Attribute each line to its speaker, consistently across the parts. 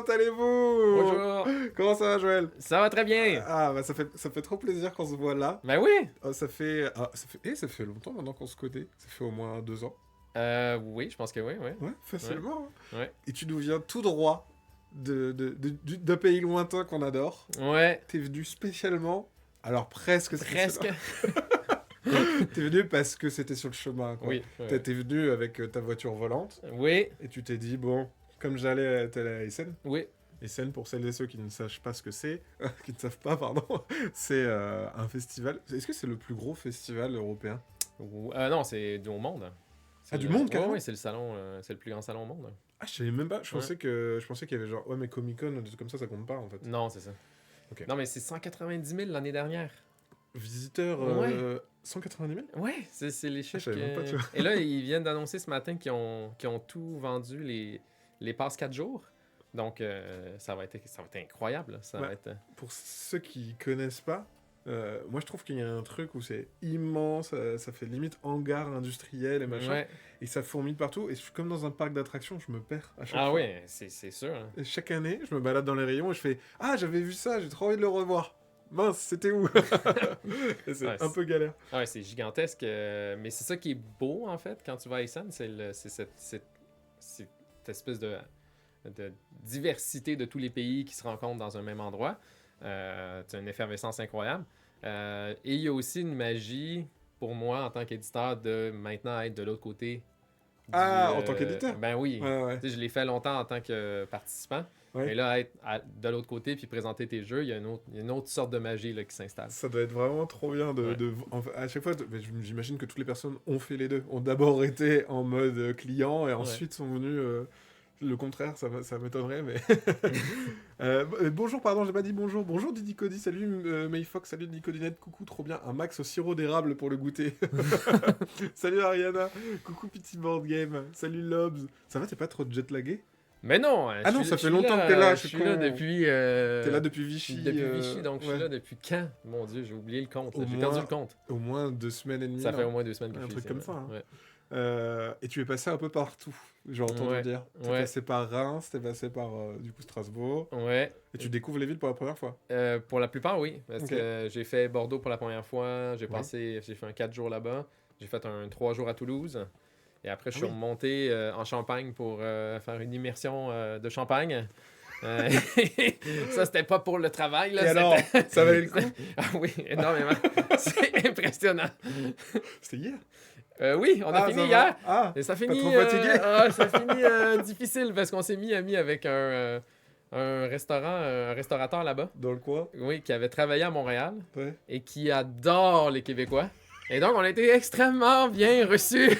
Speaker 1: comment allez-vous?
Speaker 2: Bonjour.
Speaker 1: Comment ça va, Joël?
Speaker 2: Ça va très bien.
Speaker 1: Ah, bah ça fait trop plaisir qu'on se voit là.
Speaker 2: Ben oui.
Speaker 1: Ça fait longtemps maintenant qu'on se connaît. Ça fait au moins 2 ans.
Speaker 2: Oui, je pense que oui, oui.
Speaker 1: Ouais, facilement. Hein.
Speaker 2: Ouais.
Speaker 1: Et tu nous viens tout droit d'un pays lointain qu'on adore.
Speaker 2: Ouais.
Speaker 1: T'es venu spécialement. Alors presque.
Speaker 2: Presque.
Speaker 1: T'es venu parce que c'était sur le chemin, quoi.
Speaker 2: Oui. Ouais.
Speaker 1: T'es venu avec ta voiture volante.
Speaker 2: Oui.
Speaker 1: Et tu t'es dit, bon, comme j'allais à Essen.
Speaker 2: Oui.
Speaker 1: Essen, pour celles et ceux qui ne savent pas ce que c'est, qui ne savent pas, pardon, c'est un festival. Est-ce que c'est le plus gros festival européen?
Speaker 2: Non, c'est au monde.
Speaker 1: Du monde,
Speaker 2: Ouais,
Speaker 1: carrément?
Speaker 2: oui, c'est le salon, c'est le plus grand salon au monde.
Speaker 1: Ah, je savais même pas. Je
Speaker 2: Ouais.
Speaker 1: pensais qu'il y avait genre, ouais, mais Comic-Con, des trucs comme ça compte pas, en fait.
Speaker 2: Non, c'est ça.
Speaker 1: Ok.
Speaker 2: Non, mais c'est 190 000 l'année dernière.
Speaker 1: Visiteurs,
Speaker 2: Ouais.
Speaker 1: 190 000?
Speaker 2: Ouais, c'est les chiffres.
Speaker 1: savais même pas, tu vois.
Speaker 2: Et là, ils viennent d'annoncer ce matin qu'ils ont tout vendu, les passes 4 jours. Donc, ça va être incroyable. Là. Ça
Speaker 1: Ouais.
Speaker 2: va être...
Speaker 1: Pour ceux qui connaissent pas, moi je trouve qu'il y a un truc où c'est immense, ça fait limite hangar industriel et machin,
Speaker 2: Ouais.
Speaker 1: et ça fourmille de partout, et je suis comme dans un parc d'attractions, je me perds à chaque
Speaker 2: Ah
Speaker 1: fois.
Speaker 2: oui, c'est sûr. Hein.
Speaker 1: Et chaque année, je me balade dans les rayons et je fais « Ah, j'avais vu ça, j'ai trop envie de le revoir. Mince, c'était où ?» Et c'est
Speaker 2: Ouais,
Speaker 1: un peu galère.
Speaker 2: Ah ouais, c'est gigantesque. Mais c'est ça qui est beau, en fait, quand tu vas à Essen, c'est cette espèce de diversité de tous les pays qui se rencontrent dans un même endroit. C'est une effervescence incroyable. Et il y a aussi une magie, pour moi, en tant qu'éditeur, de maintenant être de l'autre côté.
Speaker 1: En tant qu'éditeur?
Speaker 2: Ben oui.
Speaker 1: Ouais.
Speaker 2: Tu sais, je l'ai fait longtemps en tant que participant.
Speaker 1: Ouais.
Speaker 2: Mais là, être de l'autre côté puis présenter tes jeux, il y a une autre sorte de magie là, qui s'installe.
Speaker 1: Ça doit être vraiment trop bien
Speaker 2: Ouais.
Speaker 1: à chaque fois, mais j'imagine que toutes les personnes ont fait les deux. Ont d'abord été en mode client et ensuite sont venus... le contraire, ça m'étonnerait, mais... bonjour, pardon, j'ai pas dit bonjour. Bonjour Didi Cody, salut Mayfox, salut Nicodinette, coucou, trop bien. Un max au sirop d'érable pour le goûter. Salut Ariana, coucou Petit Board Game, salut Lobs. Ça va, t'es pas trop jet-lagué?
Speaker 2: Mais non!
Speaker 1: Ah non, ça fait longtemps que t'es là,
Speaker 2: Je suis là depuis...
Speaker 1: T'es là depuis Vichy.
Speaker 2: Depuis Vichy, donc je suis
Speaker 1: ouais.
Speaker 2: là depuis quand? Mon Dieu, j'ai oublié le compte.
Speaker 1: Au
Speaker 2: J'ai
Speaker 1: moins-
Speaker 2: perdu le compte.
Speaker 1: Au moins 2 semaines et demie.
Speaker 2: Ça
Speaker 1: là.
Speaker 2: fait au moins 2 semaines que
Speaker 1: Un
Speaker 2: je suis
Speaker 1: truc
Speaker 2: ici,
Speaker 1: comme
Speaker 2: là.
Speaker 1: ça, hein.
Speaker 2: Ouais.
Speaker 1: Et tu es passé un peu partout, j'ai entendu
Speaker 2: Ouais.
Speaker 1: dire. T'es
Speaker 2: Ouais.
Speaker 1: passé par Reims, t'es passé par du coup Strasbourg.
Speaker 2: Ouais.
Speaker 1: Et tu découvres les villes pour la première fois.
Speaker 2: Pour la plupart, oui. Parce
Speaker 1: Ok.
Speaker 2: que j'ai fait Bordeaux pour la première fois. J'ai
Speaker 1: Ouais.
Speaker 2: fait un 4 jours là-bas. J'ai fait un 3 jours à Toulouse. Et après, je suis
Speaker 1: oui.
Speaker 2: remonté en Champagne pour faire une immersion de Champagne. Ça, c'était pas pour le travail. Là,
Speaker 1: Et alors, ça valait le coup?
Speaker 2: Ah oui, énormément. C'est impressionnant.
Speaker 1: C'était hier?
Speaker 2: Oui, on a
Speaker 1: ça
Speaker 2: fini
Speaker 1: va.
Speaker 2: hier.
Speaker 1: Ah,
Speaker 2: Et ça
Speaker 1: pas
Speaker 2: finit,
Speaker 1: trop fatigué?
Speaker 2: ça finit difficile parce qu'on s'est mis amis avec un restaurateur là-bas.
Speaker 1: Dans le coin?
Speaker 2: Oui, qui avait travaillé à Montréal
Speaker 1: Ouais.
Speaker 2: et qui adore les Québécois. Et donc, on a été extrêmement bien reçus.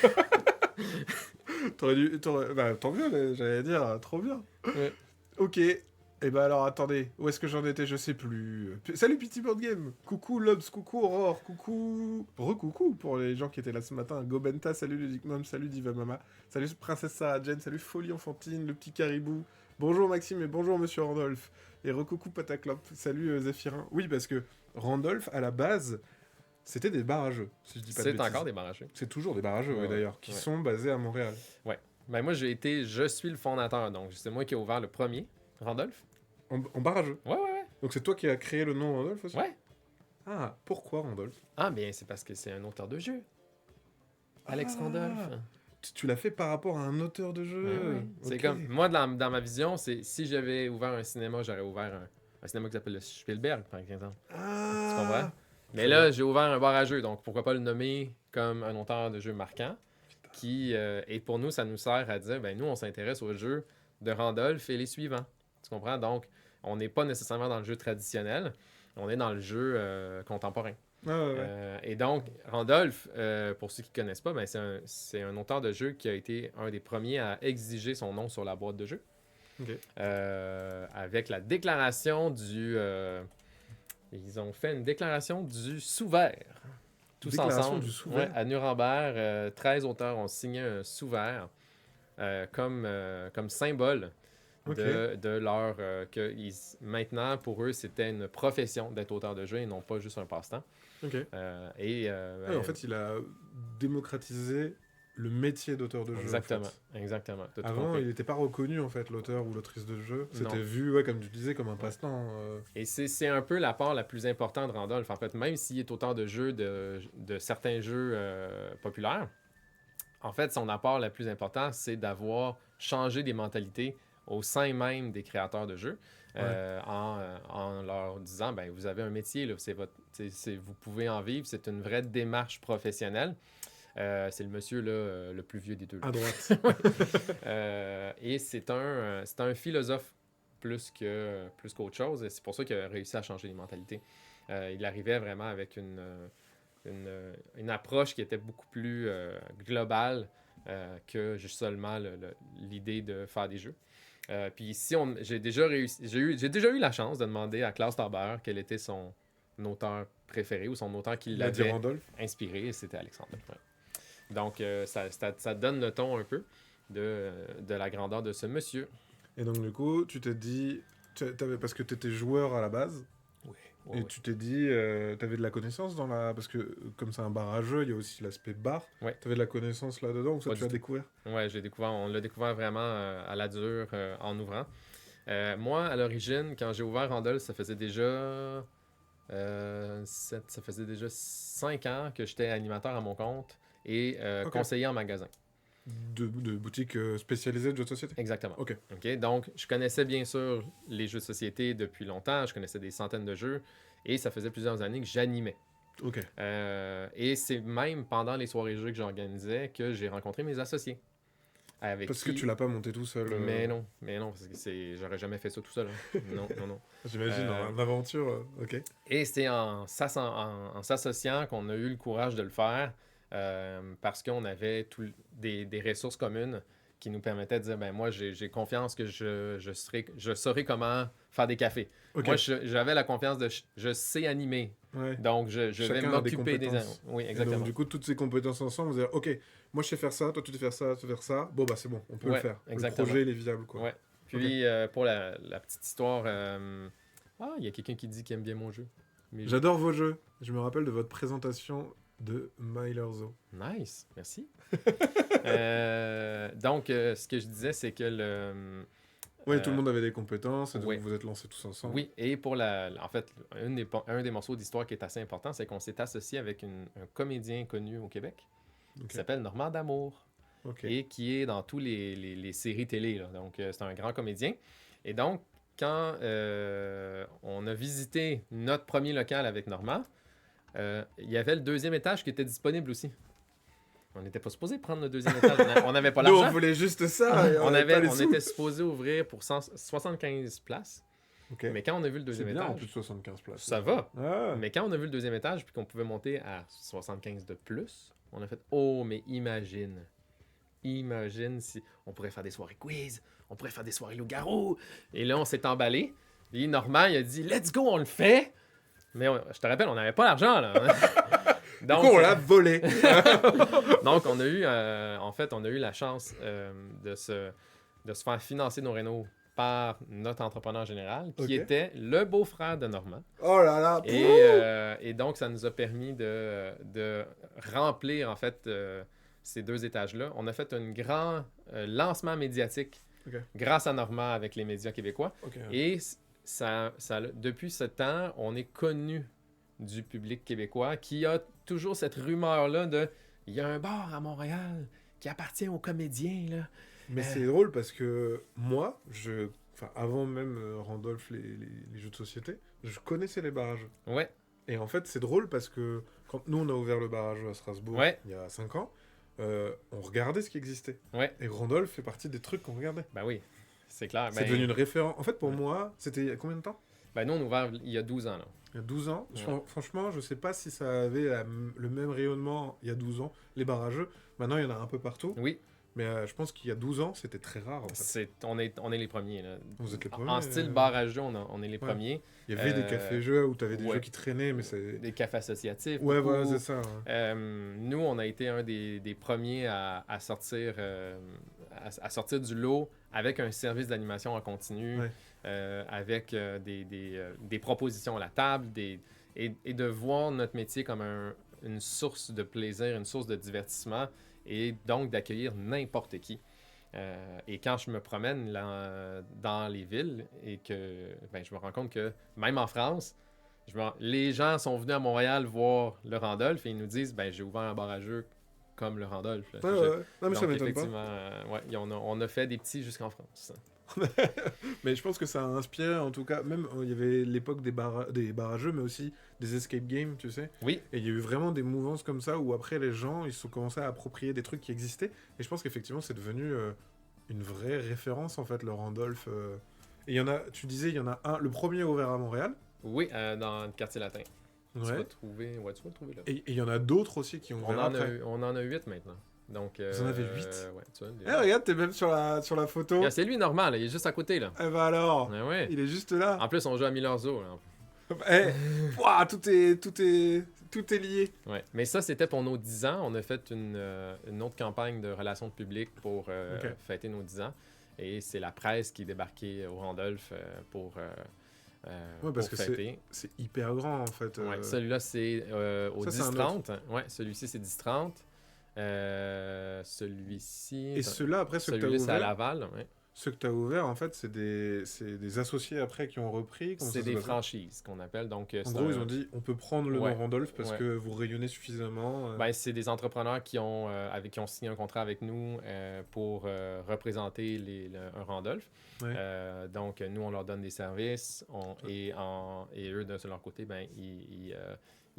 Speaker 1: Bah, tant mieux, j'allais dire, trop bien.
Speaker 2: Ouais.
Speaker 1: Ok. Et bah alors, attendez, où est-ce que j'en étais? Je sais plus. Salut Petit Board Game. Coucou Lobs, coucou Aurore, coucou... Recoucou pour les gens qui étaient là ce matin. Gobenta, salut Ludic Mom, salut Diva Mama, salut Princesse Sarah Jane, salut Folie Enfantine, le petit caribou. Bonjour Maxime et bonjour Monsieur Randolph. Et recoucou Pataclop, salut Zéphirin. Oui, parce que Randolph, à la base, c'était des barrageux, si je dis pas de
Speaker 2: C'est
Speaker 1: bêtises.
Speaker 2: encore des barrageux.
Speaker 1: C'est toujours des barrageux,
Speaker 2: Ouais,
Speaker 1: oui, d'ailleurs, qui
Speaker 2: ouais.
Speaker 1: sont basés à Montréal.
Speaker 2: Ben moi, je suis le fondateur, donc c'est moi qui ai ouvert le premier, Randolph.
Speaker 1: En barrageux.
Speaker 2: Ouais.
Speaker 1: Donc c'est toi qui as créé le nom Randolph aussi?
Speaker 2: Ouais.
Speaker 1: Ah, pourquoi Randolph?
Speaker 2: Ah, bien, c'est parce que c'est un auteur de jeu. Alex
Speaker 1: Ah.
Speaker 2: Randolph.
Speaker 1: Tu l'as fait par rapport à un auteur de jeu?
Speaker 2: Ouais, ouais. C'est
Speaker 1: Ok.
Speaker 2: comme, moi, dans ma vision, c'est si j'avais ouvert un cinéma, j'aurais ouvert un cinéma qui s'appelle le Spielberg, par exemple.
Speaker 1: Ah.
Speaker 2: Tu comprends? Mais là, j'ai ouvert un bar à jeux, donc pourquoi pas le nommer comme un auteur de jeu marquant qui, et pour nous, ça nous sert à dire, ben nous, on s'intéresse aux jeux de Randolph et les suivants. Tu comprends? Donc, on n'est pas nécessairement dans le jeu traditionnel, on est dans le jeu contemporain.
Speaker 1: Ah, ouais.
Speaker 2: Et donc, Randolph, pour ceux qui ne connaissent pas, ben, c'est un auteur de jeu qui a été un des premiers à exiger son nom sur la boîte de jeu.
Speaker 1: Ok.
Speaker 2: Avec la déclaration du... ils ont fait une déclaration du sous-vert. Tous
Speaker 1: Déclaration
Speaker 2: ensemble.
Speaker 1: du sous-vert?
Speaker 2: Ouais, à Nuremberg, 13 auteurs ont signé un sous-vert comme symbole
Speaker 1: Ok.
Speaker 2: de leur... maintenant, pour eux, c'était une profession d'être auteur de jeu et non pas juste un passe-temps.
Speaker 1: Ok.
Speaker 2: Et
Speaker 1: Ouais, en fait, il a démocratisé le métier d'auteur de jeu.
Speaker 2: Exactement,
Speaker 1: En fait.
Speaker 2: exactement. T'as tout
Speaker 1: Avant,
Speaker 2: compris.
Speaker 1: il n'était pas reconnu, en fait, l'auteur ou l'autrice de jeu.
Speaker 2: Non.
Speaker 1: C'était vu, ouais, comme tu disais, comme un passe-temps.
Speaker 2: Et c'est un peu la part la plus importante de Randolph. En fait, même s'il est auteur de jeux, de certains jeux populaires, en fait, son apport le plus important, c'est d'avoir changé des mentalités au sein même des créateurs de jeux, en leur disant, ben, vous avez un métier, là, vous pouvez en vivre, c'est une vraie démarche professionnelle. C'est le monsieur là, le plus vieux des deux.
Speaker 1: À droite.
Speaker 2: Et c'est un philosophe plus qu'autre chose. Et c'est pour ça qu'il a réussi à changer les mentalités. Il arrivait vraiment avec une approche qui était beaucoup plus globale que juste seulement l'idée de faire des jeux. Puis ici, j'ai déjà eu la chance de demander à Klaus Tauber quel était son auteur préféré ou son auteur qui l'avait inspiré, et c'était Alexandre. Ouais. Donc, ça donne le ton un peu de la grandeur de ce monsieur.
Speaker 1: Et donc, du coup, tu t'es dit... Parce que tu étais joueur à la base.
Speaker 2: Oui.
Speaker 1: Et tu t'es dit... tu avais de la connaissance dans la... Parce que, comme c'est un bar à jeu, il y a aussi l'aspect bar.
Speaker 2: Ouais.
Speaker 1: Tu avais de la connaissance là-dedans ou ça tu l'as découvert?
Speaker 2: Oui, on l'a découvert vraiment à la dure en ouvrant. Moi, à l'origine, quand j'ai ouvert Randolph, ça faisait déjà... ça faisait déjà 5 ans que j'étais animateur à mon compte et conseiller en magasin.
Speaker 1: De boutiques spécialisées de jeux de société?
Speaker 2: Exactement.
Speaker 1: OK.
Speaker 2: Donc, je connaissais bien sûr les jeux de société depuis longtemps. Je connaissais des centaines de jeux et ça faisait plusieurs années que j'animais.
Speaker 1: OK.
Speaker 2: Et c'est même pendant les soirées jeux que j'organisais que j'ai rencontré mes associés.
Speaker 1: Parce que tu l'as pas monté tout seul.
Speaker 2: Mais non, parce que j'aurais jamais fait ça tout seul. Hein. Non.
Speaker 1: J'imagine, en aventure, OK.
Speaker 2: Et c'est en s'associant qu'on a eu le courage de le faire, parce qu'on avait des ressources communes qui nous permettaient de dire, ben moi, j'ai confiance que je saurai comment faire des cafés. Okay. Moi, j'avais la confiance de je sais animer. Ouais. Donc, je vais m'occuper des... Oui, exactement.
Speaker 1: Et donc, du coup, toutes ces compétences ensemble, vous allez dire, OK, moi, je sais faire ça, toi, tu sais faire ça, tu sais faire ça. Bon, bah, c'est bon, on peut le faire. Exactement. Le projet, il est viable, quoi.
Speaker 2: Ouais. Puis, pour la petite histoire, il y a quelqu'un qui dit qu'il aime bien mon jeu.
Speaker 1: J'adore vos jeux. Je me rappelle de votre présentation de Mylerzo.
Speaker 2: Nice, merci. Donc, ce que je disais, c'est que
Speaker 1: oui, tout le monde avait des compétences, et donc vous vous êtes lancés tous ensemble.
Speaker 2: Oui, et en fait, un des morceaux d'histoire qui est assez important, c'est qu'on s'est associé avec un comédien connu au Québec qui s'appelle Normand D'Amour et qui est dans tous les séries télé. Là. Donc, c'est un grand comédien. Et donc, quand on a visité notre premier local avec Normand, il y avait le deuxième étage qui était disponible aussi. On n'était pas supposé prendre le deuxième étage. On n'avait pas l'argent.
Speaker 1: Nous, on voulait juste ça.
Speaker 2: on était supposé ouvrir pour 75 places. Okay. Mais quand on a vu le deuxième étage...
Speaker 1: C'est bien, en plus de 75 places.
Speaker 2: Ça va. Ah. Mais quand on a vu le deuxième étage puis qu'on pouvait monter à 75 de plus, on a fait « Oh, mais imagine si on pourrait faire des soirées quiz, on pourrait faire des soirées loup-garou. » Et là, on s'est emballé. Et Normand, il a dit « Let's go, on le fait. » Mais je te rappelle, on n'avait pas l'argent, là.
Speaker 1: Donc, du coup, on l'a volé.
Speaker 2: Donc, on a eu la chance de se faire financer nos rénaux par notre entrepreneur général, qui était le beau-frère de Normand.
Speaker 1: Oh là là!
Speaker 2: Et donc, ça nous a permis de remplir, en fait, ces deux étages-là. On a fait un grand lancement médiatique grâce à Normand avec les médias québécois. Et depuis ce temps, on est connu du public québécois qui a toujours cette rumeur-là de « Il y a un bar à Montréal qui appartient aux comédiens. » là.
Speaker 1: Mais c'est drôle parce que moi, avant même Randolph, les jeux de société, je connaissais les bar à jeux.
Speaker 2: Ouais.
Speaker 1: Et en fait, c'est drôle parce que quand nous, on a ouvert le bar à jeux à Strasbourg il y a 5 ans, on regardait ce qui existait.
Speaker 2: Ouais.
Speaker 1: Et Randolph fait partie des trucs qu'on regardait.
Speaker 2: Ben oui, c'est clair.
Speaker 1: C'est devenu une référence. En fait, pour moi, c'était il y a combien de temps?
Speaker 2: Ben nous, on a ouvert il y a 12 ans. Là.
Speaker 1: Il y a 12 ans. Ouais. Franchement, je sais pas si ça avait le même rayonnement il y a 12 ans, les bar à jeux. Maintenant, il y en a un peu partout.
Speaker 2: Oui.
Speaker 1: Mais je pense qu'il y a 12 ans, c'était très rare. En fait.
Speaker 2: On est les premiers. Là.
Speaker 1: Vous êtes les premiers.
Speaker 2: En style bar à jeux, on est les premiers.
Speaker 1: Il y avait des cafés-jeux où tu avais des jeux qui traînaient, mais c'est...
Speaker 2: Des cafés associatifs.
Speaker 1: Ouais, voilà, c'est ça.
Speaker 2: Ouais. Nous, on a été un des premiers à sortir du lot avec un service d'animation en continu, avec des propositions à la table, et de voir notre métier comme une source de plaisir, une source de divertissement. et donc d'accueillir n'importe qui. Et quand je me promène là, dans les villes et que je me rends compte que même en France, les gens sont venus à Montréal voir le Randolph et ils nous disent j'ai ouvert un bar à jeux comme le Randolph. Là.
Speaker 1: Ouais. Non, mais ça
Speaker 2: Donc
Speaker 1: m'étonne pas.
Speaker 2: effectivement, on a fait des petits jusqu'en France.
Speaker 1: Mais je pense que ça a inspiré, en tout cas, même il y avait l'époque des bars à jeux, mais aussi des escape games, tu sais.
Speaker 2: Oui,
Speaker 1: Et il y a eu vraiment des mouvances comme ça où après les gens ils se sont commencés à approprier des trucs qui existaient. Et je pense qu'effectivement c'est devenu une vraie référence en fait, le Randolph. Et il y en a, tu disais, il y en a un, le premier ouvert à Montréal.
Speaker 2: oui, dans le quartier latin. Tu vas
Speaker 1: Ouais.
Speaker 2: trouver, tu vas le trouver là.
Speaker 1: Et il y en a d'autres aussi qui ont ouvert après.
Speaker 2: On en a 8 maintenant. Donc,
Speaker 1: Vous en avez 8?
Speaker 2: Ouais, tu vois,
Speaker 1: Eh regarde, t'es même sur la photo.
Speaker 2: C'est lui normal, il est juste à côté là.
Speaker 1: Eh ben alors,
Speaker 2: Ouais, ouais.
Speaker 1: il est juste là.
Speaker 2: En plus, on joue à Miller Zoo. Là.
Speaker 1: Eh, ouah, tout est lié.
Speaker 2: Ouais. Mais ça, c'était pour nos 10 ans. On a fait une autre campagne de relations publiques pour
Speaker 1: Ok.
Speaker 2: fêter nos 10 ans. Et c'est la presse qui est débarquée au Randolph pour
Speaker 1: parce que
Speaker 2: fêter.
Speaker 1: c'est hyper grand en fait.
Speaker 2: Ouais, celui-là, c'est au
Speaker 1: ça, c'est un
Speaker 2: 10-30. Ouais, celui-ci, c'est 10-30. Celui-ci...
Speaker 1: Et ceux-là, après, ceux que
Speaker 2: Celui-là,
Speaker 1: t'as
Speaker 2: c'est à
Speaker 1: ouverts,
Speaker 2: Laval. Ouais.
Speaker 1: ceux que t'as ouverts, en fait, c'est des associés après qui ont repris. Comment
Speaker 2: C'est
Speaker 1: ça se
Speaker 2: des
Speaker 1: passe?
Speaker 2: franchises qu'on appelle. Donc,
Speaker 1: En gros, ils ont dit, on peut prendre le
Speaker 2: Ouais.
Speaker 1: nom Randolph parce
Speaker 2: Ouais.
Speaker 1: que vous rayonnez suffisamment.
Speaker 2: C'est des entrepreneurs qui ont signé un contrat avec nous pour représenter un Randolph.
Speaker 1: Ouais.
Speaker 2: Donc, nous, on leur donne des services et eux, de leur côté,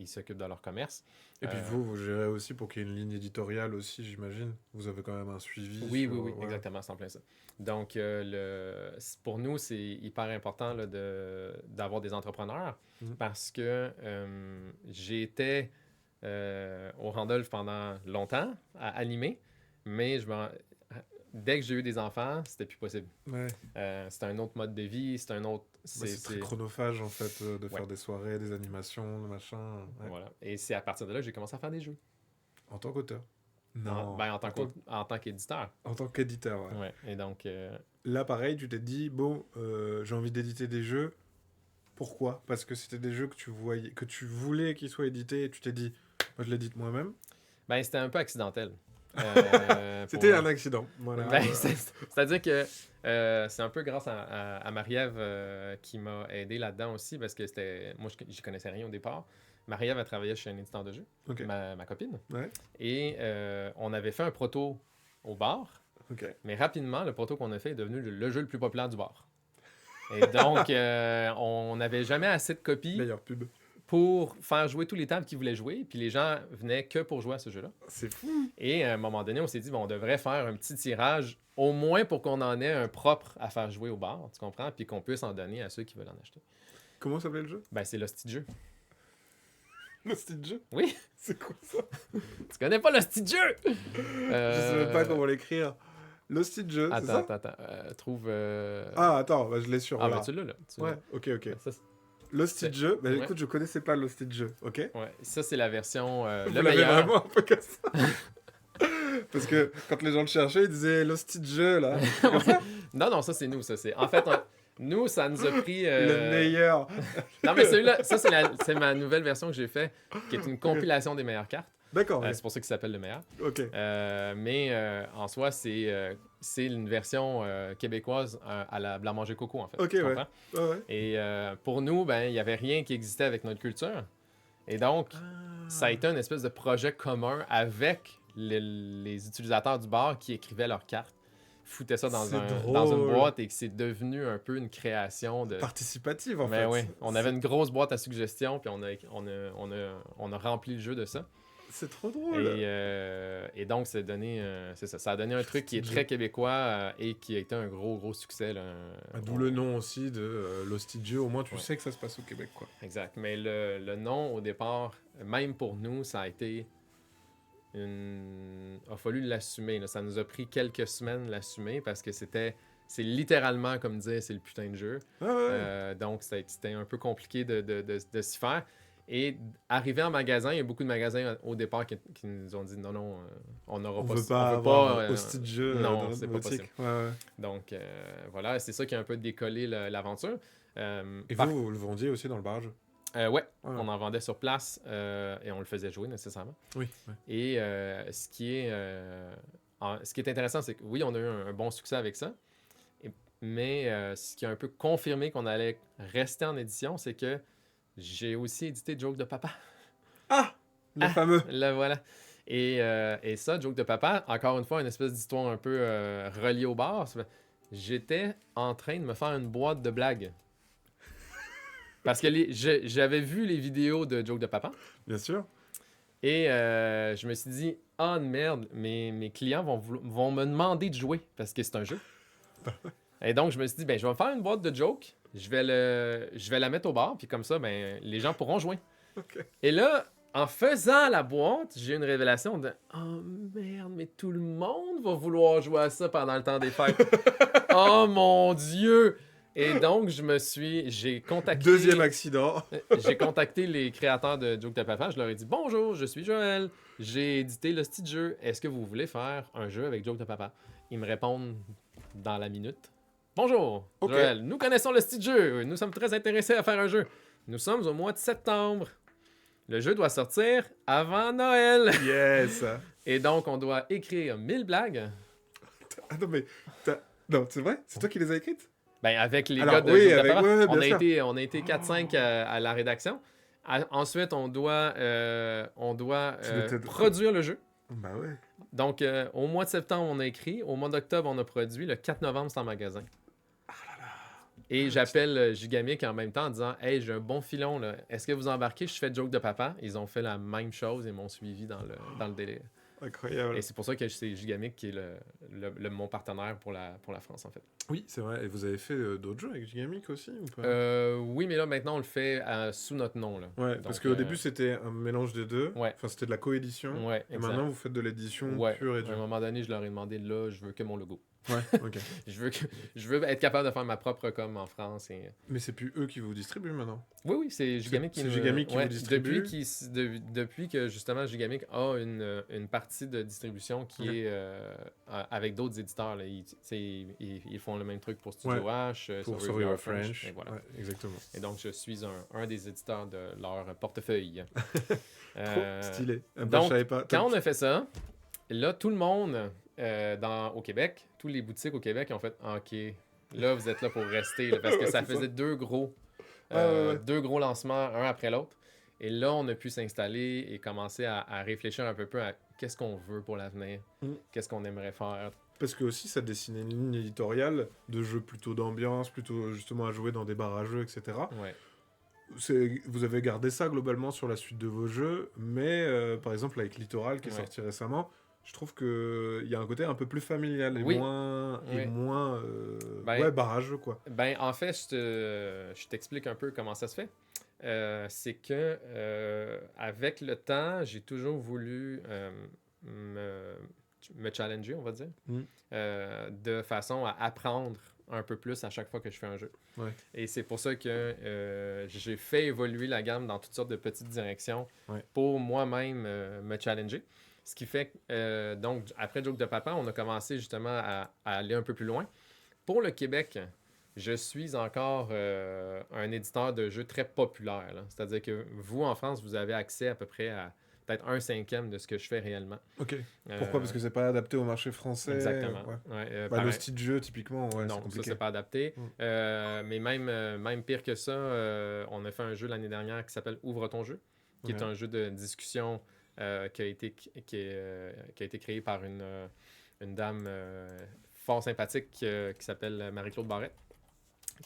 Speaker 2: ils s'occupent de leur commerce.
Speaker 1: Et puis vous gérez aussi pour qu'il y ait une ligne éditoriale aussi, j'imagine. Vous avez quand même un suivi.
Speaker 2: Oui,
Speaker 1: sur-
Speaker 2: exactement, c'est en plein ça. Donc, pour nous, c'est hyper important là, d'avoir des entrepreneurs parce que j'ai été au Randolph pendant longtemps à animer, mais dès que j'ai eu des enfants, c'était plus possible.
Speaker 1: Ouais.
Speaker 2: C'était un autre mode de vie, c'est un autre...
Speaker 1: C'est très chronophage en fait de
Speaker 2: Ouais.
Speaker 1: faire des soirées, des animations, des machins. Ouais.
Speaker 2: Voilà. Et c'est à partir de là que j'ai commencé à faire des jeux.
Speaker 1: En tant qu'auteur. Non.
Speaker 2: En tant qu'éditeur.
Speaker 1: En tant qu'éditeur, ouais.
Speaker 2: Ouais. Et donc...
Speaker 1: Là, pareil, tu t'es dit, bon, j'ai envie d'éditer des jeux. Pourquoi? Parce que c'était des jeux que tu voulais qu'ils soient édités et tu t'es dit, moi je l'édite moi-même.
Speaker 2: c'était un peu accidentel.
Speaker 1: C'était un accident. Voilà.
Speaker 2: C'est-à-dire que c'est un peu grâce à Marie-Ève qui m'a aidé là-dedans aussi parce que moi, je connaissais rien au départ. Marie-Ève a travaillé chez un éditeur de jeux,
Speaker 1: Ok.
Speaker 2: ma copine.
Speaker 1: Ouais.
Speaker 2: Et on avait fait un proto au bar,
Speaker 1: Ok.
Speaker 2: mais rapidement, le proto qu'on a fait est devenu le jeu le plus populaire du bar. Et donc, on n'avait jamais assez de copies
Speaker 1: Meilleure pub.
Speaker 2: pour faire jouer tous les tables qui voulaient jouer, puis les gens venaient que pour jouer à ce jeu-là.
Speaker 1: C'est fou.
Speaker 2: Et à un moment donné, on s'est dit, on devrait faire un petit tirage, au moins pour qu'on en ait un propre à faire jouer au bar, tu comprends? Puis qu'on puisse en donner à ceux qui veulent en acheter.
Speaker 1: Comment s'appelait le jeu?
Speaker 2: C'est l'hostie de jeu.
Speaker 1: L'hostie de jeu?
Speaker 2: Oui,
Speaker 1: C'est quoi ça?
Speaker 2: tu connais pas l'hostie de jeu?
Speaker 1: Je sais même pas comment l'écrire. L'hostie de jeu, c'est ça?
Speaker 2: Attends. Trouve...
Speaker 1: Ah, attends, bah, je l'ai sur.
Speaker 2: Ah,
Speaker 1: voilà.
Speaker 2: tu l'as là.
Speaker 1: Ouais, ok.
Speaker 2: Ça,
Speaker 1: L'hostie de jeu, bah
Speaker 2: Ouais.
Speaker 1: écoute, je connaissais pas l'hostie de jeu, ok?
Speaker 2: ouais, ça, c'est la version
Speaker 1: Vous
Speaker 2: le
Speaker 1: l'avez
Speaker 2: meilleur.
Speaker 1: vraiment un peu comme ça. Parce que quand les gens le cherchaient, ils disaient l'hostie de jeu, là.
Speaker 2: Non, ça, c'est nous. En fait, nous, ça nous a pris...
Speaker 1: Le meilleur.
Speaker 2: Non, mais celui-là, ça, c'est ma nouvelle version que j'ai fait, qui est une compilation des meilleures cartes.
Speaker 1: D'accord,
Speaker 2: C'est pour ça qu'il s'appelle le meilleur.
Speaker 1: ok.
Speaker 2: Mais en soi, c'est une version québécoise à la blanc-manger coco, en fait.
Speaker 1: Ok,
Speaker 2: Tu
Speaker 1: ouais.
Speaker 2: comprends?
Speaker 1: Ouais.
Speaker 2: Et pour nous, il n'y avait rien qui existait avec notre culture. Et donc, ça a été une espèce de projet commun avec les utilisateurs du bar qui écrivaient leurs cartes, foutaient ça dans
Speaker 1: C'est
Speaker 2: dans une
Speaker 1: drôle.
Speaker 2: boîte et que c'est devenu un peu une création de...
Speaker 1: Participative, en
Speaker 2: Mais
Speaker 1: fait.
Speaker 2: oui, on avait une grosse boîte à suggestions, puis on a rempli le jeu de ça.
Speaker 1: C'est trop drôle.
Speaker 2: Et donc, c'est ça. Ça a donné un truc qui est très québécois et qui a été un gros succès. Là.
Speaker 1: D'où le nom aussi de l'hostie de jeu. Au moins, tu
Speaker 2: Ouais.
Speaker 1: sais que ça se passe au Québec, quoi.
Speaker 2: Exact. Mais le nom, au départ, même pour nous, ça a été il a fallu l'assumer. Là. Ça nous a pris quelques semaines l'assumer parce que c'est littéralement comme dire c'est le putain de jeu.
Speaker 1: Ouais.
Speaker 2: Donc, c'était un peu compliqué de s'y faire. Et arrivé en magasin, il y a beaucoup de magasins au départ qui nous ont dit non, on n'aura
Speaker 1: On
Speaker 2: pas
Speaker 1: veut pas avoir hostie de jeu
Speaker 2: non,
Speaker 1: dans notre
Speaker 2: c'est pas
Speaker 1: boutique.
Speaker 2: possible.
Speaker 1: Ouais.
Speaker 2: Donc voilà, c'est ça qui a un peu décollé l'aventure.
Speaker 1: Et
Speaker 2: Par-
Speaker 1: vous le vendiez aussi dans le bar à jeu.
Speaker 2: Ouais,
Speaker 1: Ouais.
Speaker 2: on en vendait sur place et on le faisait jouer nécessairement.
Speaker 1: Oui. Ouais.
Speaker 2: Et ce qui est intéressant, c'est que oui, on a eu un bon succès avec ça, mais ce qui a un peu confirmé qu'on allait rester en édition, c'est que j'ai aussi édité Joke de Papa.
Speaker 1: Ah! Le
Speaker 2: Ah!
Speaker 1: fameux.
Speaker 2: Là, voilà. Et ça, Joke de Papa, encore une fois, une espèce d'histoire un peu reliée au bar. J'étais en train de me faire une boîte de blagues. Parce que j'avais vu les vidéos de Joke de Papa.
Speaker 1: Bien sûr.
Speaker 2: Et je me suis dit, ah merde, mes clients vont me demander de jouer parce que c'est un jeu. Et donc, je me suis dit, ben, je vais me faire une boîte de jokes, je vais la mettre au bar, puis comme ça, ben, les gens pourront jouer.
Speaker 1: Ok.
Speaker 2: Et là, en faisant la boîte, j'ai eu une révélation de, oh merde, mais tout le monde va vouloir jouer à ça pendant le temps des fêtes. Oh mon Dieu! Et donc, j'ai contacté...
Speaker 1: Deuxième accident.
Speaker 2: J'ai contacté les créateurs de Joke de Papa. Je leur ai dit bonjour, je suis Joël. J'ai édité le style jeu. Est-ce que vous voulez faire un jeu avec Joke de Papa? Ils me répondent dans la minute. Bonjour,
Speaker 1: Ok.
Speaker 2: Joël. Nous connaissons le style jeu. Nous sommes très intéressés à faire un jeu. Nous sommes au mois de septembre. Le jeu doit sortir avant Noël.
Speaker 1: Yes.
Speaker 2: Et donc, on doit écrire 1000 blagues.
Speaker 1: Ah non, mais... Non, c'est vrai? C'est toi qui les as écrites?
Speaker 2: Ben, avec les
Speaker 1: Alors,
Speaker 2: gars de
Speaker 1: oui,
Speaker 2: Joke de
Speaker 1: avec-
Speaker 2: Papa,
Speaker 1: ouais, bien sûr.
Speaker 2: on a été 4-5 à la rédaction. Ensuite, on doit
Speaker 1: Tu m'étais-
Speaker 2: produire le jeu.
Speaker 1: Bah ouais.
Speaker 2: Donc, au mois de septembre, on a écrit. Au mois d'octobre, on a produit. Le 4 novembre, c'est en magasin. Et j'appelle Gigamic en même temps en disant « Hey, j'ai un bon filon, là. Est-ce que vous embarquez? Je fais Joke de Papa. » Ils ont fait la même chose et m'ont suivi dans le délire.
Speaker 1: Incroyable.
Speaker 2: Et c'est pour ça que c'est Gigamic qui est mon partenaire pour la France, en fait.
Speaker 1: Oui, c'est vrai. Et vous avez fait d'autres jeux avec Gigamic aussi ou pas?
Speaker 2: Oui, mais là, maintenant, on le fait sous notre nom. Là.
Speaker 1: Ouais,
Speaker 2: Donc,
Speaker 1: parce qu'au début, c'était un mélange des deux.
Speaker 2: Ouais.
Speaker 1: Enfin, c'était de la coédition.
Speaker 2: Ouais,
Speaker 1: Et
Speaker 2: exact.
Speaker 1: maintenant, vous faites de l'édition
Speaker 2: Ouais.
Speaker 1: pure et
Speaker 2: À un
Speaker 1: dure.
Speaker 2: moment donné, je leur ai demandé, là, je veux que mon logo.
Speaker 1: Ouais, ok.
Speaker 2: Je veux être capable de faire ma propre com en France. Et...
Speaker 1: Mais c'est plus eux qui vous distribuent maintenant.
Speaker 2: Oui, c'est Gigamic qui
Speaker 1: c'est
Speaker 2: nous...
Speaker 1: Gigamic qui vous distribue.
Speaker 2: Depuis que, justement, Gigamic a une partie de distribution qui
Speaker 1: Ok.
Speaker 2: est avec d'autres éditeurs. Là. Ils font le même truc pour Studio H,
Speaker 1: Pour Survivor French.
Speaker 2: Et, voilà.
Speaker 1: Ouais, exactement.
Speaker 2: Et donc, je suis un des éditeurs de leur portefeuille.
Speaker 1: Trop stylé. Ah bah,
Speaker 2: donc,
Speaker 1: je savais pas.
Speaker 2: Quand on a fait ça, là, tout le monde au Québec, tous les boutiques au Québec ont fait « OK, là, vous êtes là pour rester. Là, » parce que
Speaker 1: Ouais,
Speaker 2: ça
Speaker 1: c'est
Speaker 2: faisait
Speaker 1: ça.
Speaker 2: deux gros
Speaker 1: Ouais.
Speaker 2: deux gros lancements, un après l'autre. Et là, on a pu s'installer et commencer à réfléchir un peu à qu'est-ce qu'on veut pour l'avenir, qu'est-ce qu'on aimerait faire.
Speaker 1: Parce que aussi, ça dessinait une ligne éditoriale de jeux plutôt d'ambiance, plutôt justement à jouer dans des bars à jeux, etc.
Speaker 2: Ouais.
Speaker 1: Vous avez gardé ça globalement sur la suite de vos jeux, mais par exemple avec Littoral qui est sorti récemment, je trouve qu'il y a un côté un peu plus familial et moins bar à jeu, quoi.
Speaker 2: Ben, en fait, je t'explique un peu comment ça se fait. C'est que avec le temps, j'ai toujours voulu me challenger, on va dire, de façon à apprendre un peu plus à chaque fois que je fais un jeu.
Speaker 1: Ouais.
Speaker 2: Et c'est pour ça que j'ai fait évoluer la gamme dans toutes sortes de petites directions pour moi-même me challenger. Ce qui fait que, donc, après Joke de Papa, on a commencé justement à aller un peu plus loin. Pour le Québec, je suis encore un éditeur de jeux très populaire. Là. C'est-à-dire que vous, en France, vous avez accès à peu près à peut-être 1/5 de ce que je fais réellement.
Speaker 1: Ok. Pourquoi? Parce que c'est pas adapté au marché français.
Speaker 2: Exactement.
Speaker 1: Ouais. Le style de jeu, typiquement, c'est
Speaker 2: non,
Speaker 1: compliqué.
Speaker 2: ça, c'est pas adapté. Mais même pire que ça, on a fait un jeu l'année dernière qui s'appelle Ouvre ton jeu, qui est un jeu de discussion qui a été créé par une dame fort sympathique qui s'appelle Marie-Claude Barrette,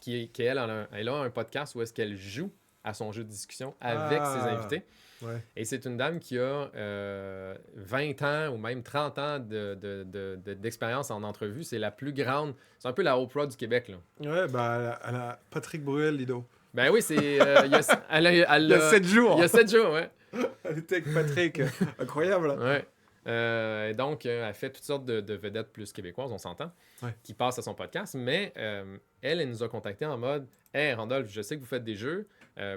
Speaker 2: qui elle a un podcast où est-ce qu'elle joue à son jeu de discussion avec ses invités.
Speaker 1: Ouais.
Speaker 2: Et c'est une dame qui a 20 ans ou même 30 ans d'expérience en entrevue. C'est la plus grande. C'est un peu la Oprah du Québec. Là.
Speaker 1: Ouais, bah, elle a Patrick Bruel, Lido.
Speaker 2: Ben oui, c'est. Il y a
Speaker 1: 7 jours.
Speaker 2: Il y a 7 jours, ouais.
Speaker 1: Elle était avec Patrick. Incroyable.
Speaker 2: Ouais. Et donc, elle fait toutes sortes de vedettes plus québécoises, on s'entend, qui passent à son podcast. Mais elle nous a contactés en mode « Hey, Randolph, je sais que vous faites des jeux.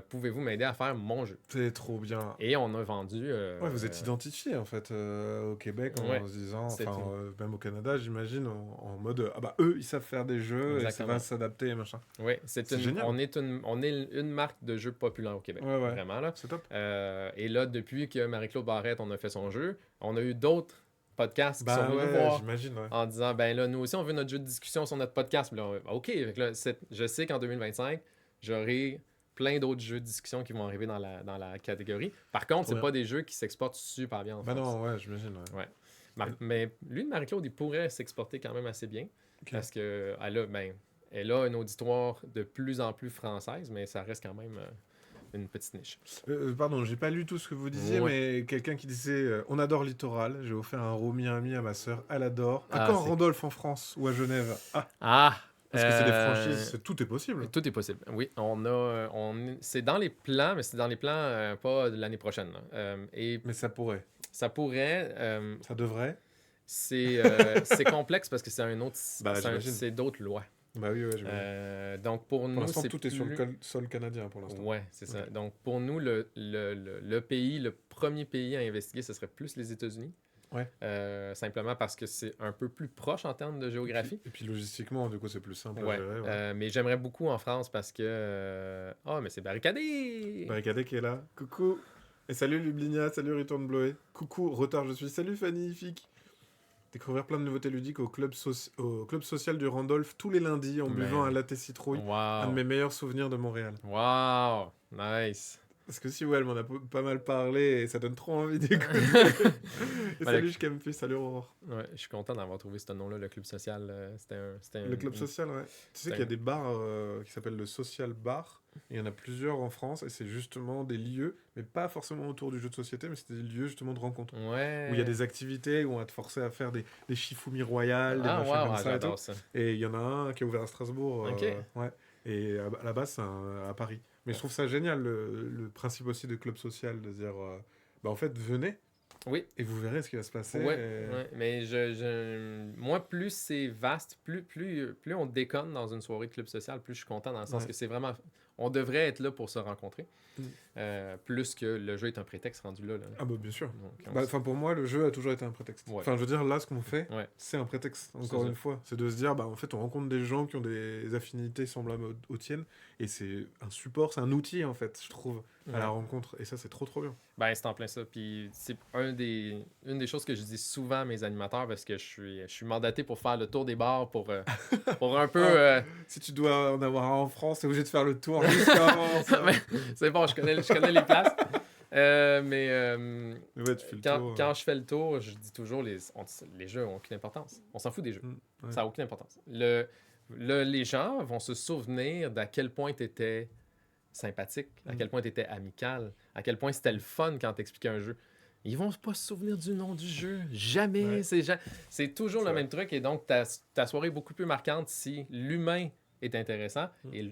Speaker 2: Pouvez-vous m'aider à faire mon jeu? »
Speaker 1: C'est trop bien.
Speaker 2: Et on a vendu...
Speaker 1: Ouais, vous êtes identifié en fait au Québec
Speaker 2: ouais,
Speaker 1: en se disant,
Speaker 2: c'est
Speaker 1: enfin
Speaker 2: une-
Speaker 1: même au Canada, j'imagine, en mode ah bah eux ils savent faire des jeux et ça
Speaker 2: Exactement.
Speaker 1: va s'adapter et machin.
Speaker 2: Oui,
Speaker 1: C'est génial.
Speaker 2: on est une marque de jeux populaire au Québec.
Speaker 1: Ouais, ouais.
Speaker 2: Vraiment, là.
Speaker 1: C'est top.
Speaker 2: Et là, depuis que Marie-Claude Barrette, on a fait son jeu, on a eu d'autres podcasts qui sont
Speaker 1: Bah
Speaker 2: venus nous
Speaker 1: ouais,
Speaker 2: voir
Speaker 1: j'imagine, ouais.
Speaker 2: en disant, ben là, nous aussi, on veut notre jeu de discussion sur notre podcast. Puis là, OK, fait que là, je sais qu'en 2025, j'aurai plein d'autres jeux de discussion qui vont arriver dans la catégorie. Par contre,
Speaker 1: Trop
Speaker 2: c'est
Speaker 1: bien.
Speaker 2: pas des jeux qui s'exportent super bien en
Speaker 1: Bah
Speaker 2: France.
Speaker 1: non, ouais, j'imagine, ouais.
Speaker 2: Ouais. Mais lui, Marie-Claude, il pourrait s'exporter quand même assez bien.
Speaker 1: Ok.
Speaker 2: Parce que elle a un auditoire de plus en plus française, mais ça reste quand même une petite niche.
Speaker 1: Pardon, j'ai pas lu tout ce que vous disiez,
Speaker 2: Ouais.
Speaker 1: mais quelqu'un qui disait on adore Littoral, j'ai offert un Romy Ami à ma sœur, elle adore. À
Speaker 2: Ah,
Speaker 1: quand
Speaker 2: c'est-
Speaker 1: Randolph en France ou à Genève? Ah,
Speaker 2: Ah!
Speaker 1: parce que c'est des franchises, tout est possible.
Speaker 2: Tout est possible. Oui, c'est dans les plans, mais c'est dans les plans pas de l'année prochaine, là. Et
Speaker 1: Mais ça pourrait,
Speaker 2: ça pourrait.
Speaker 1: ça devrait.
Speaker 2: C'est complexe parce que c'est un autre,
Speaker 1: Bah, j'imagine.
Speaker 2: c'est d'autres lois.
Speaker 1: Bah oui, ouais, j'imagine.
Speaker 2: Donc pour
Speaker 1: Pour
Speaker 2: nous,
Speaker 1: l'instant,
Speaker 2: c'est
Speaker 1: tout est sur le
Speaker 2: plus-
Speaker 1: sol canadien pour l'instant.
Speaker 2: Ouais, c'est ça.
Speaker 1: Ok.
Speaker 2: Donc, pour nous, le pays, le premier pays à investiguer, ce serait plus les États-Unis.
Speaker 1: Ouais.
Speaker 2: Simplement parce que c'est un peu plus proche en termes de géographie.
Speaker 1: Et puis logistiquement, du coup, c'est plus simple à
Speaker 2: Ouais.
Speaker 1: gérer. Ouais.
Speaker 2: Mais j'aimerais beaucoup en France parce que... Ah, mais c'est barricadé!
Speaker 1: Barricadé qui est là. Coucou. Et salut Lublinia, salut Return Bloé. Coucou, retard je suis. Salut Fanny Fic. Découvrir plein de nouveautés ludiques au club social du Randolph tous les lundis en
Speaker 2: Man.
Speaker 1: buvant un latte citrouille. Un de
Speaker 2: Wow!
Speaker 1: mes meilleurs souvenirs de Montréal.
Speaker 2: Wow! Nice!
Speaker 1: Parce que si, ouais, elle m'en a pas mal parlé et ça donne trop envie d'écouter. Et
Speaker 2: Bah,
Speaker 1: salut, je Campus, salut Aurore.
Speaker 2: Ouais, je suis content d'avoir trouvé ce nom-là, le club social. C'était
Speaker 1: Le club social, ouais. Tu sais qu'il y a des bars qui s'appellent le Social Bar. Il y en a plusieurs en France et c'est justement des lieux, mais pas forcément autour du jeu de société, mais c'est des lieux justement de rencontre.
Speaker 2: Ouais.
Speaker 1: Où il y a des activités, où on va te forcer à faire des Shifumi royales, des
Speaker 2: Ah,
Speaker 1: machins
Speaker 2: wow,
Speaker 1: comme ça et tout.
Speaker 2: j'adore ça.
Speaker 1: Et il y en a un qui est ouvert à Strasbourg.
Speaker 2: Ok.
Speaker 1: Ouais. Et à la base, c'est à Paris. Mais je trouve ça génial, le principe aussi de club social, de dire, bah en fait, venez
Speaker 2: Oui.
Speaker 1: et vous verrez ce qui va se passer.
Speaker 2: Ouais,
Speaker 1: et-
Speaker 2: ouais, mais moi, plus c'est vaste, plus on déconne dans une soirée de club social, plus je suis content dans le sens
Speaker 1: Ouais.
Speaker 2: que c'est vraiment... On devrait être là pour se rencontrer,
Speaker 1: Mm.
Speaker 2: plus que le jeu est un prétexte rendu là.
Speaker 1: Ah bah bien sûr.
Speaker 2: Donc,
Speaker 1: Bah, enfin, pour moi, le jeu a toujours été un prétexte.
Speaker 2: Ouais.
Speaker 1: Enfin, je veux dire, là, ce qu'on fait,
Speaker 2: Ouais.
Speaker 1: c'est un prétexte,
Speaker 2: C'est
Speaker 1: encore
Speaker 2: ça.
Speaker 1: une fois. C'est de se dire, bah, en fait, on rencontre des gens qui ont des affinités semblables aux tiennes, et c'est un support, c'est un outil, en fait, je trouve, à la
Speaker 2: Ouais.
Speaker 1: rencontre. Et ça, c'est trop bien.
Speaker 2: Ben, c'est en plein ça. Puis c'est une des choses que je dis souvent à mes animateurs parce que je suis mandaté pour faire le tour des bars pour un peu...
Speaker 1: Si tu dois en avoir un en France, t'es obligé de faire le tour jusqu'avant. ça.
Speaker 2: mais c'est bon, je connais les places. Mais
Speaker 1: Mais ouais, tu fais le
Speaker 2: quand,
Speaker 1: tour.
Speaker 2: quand je fais le tour, je dis toujours les jeux n'ont aucune importance. On s'en fout des jeux.
Speaker 1: Ouais.
Speaker 2: Ça n'a aucune importance. Les gens vont se souvenir d'à quel point tu étais sympathique, à quel point tu étais amical, à quel point c'était le fun quand tu expliquais un jeu. Ils vont pas se souvenir du nom du jeu. Jamais.
Speaker 1: Ouais.
Speaker 2: C'est toujours
Speaker 1: C'est
Speaker 2: le
Speaker 1: vrai.
Speaker 2: même truc. Et donc, ta soirée est beaucoup plus marquante si l'humain est intéressant et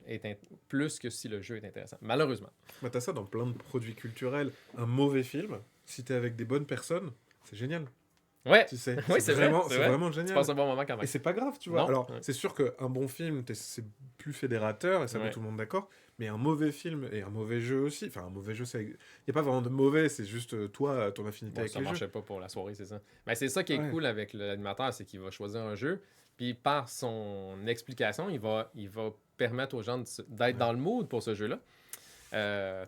Speaker 2: plus que si le jeu est intéressant. Malheureusement.
Speaker 1: Bah, t'as ça dans plein de produits culturels. Un mauvais film, si t'es avec des bonnes personnes, c'est génial.
Speaker 2: Ouais,
Speaker 1: Tu sais,
Speaker 2: Oui, c'est vrai,
Speaker 1: vraiment,
Speaker 2: c'est
Speaker 1: c'est
Speaker 2: vrai.
Speaker 1: vraiment
Speaker 2: tu
Speaker 1: génial.
Speaker 2: passes un bon moment quand
Speaker 1: Et
Speaker 2: même.
Speaker 1: c'est pas grave, tu vois.
Speaker 2: Non.
Speaker 1: Alors,
Speaker 2: Ouais.
Speaker 1: c'est sûr qu'un bon film, c'est plus fédérateur, et ça met
Speaker 2: Ouais.
Speaker 1: tout le monde d'accord. Mais un mauvais film et un mauvais jeu aussi. Enfin, un mauvais jeu, il n'y a pas vraiment de mauvais, c'est juste toi, ton affinité
Speaker 2: Bon,
Speaker 1: avec
Speaker 2: ça
Speaker 1: les jeux.
Speaker 2: marchait pas pour la soirée, c'est ça. Mais c'est ça qui est
Speaker 1: Ouais.
Speaker 2: cool avec l'animateur, c'est qu'il va choisir un jeu, puis par son explication, il va permettre aux gens d'être dans le mood pour ce jeu-là,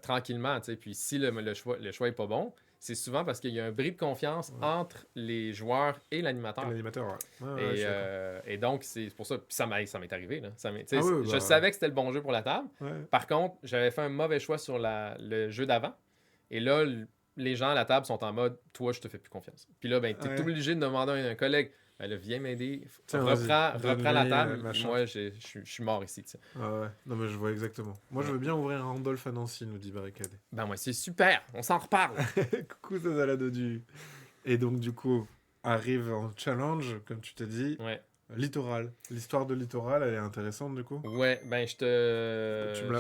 Speaker 2: tranquillement, tu sais. Puis si le choix est pas bon, c'est souvent parce qu'il y a un bris de confiance entre les joueurs et l'animateur.
Speaker 1: L'animateur, ouais. Ouais, je suis d'accord.
Speaker 2: Et donc, c'est pour ça. Puis ça m'est arrivé. Là. Tu sais,
Speaker 1: Ah oui,
Speaker 2: je
Speaker 1: bah.
Speaker 2: savais que c'était le bon jeu pour la table.
Speaker 1: Ouais.
Speaker 2: Par contre, j'avais fait un mauvais choix sur le jeu d'avant. Et là, les gens à la table sont en mode, toi, je te fais plus confiance. Puis là, ben, tu es
Speaker 1: Ouais.
Speaker 2: obligé de demander à un collègue, ben, là, viens m'aider,
Speaker 1: Tiens,
Speaker 2: reprends la
Speaker 1: donne-lui,
Speaker 2: table.
Speaker 1: machin.
Speaker 2: Moi, je suis mort ici. Tu sais.
Speaker 1: Ah ouais. Non, mais je vois exactement. Moi, je veux bien ouvrir un Randolph à Nancy, nous dit Barricade.
Speaker 2: Ben, moi, c'est super. On s'en reparle.
Speaker 1: Coucou, Zazala Dodu. Et donc, du coup, arrive en challenge, comme tu t'es dit,
Speaker 2: Ouais.
Speaker 1: Littoral. L'histoire de Littoral, elle est intéressante du coup.
Speaker 2: Ouais, ben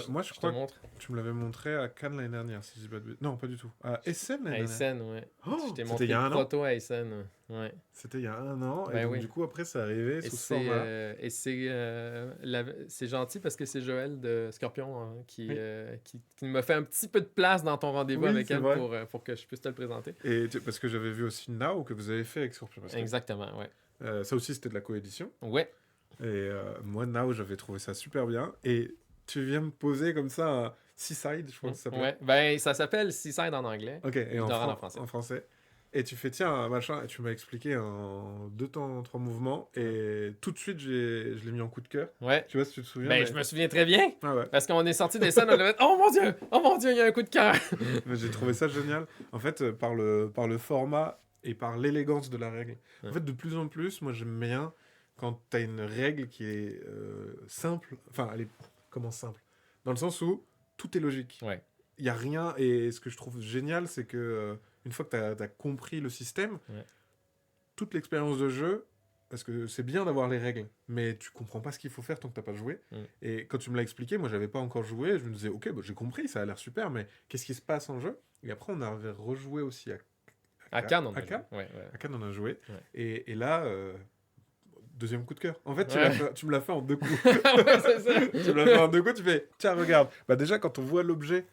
Speaker 1: Moi, je
Speaker 2: je te
Speaker 1: crois que
Speaker 2: montre.
Speaker 1: tu me l'avais montré à Cannes l'année dernière, si je dis pas de bêtises. Non, pas du tout. À Essen l'année
Speaker 2: À
Speaker 1: dernière.
Speaker 2: Essen, ouais. Je
Speaker 1: Oh,
Speaker 2: t'ai
Speaker 1: c'était il
Speaker 2: montré
Speaker 1: y a
Speaker 2: le
Speaker 1: un an.
Speaker 2: proto à Essen. Ouais.
Speaker 1: C'était il y a un an. Et
Speaker 2: Ben
Speaker 1: donc,
Speaker 2: oui.
Speaker 1: du coup, après, c'est arrivé
Speaker 2: Et
Speaker 1: sous ce format-là.
Speaker 2: c'est gentil parce que c'est Joël de Scorpion hein,
Speaker 1: Oui,
Speaker 2: qui m'a fait un petit peu de place dans ton rendez-vous
Speaker 1: oui
Speaker 2: avec
Speaker 1: c'est
Speaker 2: elle
Speaker 1: vrai.
Speaker 2: pour que je puisse te le présenter.
Speaker 1: Parce que j'avais vu aussi Now que vous avez fait avec Scorpion Basket.
Speaker 2: Exactement, ouais.
Speaker 1: Ça aussi, c'était de la coédition.
Speaker 2: Ouais,
Speaker 1: Et moi, Now, j'avais trouvé ça super bien. Et tu viens me poser comme ça un Seaside, je crois que ça s'appelait.
Speaker 2: ouais. Ben, ça s'appelle Seaside en anglais,
Speaker 1: Ok, et
Speaker 2: Littoral en français.
Speaker 1: en français. Et tu fais, tiens, un machin, et tu m'as expliqué en 2 temps, 3 mouvements. Et tout de suite, je l'ai mis en coup de cœur.
Speaker 2: Ouais.
Speaker 1: Tu vois si tu te souviens.
Speaker 2: Ben,
Speaker 1: Mais...
Speaker 2: je me souviens très bien.
Speaker 1: Ah ouais.
Speaker 2: Parce qu'on est sorti des scènes, on a fait oh mon Dieu, il y a un coup de cœur.
Speaker 1: Mais j'ai trouvé ça génial. En fait, par le format et par l'élégance de la règle. En
Speaker 2: Ouais.
Speaker 1: fait, de plus en plus, moi, j'aime bien quand tu as une règle qui est simple. Enfin, elle est... Comment simple? Dans le sens où tout est logique.
Speaker 2: Ouais.
Speaker 1: Il n'y a rien. Et ce que je trouve génial, c'est que une fois que tu as compris le système,
Speaker 2: Ouais.
Speaker 1: toute l'expérience de jeu, parce que c'est bien d'avoir les règles, mais tu comprends pas ce qu'il faut faire tant que t'as pas joué.
Speaker 2: Mm.
Speaker 1: Et quand tu me l'as expliqué, moi j'avais pas encore joué, je me disais ok, bah, j'ai compris, ça a l'air super, mais qu'est-ce qui se passe en jeu? Et après on avait rejoué aussi
Speaker 2: À Cannes, on
Speaker 1: à
Speaker 2: a joué.
Speaker 1: Cannes.
Speaker 2: Ouais, ouais.
Speaker 1: À Cannes on a joué.
Speaker 2: Ouais.
Speaker 1: Et là, deuxième coup de cœur. En fait,
Speaker 2: Ouais.
Speaker 1: tu me l'as fait en 2 coups.
Speaker 2: Ouais, c'est ça.
Speaker 1: Tu me l'as fait en 2 coups, tu fais tiens, regarde. Bah, déjà, quand on voit l'objet,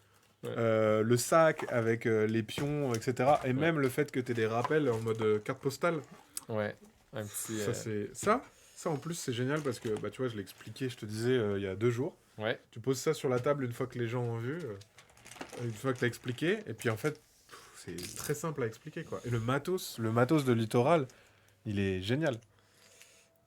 Speaker 2: Ouais.
Speaker 1: le sac avec les pions, etc., et
Speaker 2: Ouais.
Speaker 1: même le fait que tu aies des rappels en mode carte postale.
Speaker 2: Ouais. Un petit.
Speaker 1: Ça, c'est ça en plus c'est génial parce que bah tu vois je l'ai expliqué, je te disais il y a 2 jours.
Speaker 2: Ouais.
Speaker 1: Tu poses ça sur la table une fois que les gens ont vu, une fois que t'as expliqué, et puis en fait c'est très simple à expliquer quoi. Et le matos de Littoral, il est génial.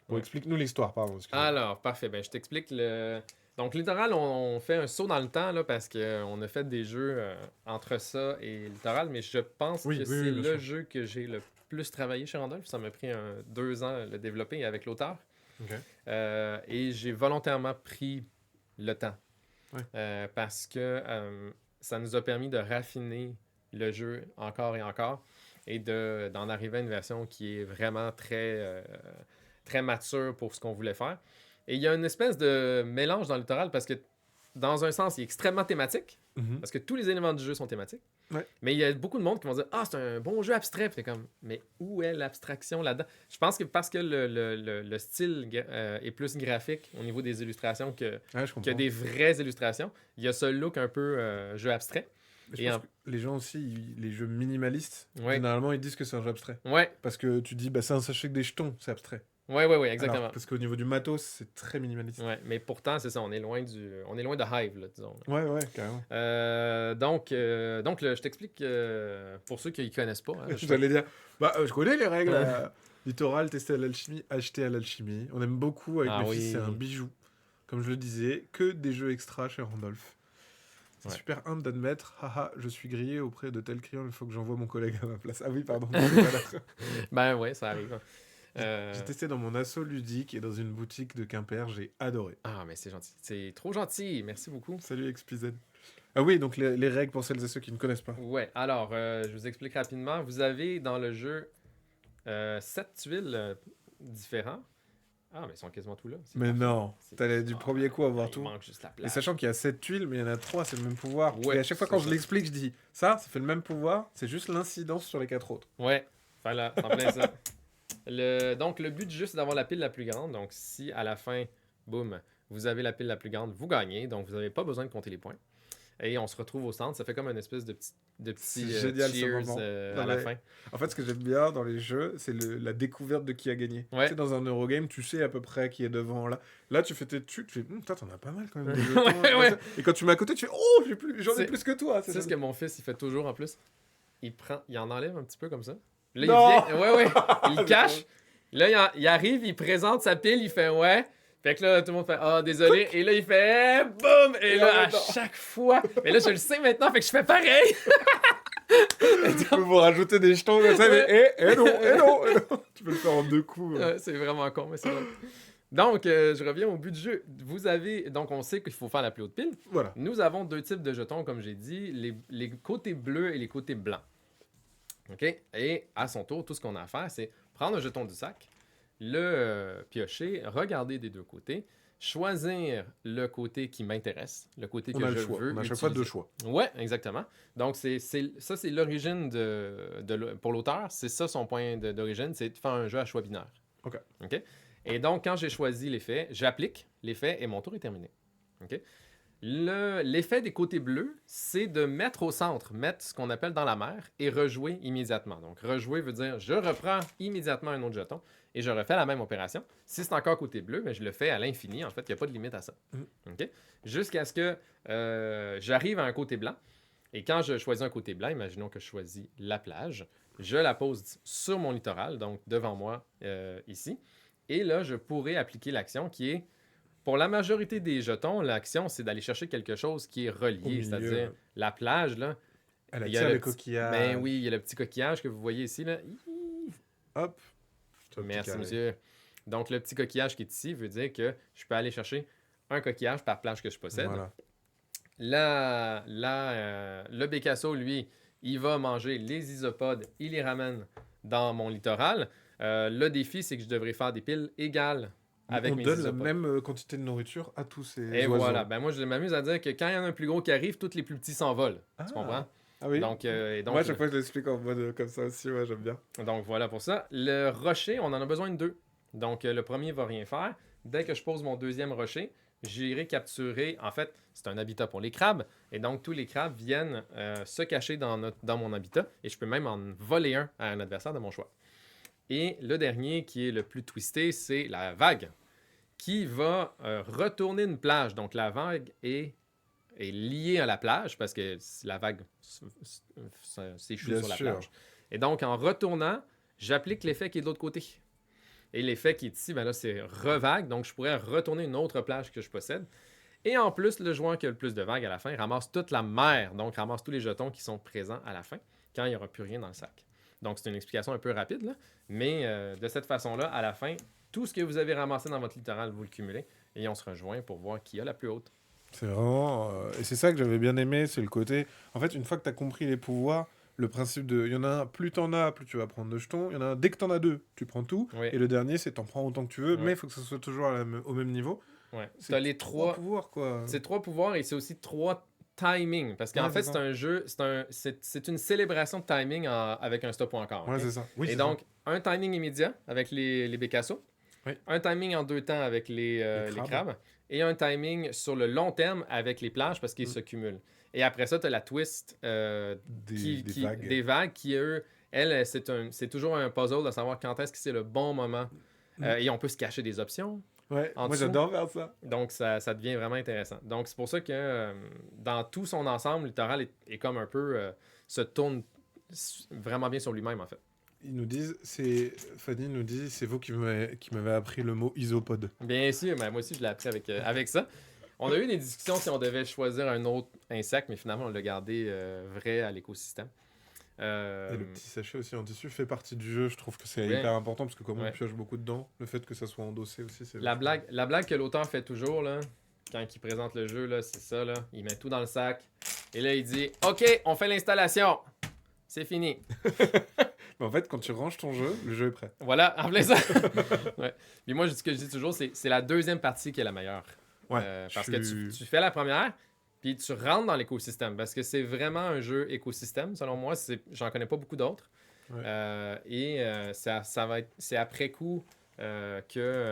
Speaker 1: Bon,
Speaker 2: Ouais.
Speaker 1: explique-nous l'histoire, pardon. Excuse-moi.
Speaker 2: Alors, parfait. Ben, je t'explique le. Donc, Littoral, on fait un saut dans le temps là, parce qu'on a fait des jeux entre ça et Littoral, mais je pense
Speaker 1: Oui,
Speaker 2: que
Speaker 1: oui,
Speaker 2: c'est
Speaker 1: oui, bien
Speaker 2: le
Speaker 1: sûr.
Speaker 2: jeu que j'ai le plus travaillé chez Randolph. Ça m'a pris 2 ans à le développer avec l'auteur.
Speaker 1: Ok.
Speaker 2: Et j'ai volontairement pris le temps.
Speaker 1: Ouais.
Speaker 2: Parce que ça nous a permis de raffiner le jeu encore et encore et d'en arriver à une version qui est vraiment très mature pour ce qu'on voulait faire. Et il y a une espèce de mélange dans le littoral parce que, dans un sens, il est extrêmement thématique,
Speaker 1: Mhm.
Speaker 2: parce que tous les éléments du jeu sont thématiques.
Speaker 1: Ouais.
Speaker 2: Mais il y a beaucoup de monde qui vont dire « Ah, c'est un bon jeu abstrait. » Puis t'es comme « Mais où est l'abstraction là-dedans? » Je pense que parce que le style est plus graphique au niveau des illustrations
Speaker 1: Ouais, je
Speaker 2: que
Speaker 1: comprends.
Speaker 2: des vraies illustrations, il y a ce look un peu jeu abstrait.
Speaker 1: Je
Speaker 2: Et
Speaker 1: pense que les gens aussi, les jeux minimalistes,
Speaker 2: Ouais.
Speaker 1: généralement ils disent que c'est un jeu abstrait.
Speaker 2: Ouais,
Speaker 1: Parce que tu dis bah c'est un sachet avec des jetons, c'est abstrait.
Speaker 2: ouais, exactement.
Speaker 1: Alors, parce qu'au niveau du matos, c'est très minimaliste.
Speaker 2: Ouais, mais pourtant, c'est ça, on est loin de Hive, là, disons.
Speaker 1: Ouais, carrément.
Speaker 2: Donc, je t'explique pour ceux qui ne connaissent pas. Hein,
Speaker 1: J'allais dire, bah, je connais les règles. Littoral, testé à l'alchimie, acheté à l'alchimie. On aime beaucoup avec
Speaker 2: Ah
Speaker 1: mes
Speaker 2: oui.
Speaker 1: fils, c'est un bijou. Comme je le disais, que des jeux extra chez Randolph. C'est
Speaker 2: Ouais.
Speaker 1: super humble d'admettre, haha, je suis grillé auprès de tel client, il faut que j'envoie mon collègue à ma place. Ah oui, pardon. Tout à l'heure.
Speaker 2: Ben ouais, ça arrive.
Speaker 1: J'ai testé dans mon assaut ludique et dans une boutique de Quimper, j'ai adoré.
Speaker 2: Ah, mais c'est gentil. C'est trop gentil. Merci beaucoup.
Speaker 1: Salut XPZ. Ah oui, donc les règles pour celles et ceux qui ne connaissent pas.
Speaker 2: Ouais, alors, je vous explique rapidement. Vous avez dans le jeu 7 tuiles différents. Ah, mais ils sont quasiment tous là. C'est
Speaker 1: Mais
Speaker 2: parfait.
Speaker 1: non,
Speaker 2: C'est-
Speaker 1: t'allais du
Speaker 2: Ah,
Speaker 1: premier coup avoir
Speaker 2: il
Speaker 1: tout.
Speaker 2: manque juste la
Speaker 1: Et
Speaker 2: place.
Speaker 1: sachant qu'il y a 7 tuiles, mais il y en a 3, c'est le même pouvoir.
Speaker 2: Ouais,
Speaker 1: et à chaque fois
Speaker 2: c'est
Speaker 1: quand je
Speaker 2: ça.
Speaker 1: l'explique, je dis ça fait le même pouvoir, c'est juste l'incidence sur les 4 autres.
Speaker 2: Ouais, voilà, en plein ça. Donc, le but du jeu, c'est d'avoir la pile la plus grande. Donc, si à la fin, boum, vous avez la pile la plus grande, vous gagnez. Donc, vous n'avez pas besoin de compter les points. Et on se retrouve au centre. Ça fait comme une espèce de petit
Speaker 1: C'est génial, ce
Speaker 2: cheers
Speaker 1: moment.
Speaker 2: à
Speaker 1: Non,
Speaker 2: la
Speaker 1: mais-
Speaker 2: fin.
Speaker 1: En fait, ce que j'aime bien dans les jeux, c'est la découverte de qui a gagné.
Speaker 2: Ouais.
Speaker 1: Tu sais, dans un Eurogame, tu sais à peu près qui est devant. Là tu fais tes tu fais, putain, t'en as pas mal quand même. Des jetons,
Speaker 2: Ouais,
Speaker 1: comme
Speaker 2: ouais.
Speaker 1: ça. Et quand tu mets à côté, tu fais, oh, j'en ai
Speaker 2: C'est-
Speaker 1: plus que toi.
Speaker 2: Tu sais ce que mon fils, il fait toujours en plus? Il en enlève un petit peu comme ça. Là,
Speaker 1: Non!
Speaker 2: il vient, ouais, il le
Speaker 1: C'est
Speaker 2: cache.
Speaker 1: drôle.
Speaker 2: Là, il arrive, il présente sa pile, il fait ouais. Fait que là, tout le monde fait ah, désolé. Et là, il fait boum! Et
Speaker 1: Et
Speaker 2: là,
Speaker 1: en
Speaker 2: à
Speaker 1: même temps.
Speaker 2: chaque fois. Mais là, je le sais maintenant, fait que je fais pareil.
Speaker 1: Tu peux vous rajouter des jetons comme ça, mais non. Tu peux le faire en 2 coups.
Speaker 2: C'est vraiment con, mais c'est drôle. Donc, je reviens au but du jeu. Donc, on sait qu'il faut faire la plus haute pile.
Speaker 1: Voilà.
Speaker 2: Nous avons 2 types de jetons, comme j'ai dit, les côtés bleus et les côtés blancs. OK? Et à son tour, tout ce qu'on a à faire, c'est prendre un jeton du sac, piocher, regarder des deux côtés, choisir le côté qui m'intéresse, le côté
Speaker 1: On
Speaker 2: que
Speaker 1: a
Speaker 2: je
Speaker 1: le choix.
Speaker 2: veux
Speaker 1: On a à chaque fois deux
Speaker 2: utiliser.
Speaker 1: choix.
Speaker 2: Ouais, exactement. Donc, ça, c'est l'origine pour l'auteur. C'est ça son point d'origine, c'est de faire un jeu à choix binaire.
Speaker 1: OK.
Speaker 2: OK? Et donc, quand j'ai choisi l'effet, j'applique l'effet et mon tour est terminé. OK? L'effet des côtés bleus, c'est de mettre au centre, mettre ce qu'on appelle dans la mer et rejouer immédiatement. Donc, rejouer veut dire je reprends immédiatement un autre jeton et je refais la même opération. Si c'est encore côté bleu, mais je le fais à l'infini. En fait, il n'y a pas de limite à ça. OK? Jusqu'à ce que j'arrive à un côté blanc. Et quand je choisis un côté blanc, imaginons que je choisis la plage, je la pose sur mon littoral, donc devant moi ici. Et là, je pourrais appliquer l'action qui est pour la majorité des jetons, l'action, c'est d'aller chercher quelque chose qui est
Speaker 1: Au
Speaker 2: relié,
Speaker 1: milieu.
Speaker 2: c'est-à-dire la plage, là.
Speaker 1: Elle
Speaker 2: Il y a
Speaker 1: attire
Speaker 2: le
Speaker 1: les
Speaker 2: petit-
Speaker 1: coquillages.
Speaker 2: Ben oui, il y a le petit coquillage que vous voyez ici, là.
Speaker 1: Hop. C'est un petit
Speaker 2: Merci,
Speaker 1: carré.
Speaker 2: monsieur. Donc, le petit coquillage qui est ici veut dire que je peux aller chercher un coquillage par plage que je possède.
Speaker 1: Voilà.
Speaker 2: Le bécasso, lui, il va manger les isopodes, il les ramène dans mon littoral. Le défi, c'est que je devrais faire des piles égales avec
Speaker 1: On
Speaker 2: mes
Speaker 1: donne la
Speaker 2: isopodes.
Speaker 1: même quantité de nourriture à tous ces
Speaker 2: Et
Speaker 1: oiseaux.
Speaker 2: voilà. Ben moi, je m'amuse à dire que quand il y en a un plus gros qui arrive, tous les plus petits s'envolent. Tu comprends?
Speaker 1: Ah oui.
Speaker 2: Donc,
Speaker 1: Moi, à chaque fois, je l'explique en mode comme ça aussi. Ouais, j'aime bien.
Speaker 2: donc, voilà pour ça. Le rocher, on en a besoin de deux. Donc, le premier va rien faire. Dès que je pose mon deuxième rocher, j'irai capturer. En fait, c'est un habitat pour les crabes. Et donc, tous les crabes viennent se cacher dans mon habitat. Et je peux même en voler un à un adversaire de mon choix. Et le dernier, qui est le plus twisté, c'est la vague, qui va retourner une plage. Donc, la vague est liée à la plage parce que la vague s'échoue
Speaker 1: Bien
Speaker 2: sur la
Speaker 1: sûr.
Speaker 2: plage. Et donc, en retournant, j'applique l'effet qui est de l'autre côté. Et l'effet qui est ici, ben là, c'est revague. Donc, je pourrais retourner une autre plage que je possède. Et en plus, le joueur qui a le plus de vagues à la fin ramasse toute la mer. Donc, ramasse tous les jetons qui sont présents à la fin quand il n'y aura plus rien dans le sac. Donc, c'est une explication un peu rapide, là. Mais de cette façon-là, à la fin, tout ce que vous avez ramassé dans votre littoral, vous le cumulez. Et on se rejoint pour voir qui a la plus haute.
Speaker 1: C'est vraiment. Et c'est ça que j'avais bien aimé, c'est le côté. En fait, une fois que tu as compris les pouvoirs, le principe de. Il y en a un, plus t'en as, plus tu vas prendre de jetons. Il y en a un, dès que t'en as deux, tu prends tout.
Speaker 2: Oui.
Speaker 1: Et le dernier, c'est t'en prends autant que tu veux,
Speaker 2: Ouais.
Speaker 1: mais il faut que ce soit toujours au même niveau.
Speaker 2: Ouais.
Speaker 1: C'est
Speaker 2: Tu as les
Speaker 1: trois
Speaker 2: trois.
Speaker 1: pouvoirs, quoi.
Speaker 2: C'est 3 pouvoirs et c'est aussi 3 timings. Parce qu'en
Speaker 1: Ouais,
Speaker 2: fait,
Speaker 1: c'est
Speaker 2: c'est un jeu, c'est une célébration de timing avec un stop ou encore.
Speaker 1: Ouais,
Speaker 2: ok?
Speaker 1: c'est ça. Oui,
Speaker 2: Et
Speaker 1: c'est
Speaker 2: donc, un timing immédiat avec les bécassos,
Speaker 1: Oui.
Speaker 2: un timing en 2 temps avec les
Speaker 1: crabes.
Speaker 2: crabes, et un timing sur le long terme avec les plages parce qu'ils se cumulent. Et après ça, tu as la twist
Speaker 1: des vagues.
Speaker 2: des vagues qui, eux, c'est toujours un puzzle de savoir quand est-ce que c'est le bon moment. Et on peut se cacher des options.
Speaker 1: Ouais,
Speaker 2: en
Speaker 1: moi
Speaker 2: dessous.
Speaker 1: j'adore faire ça.
Speaker 2: Donc, ça devient vraiment intéressant. Donc, c'est pour ça que dans tout son ensemble, Littoral est comme un peu... se tourne vraiment bien sur lui-même, en fait.
Speaker 1: Ils nous disent, Fanny nous dit, c'est vous qui m'avez appris le mot isopode.
Speaker 2: Bien sûr, mais moi aussi, je l'ai appris avec ça. On a eu des discussions si on devait choisir un autre insecte, mais finalement, on l'a gardé vrai à l'écosystème.
Speaker 1: Et le petit sachet aussi en tissu fait partie du jeu, je trouve que c'est
Speaker 2: Ouais.
Speaker 1: hyper important parce que comme on
Speaker 2: Ouais.
Speaker 1: pioche beaucoup dedans, le fait que ça soit endossé aussi, c'est...
Speaker 2: La blague que l'auteur fait toujours, là, quand il présente le jeu, là, c'est ça, là. Il met tout dans le sac. Et là, il dit « OK, on fait l'installation. C'est fini.
Speaker 1: Mais en fait, quand tu ranges ton jeu, le jeu est prêt. »
Speaker 2: Voilà, en plein ça. Ouais. Puis moi, ce que je dis toujours, c'est la deuxième partie qui est la meilleure.
Speaker 1: Ouais,
Speaker 2: Parce que tu fais la première, puis tu rentres dans l'écosystème. Parce que c'est vraiment un jeu écosystème, selon moi. J'en connais pas beaucoup d'autres.
Speaker 1: Ouais.
Speaker 2: C'est après coup que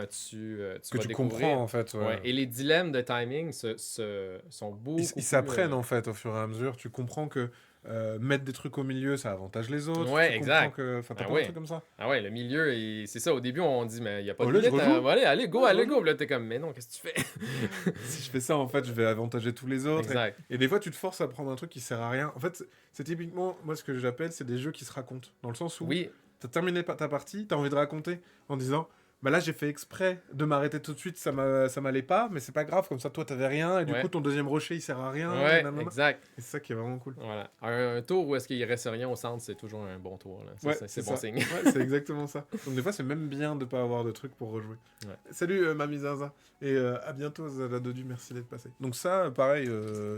Speaker 2: tu
Speaker 1: que
Speaker 2: vas
Speaker 1: tu
Speaker 2: découvrir.
Speaker 1: comprends en fait. Ouais.
Speaker 2: Ouais. Et les dilemmes de timing sont beaucoup
Speaker 1: Ils
Speaker 2: plus,
Speaker 1: s'apprennent en fait au fur et à mesure. Tu comprends que mettre des trucs au milieu, ça avantage les autres.
Speaker 2: Ouais,
Speaker 1: tu
Speaker 2: exact.
Speaker 1: comprends que... Enfin, t'as
Speaker 2: Ah
Speaker 1: pas
Speaker 2: ouais.
Speaker 1: un truc comme ça.
Speaker 2: Ah ouais, le milieu, c'est ça. Au début, on dit, mais il n'y a pas
Speaker 1: Oh,
Speaker 2: de
Speaker 1: là, je
Speaker 2: limite.
Speaker 1: rejoue.
Speaker 2: Allez, go,
Speaker 1: Ouais,
Speaker 2: allez,
Speaker 1: je
Speaker 2: go. Puis là, t'es comme, mais non, qu'est-ce que tu fais?
Speaker 1: Si je fais ça, en fait, je vais avantager tous les autres.
Speaker 2: Exact.
Speaker 1: Et des fois, tu te forces à prendre un truc qui sert à rien. En fait, c'est typiquement, moi, ce que j'appelle, c'est des jeux qui se racontent. Dans le sens où
Speaker 2: Oui,
Speaker 1: t'as terminé ta partie, t'as envie de raconter en disant, bah là, j'ai fait exprès de m'arrêter tout de suite, ça m'allait pas, mais c'est pas grave, comme ça, toi, t'avais rien, et du
Speaker 2: Ouais.
Speaker 1: coup, ton deuxième rocher, il sert à rien.
Speaker 2: ouais,
Speaker 1: nanana.
Speaker 2: exact.
Speaker 1: Et c'est ça qui est vraiment cool.
Speaker 2: Voilà. Un tour où est-ce qu'il reste rien au centre, c'est toujours un bon tour. Là. Ça,
Speaker 1: Ouais,
Speaker 2: c'est bon
Speaker 1: ça.
Speaker 2: signe.
Speaker 1: Ouais, c'est exactement ça. Donc des fois, c'est même bien de pas avoir de trucs pour rejouer.
Speaker 2: Ouais.
Speaker 1: Salut Mamie Zaza. Et à bientôt Zala Dodu, merci d'être passé. Donc ça, pareil,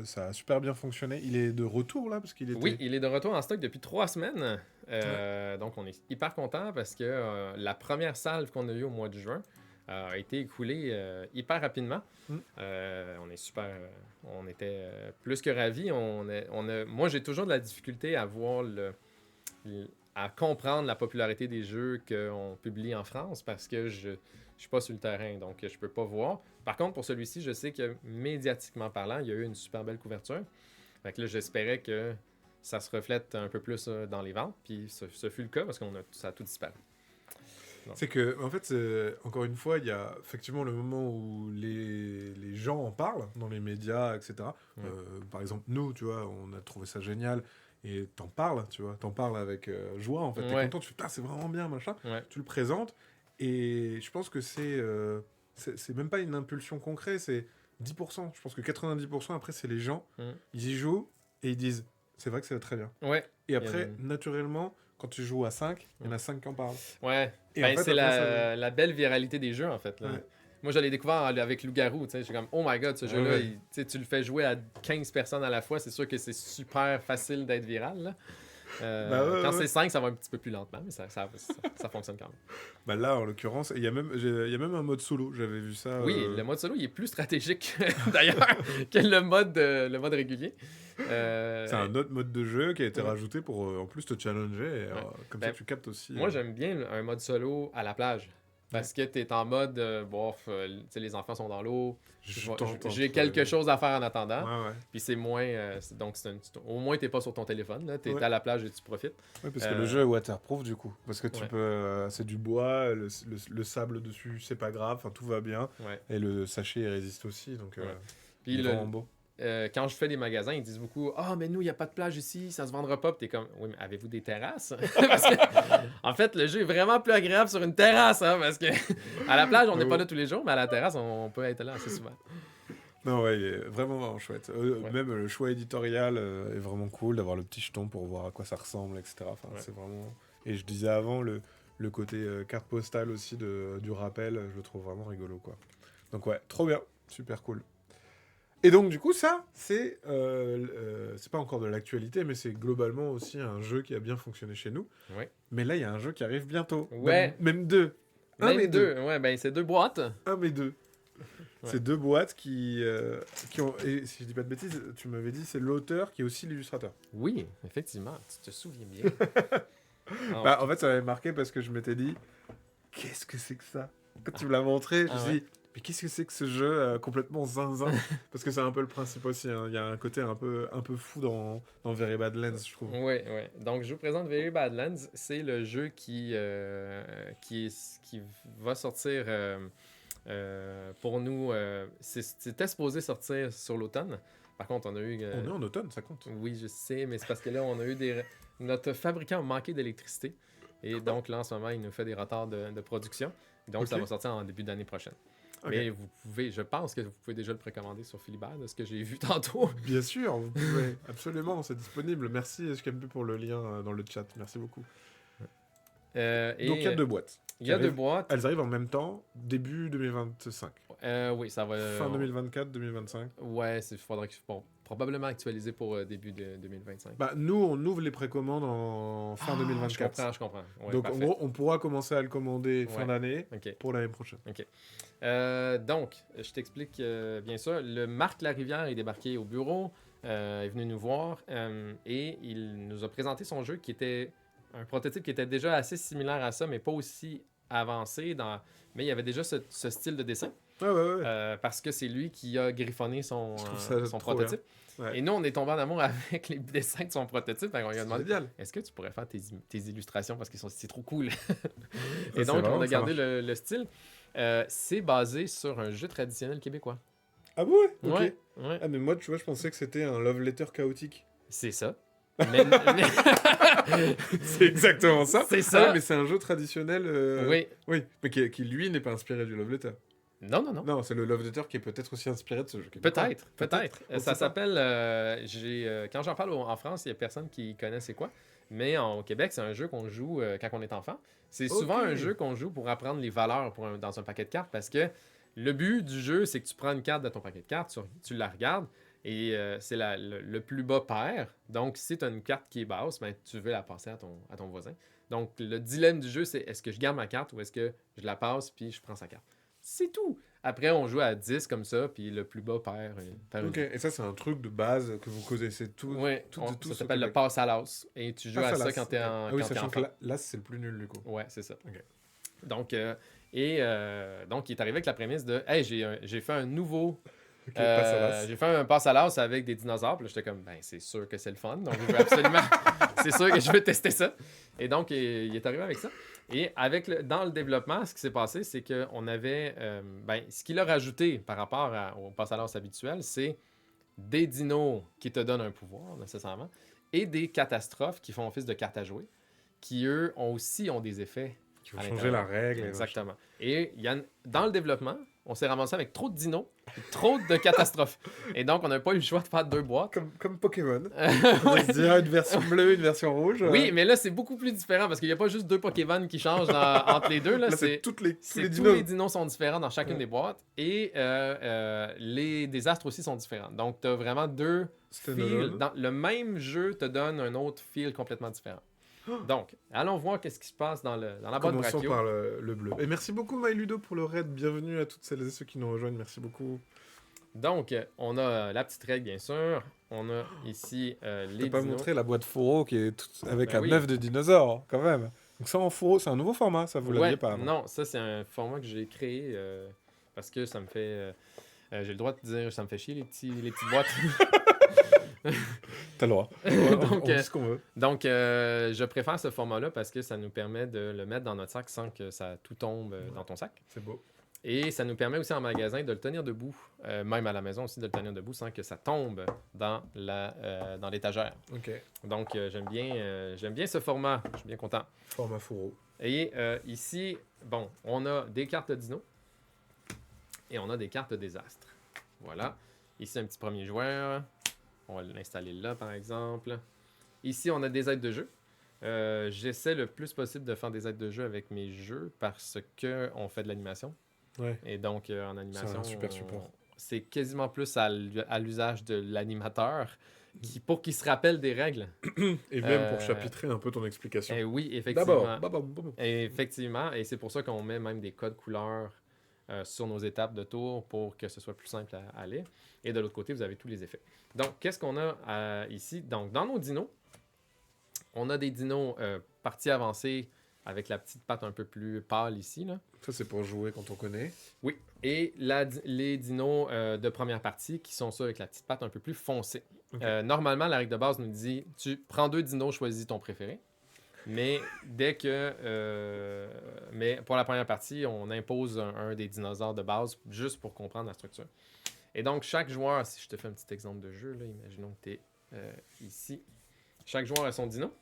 Speaker 1: ça a super bien fonctionné. Il est de retour là parce qu'il était...
Speaker 2: Oui, il est de retour en stock depuis 3 semaines. Donc, on est hyper content parce que la première salve qu'on a eue au mois de juin a été écoulée hyper rapidement. On est super... on était plus que ravis. Moi, j'ai toujours de la difficulté à voir à comprendre la popularité des jeux qu'on publie en France parce que je suis pas sur le terrain, donc je peux pas voir. Par contre, pour celui-ci, je sais que médiatiquement parlant, il y a eu une super belle couverture. Fait que là, j'espérais que ça se reflète un peu plus dans les ventes, puis ce fut le cas parce ça a tout disparu.
Speaker 1: C'est que, en fait, encore une fois, il y a effectivement le moment où les gens en parlent dans les médias, etc. Par exemple, nous, tu vois, on a trouvé ça génial et t'en parles, tu vois, t'en parles avec joie, en fait. T'es content, tu fais, putain, c'est vraiment bien, machin. Tu le présentes et je pense que c'est même pas une impulsion concrète, c'est 10%. Je pense que 90% après, c'est les gens, ils y jouent et ils disent, c'est vrai que c'est très bien. Et après, naturellement, quand tu joues à 5, il y en a 5 qui en parlent.
Speaker 2: Ouais.
Speaker 1: Et
Speaker 2: ben,
Speaker 1: en fait,
Speaker 2: c'est la belle viralité des jeux, en fait. Là. Moi, je l'ai découvert avec Loup-Garou. J'ai comme, oh my god, ce jeu-là, tu le fais jouer à 15 personnes à la fois. C'est sûr que c'est super facile d'être viral. Là. Quand c'est 5, ça va un petit peu plus lentement, mais ça fonctionne quand même.
Speaker 1: Bah là, en l'occurrence, il y a même un mode solo, j'avais vu ça.
Speaker 2: Oui, le mode solo, il est plus stratégique, d'ailleurs, que le mode régulier.
Speaker 1: C'est un autre mode de jeu qui a été rajouté pour, en plus, te challenger. Et, comme ça, tu captes aussi...
Speaker 2: Moi, j'aime bien un mode solo à la plage. Parce que tu es en mode, les enfants sont dans l'eau, j'ai quelque chose à faire en attendant. Puis c'est moins. Donc, au moins, tu n'es pas sur ton téléphone. Tu es à la plage et tu profites.
Speaker 1: Oui, parce que le jeu est waterproof, du coup. Parce que tu peux. C'est du bois, le sable dessus, c'est pas grave, tout va bien. Et le sachet il résiste aussi. Donc,
Speaker 2: puis vraiment beau. Quand je fais des magasins, ils disent beaucoup « Ah, mais nous, il n'y a pas de plage ici, ça se vendra pas. » Puis t'es comme « Oui, mais avez-vous des terrasses? » Parce que, en fait, le jeu est vraiment plus agréable sur une terrasse, hein, parce que à la plage, on n'est pas là tous les jours, mais à la terrasse, on peut être là assez souvent.
Speaker 1: Non, ouais, il est vraiment chouette. Même le choix éditorial est vraiment cool, d'avoir le petit jeton pour voir à quoi ça ressemble, etc. Enfin, c'est vraiment... Et je disais avant, le côté carte postale aussi du rappel, je le trouve vraiment rigolo, quoi. Donc ouais, trop bien, super cool. Et donc, du coup, ça, c'est pas encore de l'actualité, mais c'est globalement aussi un jeu qui a bien fonctionné chez nous. Mais là, il y a un jeu qui arrive bientôt. Même deux.
Speaker 2: Même deux. Ouais, ben, c'est 2 boîtes.
Speaker 1: Mais 2. C'est 2 boîtes qui ont... Et si je dis pas de bêtises, tu m'avais dit, c'est l'auteur qui est aussi l'illustrateur.
Speaker 2: Oui, effectivement. Tu te souviens bien.
Speaker 1: En fait, ça m'avait marqué parce que je m'étais dit, qu'est-ce que c'est que ça? Quand tu me l'as montré, je me suis dit, mais qu'est-ce que c'est que ce jeu complètement zinzin? Parce que c'est un peu le principe aussi. Il y a un côté un peu fou dans Very Badlands, je trouve.
Speaker 2: Oui. Donc, je vous présente Very Badlands. C'est le jeu qui va sortir pour nous. C'était supposé sortir sur l'automne. Par contre, on a eu...
Speaker 1: On est en automne, ça compte.
Speaker 2: Oui, je sais, mais c'est parce que là, on a eu notre fabricant a manqué d'électricité. Et donc, là, en ce moment, il nous fait des retards de production. Donc, ça va sortir en début d'année prochaine. Mais je pense que vous pouvez déjà le précommander sur Philibert, de ce que j'ai vu tantôt.
Speaker 1: Bien sûr, vous pouvez. Absolument, c'est disponible. Merci SKMP pour le lien dans le chat. Merci beaucoup. Donc, il y a 2 boîtes.
Speaker 2: Il y a 2 boîtes.
Speaker 1: Elles arrivent en même temps, début 2025.
Speaker 2: Oui, ça va...
Speaker 1: Fin 2024, 2025.
Speaker 2: Ouais, il faudra probablement actualiser pour début de 2025.
Speaker 1: Nous, on ouvre les précommandes en fin 2024.
Speaker 2: Je comprends. Ouais,
Speaker 1: donc,
Speaker 2: parfait.
Speaker 1: en gros, on pourra commencer à le commander fin d'année pour l'année prochaine.
Speaker 2: Donc, je t'explique bien sûr. Le Marc Larivière est débarqué au bureau, est venu nous voir et il nous a présenté son jeu qui était un prototype qui était déjà assez similaire à ça, mais pas aussi avancé. Mais il y avait déjà ce style de dessin. Parce que c'est lui qui a griffonné son prototype. Et nous, on est tombé en amour avec les dessins de son prototype. On lui a demandé, est-ce que tu pourrais faire tes illustrations parce que c'est trop cool. Et donc, on a gardé le style. C'est basé sur un jeu traditionnel québécois.
Speaker 1: Ah ouais? Ok.
Speaker 2: Ouais.
Speaker 1: Ah, mais moi, tu vois, je pensais que c'était un love letter chaotique.
Speaker 2: C'est ça.
Speaker 1: C'est exactement ça.
Speaker 2: C'est ça.
Speaker 1: Mais c'est un jeu traditionnel.
Speaker 2: Oui,
Speaker 1: mais qui lui, n'est pas inspiré du love letter.
Speaker 2: Non.
Speaker 1: Non, c'est le love letter qui est peut-être aussi inspiré de ce jeu.
Speaker 2: Peut-être. Ça s'appelle... quand j'en parle en France, il n'y a personne qui connaît c'est quoi. Mais au Québec, c'est un jeu qu'on joue quand on est enfant. C'est souvent un jeu qu'on joue pour apprendre les valeurs dans un paquet de cartes parce que le but du jeu, c'est que tu prends une carte de ton paquet de cartes, tu la regardes Et c'est le plus bas pair. Donc, si tu as une carte qui est basse, ben, tu veux la passer à ton voisin. Donc, le dilemme du jeu, c'est est-ce que je garde ma carte ou est-ce que je la passe puis je prends sa carte. C'est tout. Après, on joue à 10 comme ça, puis le plus bas perd
Speaker 1: Ok,
Speaker 2: une.
Speaker 1: et ça, c'est un truc de base que vous connaissez
Speaker 2: Oui,
Speaker 1: toutes et tous
Speaker 2: ça
Speaker 1: au
Speaker 2: s'appelle le
Speaker 1: Québec.
Speaker 2: passe à l'as. Et tu joues
Speaker 1: Ah,
Speaker 2: à
Speaker 1: ça,
Speaker 2: ça
Speaker 1: là,
Speaker 2: quand tu es en
Speaker 1: ah oui,
Speaker 2: quand t'es
Speaker 1: sachant que
Speaker 2: enfant.
Speaker 1: là, c'est le plus nul, du coup.
Speaker 2: Ouais, c'est ça.
Speaker 1: Ok.
Speaker 2: Donc, donc, il est arrivé avec la prémisse de Hey, j'ai fait un nouveau.
Speaker 1: Ok, passe à l'as.
Speaker 2: J'ai fait un passe à l'as avec des dinosaures. Puis là, j'étais comme, ben, c'est sûr que c'est le fun. Donc, je veux absolument. C'est sûr que je veux tester ça. Et donc, il est arrivé avec ça. Et dans le développement, ce qui s'est passé, c'est qu'on avait. Ce qu'il a rajouté par rapport au passe à l'as habituel, c'est des dinos qui te donnent un pouvoir, nécessairement, et des catastrophes qui font office de cartes à jouer, qui, eux, ont des effets.
Speaker 1: Qui vont
Speaker 2: À
Speaker 1: changer la
Speaker 2: l'intérieur.
Speaker 1: règle.
Speaker 2: Exactement. Et dans le développement, on s'est ramassé avec trop de dinos, et trop de catastrophes. Et donc, on n'a pas eu le choix de faire 2 boîtes.
Speaker 1: Comme Pokémon. On
Speaker 2: Ouais.
Speaker 1: va se dire une version bleue, une version rouge.
Speaker 2: Oui, mais là, c'est beaucoup plus différent parce qu'il n'y a pas juste 2 Pokémon qui changent entre les deux. Là,
Speaker 1: Là, c'est tous les
Speaker 2: tous
Speaker 1: dinos.
Speaker 2: les dinos sont différents dans chacune
Speaker 1: Ouais.
Speaker 2: des boîtes. Et les désastres aussi sont différents. Donc, tu as vraiment 2 feels.
Speaker 1: Standalone.
Speaker 2: Le même jeu te donne un autre feel complètement différent. Donc, allons voir qu'est-ce qui se passe dans la boîte
Speaker 1: Commençons
Speaker 2: Brachio.
Speaker 1: par le bleu. Et merci beaucoup, MyLudo, pour le raid. Bienvenue à toutes celles et ceux qui nous rejoignent. Merci beaucoup.
Speaker 2: Donc, on a la petite règle, bien sûr. On a ici les
Speaker 1: T'as pas
Speaker 2: dinos.
Speaker 1: montré la boîte fourreau qui est avec
Speaker 2: Ben
Speaker 1: un
Speaker 2: oui.
Speaker 1: œuf de dinosaure, quand même. Donc ça en fourreau, c'est un nouveau format, ça vous l'aviez
Speaker 2: Ouais,
Speaker 1: pas avant.
Speaker 2: non, ça, c'est un format que j'ai créé parce que ça me fait... j'ai le droit de dire ça me fait chier, les petites boîtes.
Speaker 1: T'as le droit.
Speaker 2: Donc,
Speaker 1: on dit ce qu'on veut.
Speaker 2: Donc, je préfère ce format-là parce que ça nous permet de le mettre dans notre sac sans que ça tout tombe dans ton sac.
Speaker 1: C'est beau.
Speaker 2: Et ça nous permet aussi en magasin de le tenir debout, même à la maison aussi de le tenir debout sans que ça tombe dans l'étagère.
Speaker 1: Ok.
Speaker 2: Donc, j'aime bien ce format. Je suis bien content.
Speaker 1: Format fourreau.
Speaker 2: Et ici, bon, on a des cartes dino et on a des cartes désastres. Voilà. Ici, un petit premier joueur. On va l'installer là, par exemple. Ici, on a des aides de jeu. J'essaie le plus possible de faire des aides de jeu avec mes jeux parce qu'on fait de l'animation.
Speaker 1: Ouais.
Speaker 2: Et donc, en animation,
Speaker 1: C'est un super support.
Speaker 2: c'est quasiment plus à l'usage de l'animateur pour qu'il se rappelle des règles.
Speaker 1: Et même pour chapitrer un peu ton explication.
Speaker 2: Et oui, effectivement.
Speaker 1: D'abord.
Speaker 2: Et effectivement, et c'est pour ça qu'on met même des codes couleurs sur nos étapes de tour pour que ce soit plus simple à lire. Et de l'autre côté, vous avez tous les effets. Donc, qu'est-ce qu'on a ici? Donc, dans nos dinos, on a des dinos partie avancée avec la petite patte un peu plus pâle ici. Là.
Speaker 1: Ça, c'est pour jouer quand on connaît.
Speaker 2: Oui. Et les dinos de première partie qui sont ceux avec la petite patte un peu plus foncée.
Speaker 1: Okay.
Speaker 2: Normalement, la règle de base nous dit tu prends 2 dinos, choisis ton préféré. Mais mais pour la première partie, on impose un des dinosaures de base juste pour comprendre la structure. Et donc, chaque joueur, si je te fais un petit exemple de jeu, là, imaginons que tu es ici. Chaque joueur a son dino.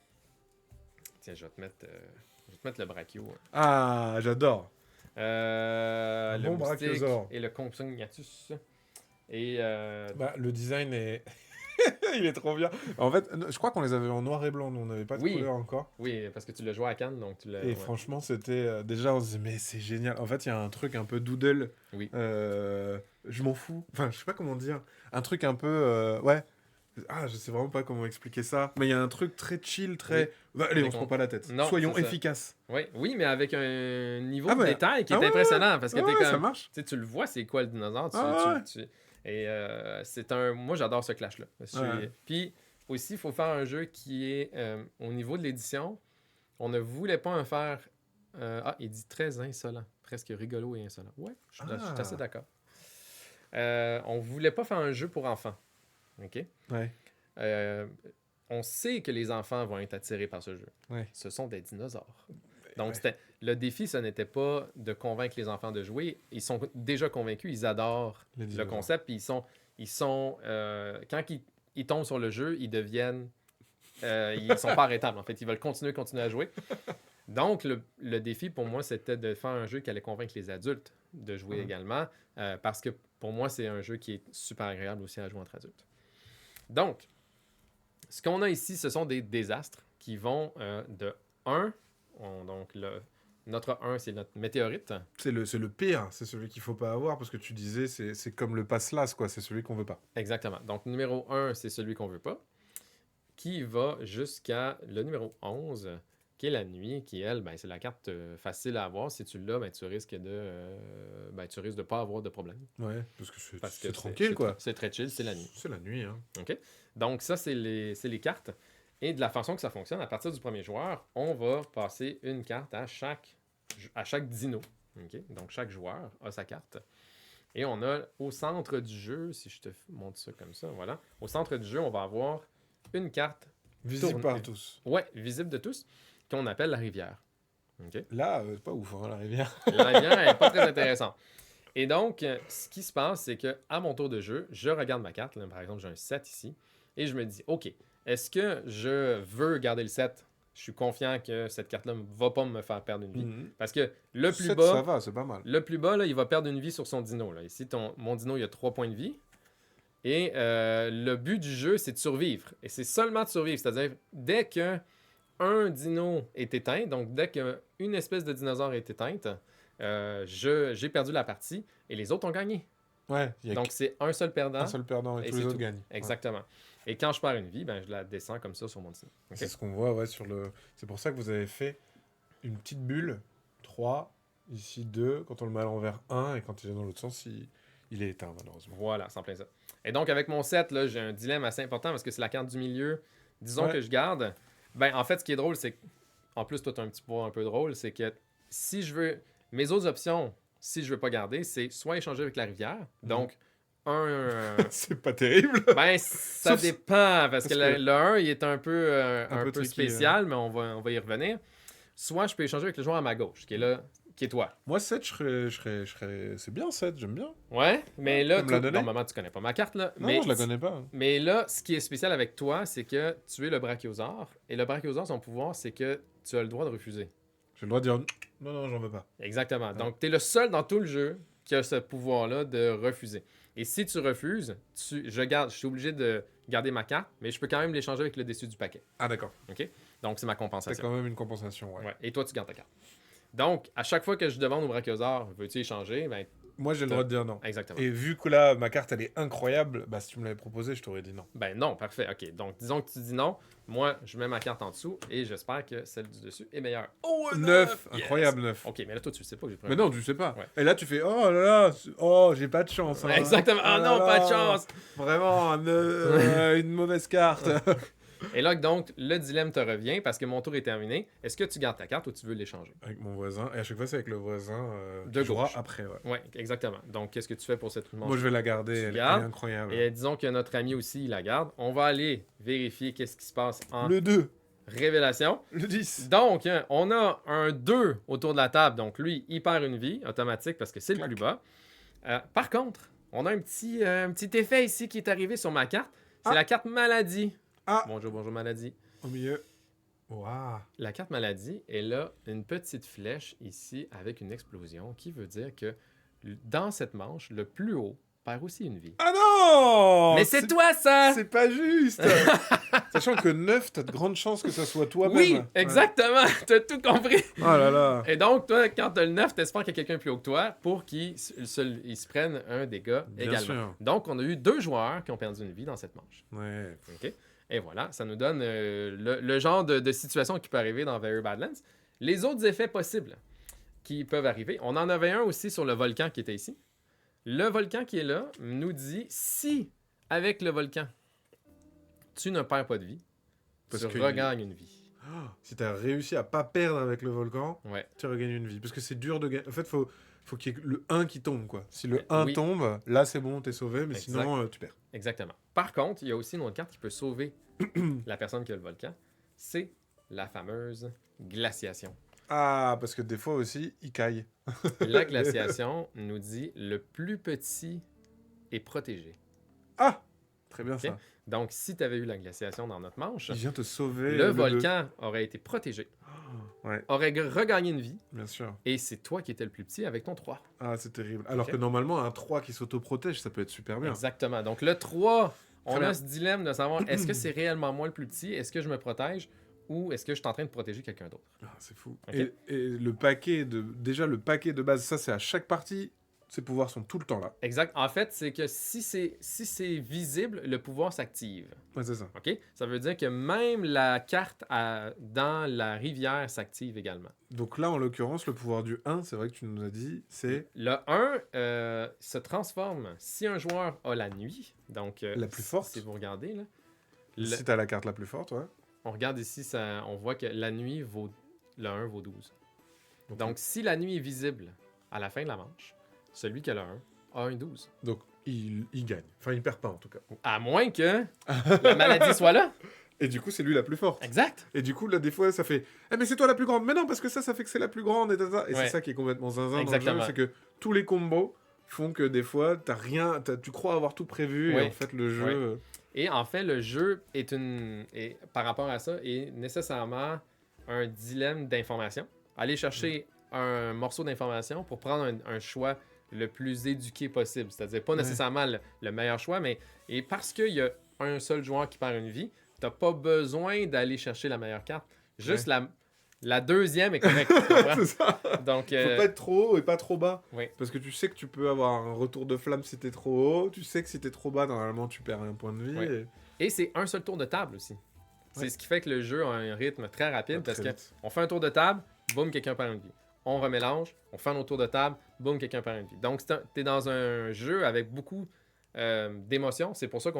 Speaker 2: Tiens, je vais te mettre le brachio.
Speaker 1: Ah, j'adore.
Speaker 2: Le
Speaker 1: bon
Speaker 2: moustique
Speaker 1: brachiosaure.
Speaker 2: et le compsognathus. Et
Speaker 1: le design est... Il est trop bien. En fait, je crois qu'on les avait en noir et blanc, nous on n'avait pas de couleur encore.
Speaker 2: Oui, parce que tu l'as joué à Cannes, donc tu l'as...
Speaker 1: Et franchement, c'était... déjà, on se disait, mais c'est génial. En fait, il y a un truc un peu doodle.
Speaker 2: Oui.
Speaker 1: Je m'en fous. Enfin, je sais pas comment dire. Un truc un peu... ouais. Ah, je sais vraiment pas comment expliquer ça. Mais il y a un truc très chill, très...
Speaker 2: Oui.
Speaker 1: Allez, on se prend pas la tête.
Speaker 2: Non,
Speaker 1: soyons efficaces.
Speaker 2: Oui, mais avec un niveau
Speaker 1: Ah
Speaker 2: de
Speaker 1: ouais.
Speaker 2: détail qui est
Speaker 1: Ah ouais,
Speaker 2: impressionnant. Parce que t'es comme...
Speaker 1: ça marche.
Speaker 2: Tu le vois, c'est quoi le dinosaure. Et c'est un... Moi, j'adore ce clash-là.
Speaker 1: Ouais.
Speaker 2: Puis aussi, il faut faire un jeu qui est... au niveau de l'édition, on ne voulait pas en faire... il dit très insolent. Presque rigolo et insolent. Ouais, je suis assez d'accord. On voulait pas faire un jeu pour enfants. OK?
Speaker 1: Ouais.
Speaker 2: On sait que les enfants vont être attirés par ce jeu.
Speaker 1: Ouais.
Speaker 2: Ce sont des dinosaures. Donc, le défi, ce n'était pas de convaincre les enfants de jouer. Ils sont déjà convaincus, ils adorent le concept. Puis ils sont quand ils tombent sur le jeu, ils deviennent... ils sont pas arrêtables, en fait. Ils veulent continuer à jouer. Donc, le défi, pour moi, c'était de faire un jeu qui allait convaincre les adultes de jouer également. Parce que, pour moi, c'est un jeu qui est super agréable aussi à jouer entre adultes. Donc, ce qu'on a ici, ce sont des désastres qui vont de 1. Donc, Notre 1, c'est notre météorite.
Speaker 1: C'est le pire, c'est celui qu'il faut pas avoir, parce que tu disais, c'est comme le passe-las, quoi, c'est celui qu'on veut pas.
Speaker 2: Exactement. Donc, numéro 1, c'est celui qu'on veut pas, qui va jusqu'à le numéro 11, qui est la nuit, qui, elle, ben, c'est la carte facile à avoir. Si tu l'as, ben, tu risques de pas avoir de problème.
Speaker 1: Ouais, parce que
Speaker 2: Parce
Speaker 1: c'est
Speaker 2: que
Speaker 1: tranquille, quoi.
Speaker 2: C'est très chill, c'est la nuit.
Speaker 1: C'est la nuit, hein.
Speaker 2: OK? Donc, ça, c'est les cartes. Et de la façon que ça fonctionne, à partir du premier joueur, on va passer une carte à chaque dino. OK? Donc, chaque joueur a sa carte. Et on a au centre du jeu, si je te montre ça comme ça, voilà. Au centre du jeu, on va avoir une carte.
Speaker 1: Visible par tous.
Speaker 2: Ouais, visible de tous, qu'on appelle la rivière. OK?
Speaker 1: Là, c'est pas ouf, hein, la rivière.
Speaker 2: La rivière n'est pas très intéressante. Et donc, ce qui se passe, c'est que à mon tour de jeu, je regarde ma carte. Là, par exemple, j'ai un 7 ici. Et je me dis, OK, est-ce que je veux garder le 7? Je suis confiant que cette carte-là ne va pas me faire perdre une vie. Parce que le plus
Speaker 1: 7,
Speaker 2: bas,
Speaker 1: ça va, c'est pas mal.
Speaker 2: le plus bas, là, il va perdre une vie sur son dino. Là. Ici, mon dino, il a 3 points de vie. Et le but du jeu, c'est de survivre. Et c'est seulement de survivre. C'est-à-dire, dès que un dino est éteint, donc dès qu'une espèce de dinosaure est éteinte, j'ai perdu la partie et les autres ont gagné.
Speaker 1: Ouais, il y a
Speaker 2: Donc, c'est un seul perdant.
Speaker 1: un seul perdant et tous les
Speaker 2: c'est
Speaker 1: autres
Speaker 2: tout.
Speaker 1: gagnent.
Speaker 2: Exactement. Et quand je perds une vie, ben, je la descends comme ça sur mon dino.
Speaker 1: Ouais.
Speaker 2: Ok?
Speaker 1: C'est ce qu'on voit, ouais, sur le... C'est pour ça que vous avez fait une petite bulle, 3, ici 2, quand on le met à l'envers 1, et quand il est dans l'autre sens, il est éteint, malheureusement.
Speaker 2: Voilà, c'est en plein ça. Et donc, avec mon set, là, j'ai un dilemme assez important parce que c'est la carte du milieu. Disons
Speaker 1: Ouais.
Speaker 2: que je garde. Ben, en fait, ce qui est drôle, c'est que, en plus, toi, tu as un petit point un peu drôle, c'est que si je veux. Mes autres options, si je veux pas garder, c'est soit échanger avec la rivière. Donc,
Speaker 1: C'est pas terrible.
Speaker 2: Ben, ça
Speaker 1: Sauf-
Speaker 2: dépend, parce que
Speaker 1: que-
Speaker 2: le 1, il est un peu,
Speaker 1: peu tricky,
Speaker 2: spécial, mais on va y revenir. Soit je peux échanger avec le joueur à ma gauche, qui est là, qui est toi.
Speaker 1: Moi, 7, je serais... C'est bien, 7, j'aime bien.
Speaker 2: Ouais, mais là,
Speaker 1: Tu me l'as donné?
Speaker 2: normalement, tu connais pas ma carte, là.
Speaker 1: Non,
Speaker 2: mais
Speaker 1: je la connais pas.
Speaker 2: Mais là, ce qui est spécial avec toi, c'est que tu es le brachiosaure. Et le brachiosaure, son pouvoir, c'est que tu as le droit de refuser.
Speaker 1: J'ai le droit de dire non, j'en veux pas.
Speaker 2: Exactement. Donc, tu es le seul dans tout le jeu qui a ce pouvoir-là de refuser. Et si tu refuses, je suis obligé de garder ma carte, mais je peux quand même l'échanger avec le dessus du paquet.
Speaker 1: Ah, d'accord.
Speaker 2: OK? Donc, c'est ma
Speaker 1: C'est
Speaker 2: compensation.
Speaker 1: quand même une compensation, ouais.
Speaker 2: Ouais. Et toi, tu gardes ta carte. Donc, à chaque fois que je demande au brachiosaure, veux-tu échanger? Ben,
Speaker 1: Moi, j'ai le droit de dire non.
Speaker 2: exactement.
Speaker 1: Et vu que là, ma carte, elle est incroyable, bah si tu me l'avais proposé, je t'aurais dit non.
Speaker 2: Ben non, parfait. OK. Donc, disons que tu dis non. Moi, je mets ma carte en dessous et j'espère que celle du dessus est meilleure. Oh,
Speaker 1: 9,
Speaker 2: yes!
Speaker 1: incroyable 9.
Speaker 2: OK, mais là, toi, tu le sais pas que j'ai pris
Speaker 1: Mais
Speaker 2: un
Speaker 1: non, tu sais pas.
Speaker 2: Ouais.
Speaker 1: Et là, tu fais oh là là, oh, j'ai pas de chance. Hein.
Speaker 2: Exactement. Ah
Speaker 1: là
Speaker 2: non, pas de
Speaker 1: là,
Speaker 2: chance.
Speaker 1: Vraiment, une mauvaise carte.
Speaker 2: Et là, donc, le dilemme te revient parce que mon tour est terminé. Est-ce que tu gardes ta carte ou tu veux l'échanger?
Speaker 1: Avec mon voisin, et à chaque fois, c'est avec le voisin
Speaker 2: De
Speaker 1: qui jouera
Speaker 2: gauche.
Speaker 1: après. Ouais.
Speaker 2: Oui, exactement. Donc, qu'est-ce que tu fais pour cette manche?
Speaker 1: Moi, je vais la garder, elle est
Speaker 2: gardes.
Speaker 1: incroyable.
Speaker 2: Et disons que notre ami aussi, il la garde. On va aller vérifier qu'est-ce qui se passe en
Speaker 1: Le 2,
Speaker 2: révélation.
Speaker 1: le 10.
Speaker 2: Donc, on a un 2 autour de la table. Donc, lui, il perd une vie automatique parce que c'est le
Speaker 1: Clac.
Speaker 2: plus bas. Par contre, on a un petit effet ici qui est arrivé sur ma carte. C'est
Speaker 1: Ah.
Speaker 2: la carte maladie.
Speaker 1: Ah.
Speaker 2: Bonjour maladie.
Speaker 1: Au milieu. Waouh.
Speaker 2: La carte maladie, elle a une petite flèche ici avec une explosion qui veut dire que dans cette manche, le plus haut perd aussi une vie.
Speaker 1: Ah non.
Speaker 2: Mais c'est toi ça!
Speaker 1: C'est pas juste. Sachant que 9, t'as de grandes chances que ça soit toi-même.
Speaker 2: Oui,
Speaker 1: Ouais.
Speaker 2: exactement! T'as tout compris!
Speaker 1: Oh là là.
Speaker 2: Et donc, toi, quand t'as le 9, t'espères qu'il y a quelqu'un plus haut que toi pour qu'il se prenne un dégât
Speaker 1: Bien
Speaker 2: également.
Speaker 1: sûr.
Speaker 2: Donc, on a eu 2 joueurs qui ont perdu une vie dans cette manche.
Speaker 1: Ouais.
Speaker 2: OK? Et voilà, ça nous donne le genre de situation qui peut arriver dans Very Badlands. Les autres effets possibles qui peuvent arriver, on en avait un aussi sur le volcan qui était ici. Le volcan qui est là nous dit si, avec le volcan, tu ne perds pas de vie,
Speaker 1: Parce
Speaker 2: tu
Speaker 1: que
Speaker 2: regagnes une vie.
Speaker 1: Oh, si t'as réussi à pas perdre avec le volcan,
Speaker 2: Ouais.
Speaker 1: tu regagnes une vie. Parce que c'est dur de gagner. En fait, faut qu'il y ait le 1 qui tombe, quoi. Si le 1
Speaker 2: Oui.
Speaker 1: tombe, là, c'est bon, t'es sauvé, mais
Speaker 2: Exact.
Speaker 1: sinon, tu perds.
Speaker 2: Exactement. Par contre, il y a aussi une autre carte qui peut sauver la personne qui a le volcan. C'est la fameuse glaciation.
Speaker 1: Ah, parce que des fois aussi, il caille.
Speaker 2: La glaciation nous dit le plus petit est protégé.
Speaker 1: Ah, très bien
Speaker 2: Ok.
Speaker 1: ça.
Speaker 2: Donc, si tu avais eu la glaciation dans notre manche,
Speaker 1: Il vient te sauver.
Speaker 2: le
Speaker 1: deux.
Speaker 2: volcan aurait été protégé,
Speaker 1: Ouais,
Speaker 2: aurait regagné une vie,
Speaker 1: bien sûr.
Speaker 2: et c'est toi qui étais le plus petit avec ton 3.
Speaker 1: Ah, c'est terrible. Alors
Speaker 2: Ok.
Speaker 1: que normalement, un 3 qui s'auto-protège, ça peut être super bien.
Speaker 2: Exactement. Donc, le 3, on
Speaker 1: Très bien.
Speaker 2: a ce dilemme de savoir est-ce que c'est réellement moi le plus petit, est-ce que je me protège, ou est-ce que je suis en train de protéger quelqu'un d'autre.
Speaker 1: Ah, c'est fou.
Speaker 2: Ok.
Speaker 1: Et le paquet de base, ça c'est à chaque partie, ces pouvoirs sont tout le temps là.
Speaker 2: Exact. En fait, c'est que si c'est visible, le pouvoir s'active.
Speaker 1: Ouais, c'est ça.
Speaker 2: OK? Ça veut dire que même la carte dans la rivière s'active également.
Speaker 1: Donc là, en l'occurrence, le pouvoir du 1, c'est vrai que tu nous as dit, c'est
Speaker 2: Le 1 se transforme si un joueur a la nuit. Donc,
Speaker 1: la plus forte.
Speaker 2: Si vous regardez, là,
Speaker 1: Si t'as la carte la plus forte, ouais.
Speaker 2: on regarde ici, on voit que la nuit vaut. Le 1 vaut 12.
Speaker 1: Ok.
Speaker 2: Donc, si la nuit est visible à la fin de la manche, celui qui a le 1 a un 12.
Speaker 1: Donc il gagne. Enfin, il perd pas en tout cas.
Speaker 2: À moins que la maladie soit là.
Speaker 1: Et du coup, c'est lui la plus forte.
Speaker 2: Exact.
Speaker 1: Et du coup, là, des fois, ça fait « mais c'est toi la plus grande !» Mais non, parce que ça fait que c'est la plus grande, et tata. Et
Speaker 2: Ouais.
Speaker 1: c'est ça qui est complètement zinzin
Speaker 2: Exactement.
Speaker 1: dans le jeu, c'est que tous les combos font que des fois, tu crois avoir tout prévu,
Speaker 2: Ouais.
Speaker 1: et en fait, le jeu...
Speaker 2: Ouais. Et en fait, le jeu par rapport à ça, est nécessairement un dilemme d'information. Aller chercher un morceau d'information pour prendre un choix le plus éduqué possible. C'est-à-dire pas nécessairement le meilleur choix, mais et parce qu'il y a un seul joueur qui perd une vie, t'as pas besoin d'aller chercher la meilleure carte. Juste la deuxième est correcte. Tu comprends?
Speaker 1: c'est ça.
Speaker 2: Donc,
Speaker 1: Faut pas être trop haut et pas trop bas.
Speaker 2: Oui.
Speaker 1: Parce que tu sais que tu peux avoir un retour de flamme si t'es trop haut. Tu sais que si t'es trop bas, normalement, tu perds un point de vie.
Speaker 2: Ouais. Et c'est un seul tour de table aussi. C'est
Speaker 1: Ouais.
Speaker 2: ce qui fait que le jeu a un rythme très rapide parce
Speaker 1: Très vite.
Speaker 2: qu'on fait un tour de table, boum, quelqu'un perd une vie. On remélange, on fait un autre tour de table, boum, quelqu'un perd une vie. Donc, t'es dans un jeu avec beaucoup d'émotions. C'est pour ça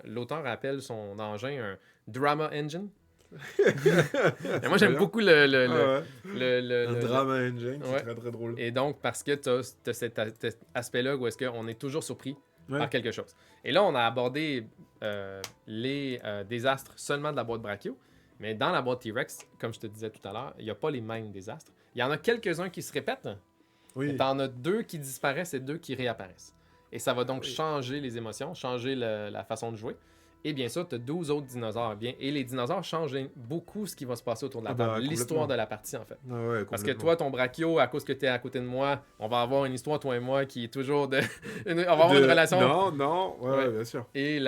Speaker 2: l'auteur appelle son engin un drama engine. Et moi, j'aime beaucoup
Speaker 1: un
Speaker 2: le
Speaker 1: drama engine, c'est
Speaker 2: Ouais.
Speaker 1: très très drôle.
Speaker 2: Et donc, parce que tu as cet aspect-là où est-ce qu'on est toujours surpris
Speaker 1: Ouais.
Speaker 2: par quelque chose. Et là, on a abordé les désastres seulement de la boîte Brachio, mais dans la boîte T-Rex, comme je te disais tout à l'heure, il n'y a pas les mêmes désastres. Il y en a quelques-uns qui se répètent,
Speaker 1: Oui.
Speaker 2: mais tu en as 2 qui disparaissent et 2 qui réapparaissent. Et ça va donc
Speaker 1: Oui.
Speaker 2: changer les émotions, changer la façon de jouer. Et bien sûr, tu as 12 autres dinosaures. Et les dinosaures changent beaucoup ce qui va se passer autour de la
Speaker 1: Ah bah,
Speaker 2: table. L'histoire
Speaker 1: complètement.
Speaker 2: de la partie, en fait.
Speaker 1: Ah ouais,
Speaker 2: Parce que
Speaker 1: complètement.
Speaker 2: toi, ton brachio, à cause que tu es à côté de moi, on va avoir une histoire, toi et moi, qui est toujours de. On va avoir une relation.
Speaker 1: Non, ouais,
Speaker 2: Ouais.
Speaker 1: bien sûr.
Speaker 2: Et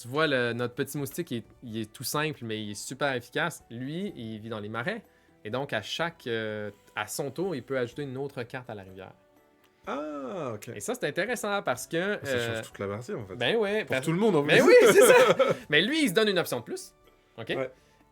Speaker 2: tu vois, notre petit moustique, il est tout simple, mais il est super efficace. Lui, il vit dans les marais. Et donc, à son tour, il peut ajouter une autre carte à la rivière.
Speaker 1: Ah, ok.
Speaker 2: Et ça, c'est intéressant parce que.
Speaker 1: Ça change toute la partie en fait.
Speaker 2: Ben ouais.
Speaker 1: Pour tout le monde en fait.
Speaker 2: Mais oui, c'est ça. Mais lui, il se donne une option de plus. OK?
Speaker 1: Ouais.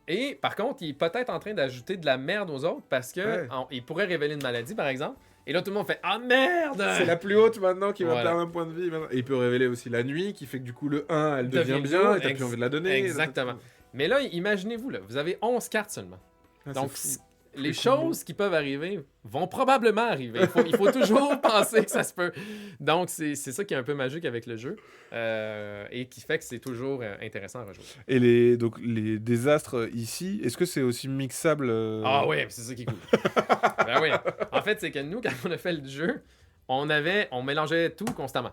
Speaker 2: Et par contre, il est peut-être en train d'ajouter de la merde aux autres parce que
Speaker 1: Ouais.
Speaker 2: il pourrait révéler une maladie, par exemple. Et là, tout le monde fait « Ah, merde! »
Speaker 1: C'est la plus haute maintenant qui va
Speaker 2: Voilà.
Speaker 1: perdre un point de vie. maintenant. Et il peut révéler aussi la nuit qui fait que du coup le 1 elle devient
Speaker 2: Devient
Speaker 1: bien
Speaker 2: beau,
Speaker 1: et t'as plus envie de la donner.
Speaker 2: exactement. Mais là, imaginez-vous, là, vous avez 11 cartes seulement.
Speaker 1: Ah,
Speaker 2: Donc,
Speaker 1: c'est fou.
Speaker 2: les
Speaker 1: C'est cool.
Speaker 2: choses qui peuvent arriver vont probablement arriver. Il faut toujours penser que ça se peut. Donc, c'est ça qui est un peu magique avec le jeu et qui fait que c'est toujours intéressant à rejouer.
Speaker 1: Et donc les désastres ici, est-ce que c'est aussi mixable
Speaker 2: Ah ouais, c'est ça qui est cool. Ben oui. En fait, c'est que nous, quand on a fait le jeu, on mélangeait tout constamment.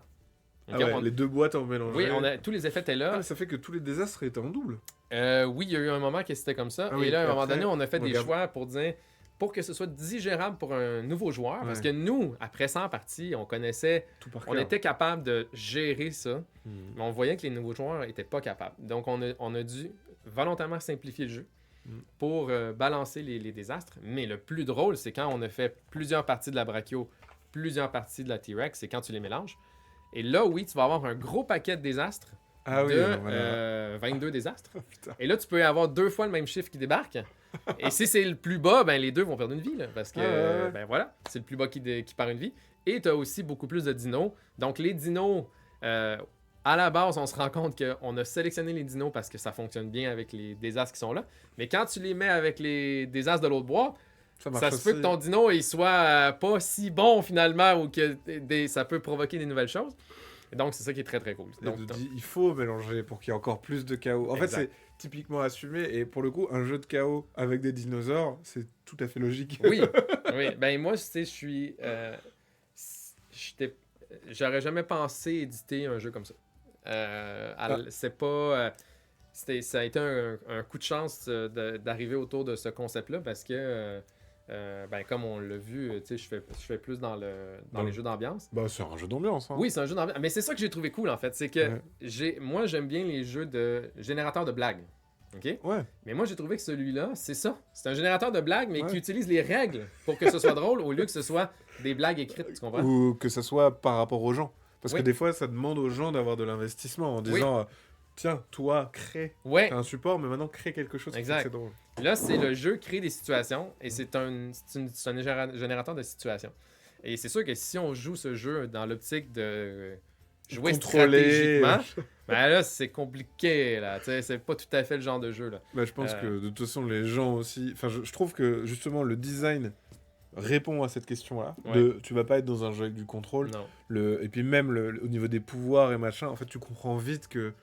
Speaker 1: Ah
Speaker 2: Ok,
Speaker 1: ouais, les deux boîtes en mélange.
Speaker 2: Oui, tous les effets étaient
Speaker 1: Ah,
Speaker 2: là.
Speaker 1: mais ça fait que tous les désastres étaient en double.
Speaker 2: Oui, il y a eu un moment que c'était comme ça.
Speaker 1: Ah
Speaker 2: et
Speaker 1: oui,
Speaker 2: là, à un
Speaker 1: puis
Speaker 2: moment
Speaker 1: après,
Speaker 2: donné, on a fait des
Speaker 1: regarde.
Speaker 2: choix pour dire, pour que ce soit digérable pour un nouveau joueur. Parce
Speaker 1: Ouais.
Speaker 2: que nous, après 100 parties, on connaissait,
Speaker 1: Tout par
Speaker 2: on
Speaker 1: cœur.
Speaker 2: était capable de gérer ça.
Speaker 1: Mhm.
Speaker 2: Mais on voyait que les nouveaux joueurs n'étaient pas capables. Donc, on a dû volontairement simplifier le jeu pour balancer les désastres. Mais le plus drôle, c'est quand on a fait plusieurs parties de la Brachio, plusieurs parties de la T-Rex, c'est quand tu les mélanges. Et là, oui, tu vas avoir un gros paquet de désastres
Speaker 1: Ah oui,
Speaker 2: de
Speaker 1: alors voilà.
Speaker 2: 22 désastres.
Speaker 1: Putain.
Speaker 2: Et là, tu peux avoir 2 fois le même chiffre qui débarque. Et si c'est le plus bas, ben les deux vont perdre une vie. Là, parce que,
Speaker 1: Ouais.
Speaker 2: ben voilà, c'est le plus bas qui perd une vie. Et tu as aussi beaucoup plus de dinos. Donc, les dinos, à la base, on se rend compte qu'on a sélectionné les dinos parce que ça fonctionne bien avec les désastres qui sont là. Mais quand tu les mets avec les désastres de l'autre bois,
Speaker 1: marche
Speaker 2: ça se peut
Speaker 1: aussi.
Speaker 2: que ton dino il soit pas si bon finalement ou que ça peut provoquer des nouvelles choses. Et donc, c'est ça qui est très très cool.
Speaker 1: Et
Speaker 2: Donc,
Speaker 1: de dire, il faut mélanger pour qu'il y ait encore plus de chaos. En fait,
Speaker 2: Exact.
Speaker 1: c'est typiquement assumé. Et pour le coup, un jeu de chaos avec des dinosaures, c'est tout à fait logique.
Speaker 2: oui, oui. Ben moi, tu sais, je suis... J'aurais jamais pensé éditer un jeu comme ça. C'est pas... ça a été un coup de chance d'arriver autour de ce concept-là parce que, ben, comme on l'a vu, tu sais, je fais plus dans les jeux d'ambiance.
Speaker 1: Bah, c'est un jeu d'ambiance. Hein.
Speaker 2: Oui, c'est un jeu d'ambiance. Mais c'est ça que j'ai trouvé cool, en fait. C'est que
Speaker 1: Ouais.
Speaker 2: moi, j'aime bien les jeux de générateurs de blagues. OK?
Speaker 1: Ouais.
Speaker 2: Mais moi, j'ai trouvé que celui-là, c'est ça. C'est un générateur de blagues, mais
Speaker 1: Ouais.
Speaker 2: qui utilise les règles pour que ce soit drôle au lieu que ce soit des blagues écrites, tu comprends?
Speaker 1: Ou que ça soit par rapport aux gens. Parce que
Speaker 2: Oui.
Speaker 1: des fois, ça demande aux gens d'avoir de l'investissement en disant tiens, toi, crée.
Speaker 2: Ouais,
Speaker 1: T'as un support, mais maintenant crée quelque chose qui fait que
Speaker 2: exact.
Speaker 1: c'est drôle.
Speaker 2: Là, c'est le jeu crée des situations et c'est un générateur de situations. Et c'est sûr que si on joue ce jeu dans l'optique de jouer
Speaker 1: Contrôler.
Speaker 2: stratégiquement, ben là, c'est compliqué, là. Tu sais, c'est pas tout à fait le genre de jeu, là.
Speaker 1: Bah, je pense que de toute façon, les gens aussi. Enfin, je trouve que justement, le design répond à cette question-là.
Speaker 2: Ouais.
Speaker 1: Tu vas pas être dans un jeu avec du contrôle.
Speaker 2: Non.
Speaker 1: Et puis même au niveau des pouvoirs et machin, en fait, tu comprends vite que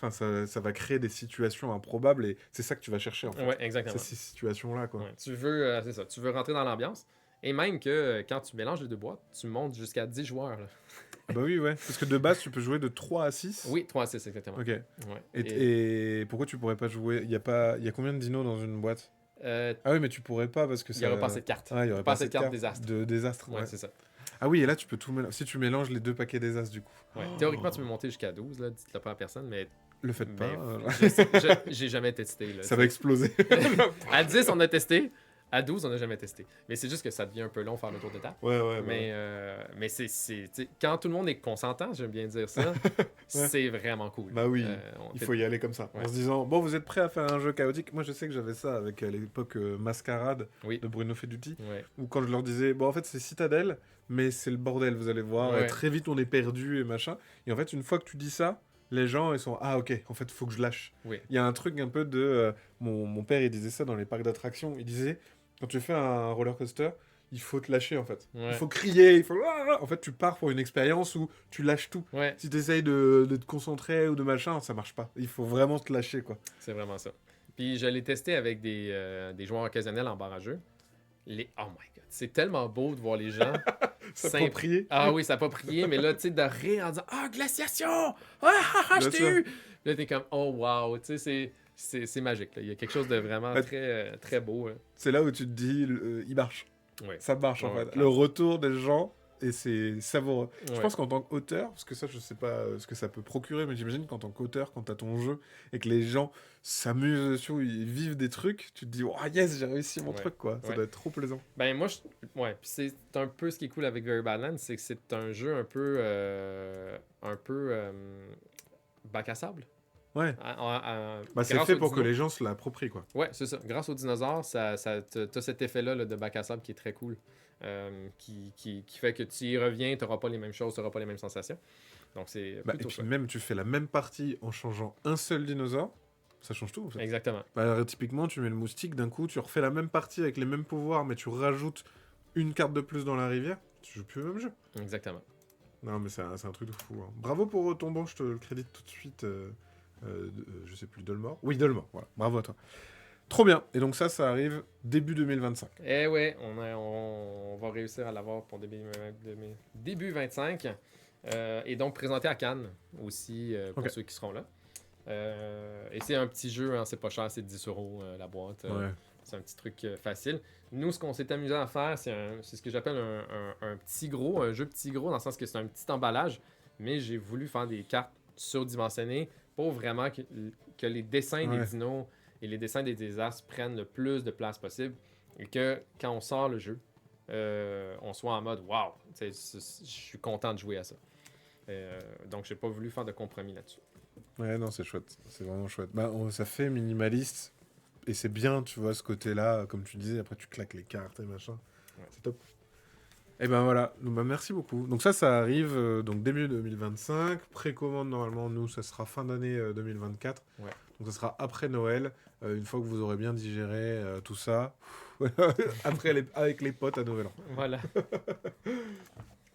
Speaker 1: enfin, ça va créer des situations improbables et c'est ça que tu vas chercher en fait.
Speaker 2: Ouais, exactement.
Speaker 1: Ces situations-là, quoi.
Speaker 2: Ouais. Tu veux, c'est ça, tu veux rentrer dans l'ambiance. Et même que quand tu mélanges les deux boîtes, tu montes jusqu'à 10 joueurs, là.
Speaker 1: Ah bah oui, ouais. Parce que de base, tu peux jouer de 3 à 6.
Speaker 2: Oui, 3 à 6, exactement.
Speaker 1: Ok.
Speaker 2: Ouais.
Speaker 1: Et pourquoi tu pourrais pas jouer Il y a combien de dinos dans une boîte Ah oui, mais tu pourrais pas parce que
Speaker 2: il
Speaker 1: ça.
Speaker 2: n'y aura pas assez de cartes.
Speaker 1: Ah, il y aurait
Speaker 2: pas
Speaker 1: pas
Speaker 2: assez
Speaker 1: assez
Speaker 2: de cartes désastres.
Speaker 1: de désastres.
Speaker 2: Ouais,
Speaker 1: Ouais.
Speaker 2: c'est ça.
Speaker 1: Ah oui, et là, tu peux tout mélanger. Si tu mélanges les deux paquets désastres, du coup.
Speaker 2: Ouais. Théoriquement, tu peux monter jusqu'à 12, là, dites-le pas à personne, mais
Speaker 1: Le faites pas.
Speaker 2: j'ai jamais testé. Là,
Speaker 1: Ça va exploser.
Speaker 2: À 10, on a testé. À 12, on n'a jamais testé. Mais c'est juste que ça devient un peu long faire le tour de table.
Speaker 1: Ouais.
Speaker 2: Mais c'est tu sais, quand tout le monde est consentant, j'aime bien dire ça, c'est vraiment cool.
Speaker 1: Bah oui, il faut y aller comme ça.
Speaker 2: Ouais.
Speaker 1: En se disant, bon, vous êtes prêts à faire un jeu chaotique. Moi, je sais que j'avais ça avec à l'époque Mascarade
Speaker 2: Oui.
Speaker 1: de Bruno Feduti.
Speaker 2: Ouais.
Speaker 1: Où quand je leur disais, bon, en fait, c'est Citadelle, mais c'est le bordel, vous allez voir.
Speaker 2: Ouais.
Speaker 1: Et très vite, on est perdu et machin. Et en fait, une fois que tu dis ça, les gens, ils sont, ah ok, en fait, faut que je lâche.
Speaker 2: Oui.
Speaker 1: Il y a un truc un peu de. Mon père, il disait ça dans les parcs d'attractions. Il disait, quand tu fais un roller coaster, il faut te lâcher en fait.
Speaker 2: Ouais.
Speaker 1: Il faut crier, il faut. En fait, tu pars pour une expérience où tu lâches tout.
Speaker 2: Ouais,
Speaker 1: Si tu essayes de te concentrer ou de machin, ça marche pas. Il faut vraiment te lâcher, quoi.
Speaker 2: c'est vraiment ça. Puis je l'ai testé avec des joueurs occasionnels en bar à jeu. Oh my god, c'est tellement beau de voir les gens
Speaker 1: S'approprier.
Speaker 2: Ah oui, ça n'a pas prié, mais là, tu sais, de rire en disant ah, glaciation! Je t'ai eu! Là, t'es comme oh wow, tu sais, c'est magique. Là. Il y a quelque chose de vraiment très, très beau. Hein.
Speaker 1: C'est là où tu te dis, il marche.
Speaker 2: Ouais.
Speaker 1: Ça marche en
Speaker 2: Ouais,
Speaker 1: fait.
Speaker 2: clairement.
Speaker 1: Le retour des gens, et c'est savoureux. Je
Speaker 2: Ouais.
Speaker 1: pense qu'en tant qu'auteur, parce que ça, je sais pas ce que ça peut procurer, mais j'imagine qu'en tant qu'auteur, quand t'as ton jeu et que les gens s'amusent dessus, ils vivent des trucs, tu te dis, oh yes, j'ai réussi mon truc, quoi. Ça doit être trop plaisant.
Speaker 2: Ben moi, ouais, puis c'est un peu ce qui est cool avec Very Badlands, c'est que c'est un jeu un peu bac à sable.
Speaker 1: Ouais. C'est
Speaker 2: Grâce
Speaker 1: fait
Speaker 2: aux
Speaker 1: pour que
Speaker 2: dinos.
Speaker 1: les gens se l'approprient, quoi.
Speaker 2: Ouais, c'est ça. Grâce aux dinosaures, t'as cet effet-là là, de bac à sable qui est très cool. Qui fait que tu y reviens, tu n'auras pas les mêmes choses, tu n'auras pas les mêmes sensations. Donc c'est
Speaker 1: Et
Speaker 2: plutôt
Speaker 1: puis
Speaker 2: ça.
Speaker 1: même, tu fais la même partie en changeant un seul dinosaure, ça change tout, en fait.
Speaker 2: Exactement.
Speaker 1: Typiquement, tu mets le moustique, d'un coup, tu refais la même partie avec les mêmes pouvoirs, mais tu rajoutes une carte de plus dans la rivière, tu joues plus au même jeu.
Speaker 2: Exactement.
Speaker 1: Non, mais c'est un truc de fou. Hein. Bravo pour ton bon, je te le crédite tout de suite. Je sais plus, Dolmore. Oui, Dolmore, voilà. Bravo à toi. Trop bien. Et donc ça arrive début 2025.
Speaker 2: Eh ouais, on va réussir à l'avoir pour début 25. Et donc présenté à Cannes aussi pour ceux qui seront là. Et c'est un petit jeu, hein, c'est pas cher, c'est 10 € la boîte.
Speaker 1: Ouais.
Speaker 2: C'est un petit truc facile. Nous, ce qu'on s'est amusé à faire, c'est ce que j'appelle un petit gros, un jeu petit gros, dans le sens que c'est un petit emballage, mais j'ai voulu faire des cartes surdimensionnées pour vraiment que les dessins des dinos et les dessins des désastres prennent le plus de place possible et que quand on sort le jeu, on soit en mode wow, je suis content de jouer à ça. Donc, j'ai pas voulu faire de compromis là-dessus.
Speaker 1: Ouais, non, c'est chouette. C'est vraiment chouette. Ça fait minimaliste. Et c'est bien, tu vois, ce côté-là, comme tu disais, après tu claques les cartes et machin. Ouais. C'est top. Et ben voilà, donc, merci beaucoup. Donc ça arrive donc début 2025. Précommande, normalement, nous, ça sera fin d'année 2024.
Speaker 2: Ouais.
Speaker 1: Donc ça sera après Noël, une fois que vous aurez bien digéré tout ça. Après, avec les potes à Nouvel An.
Speaker 2: Voilà.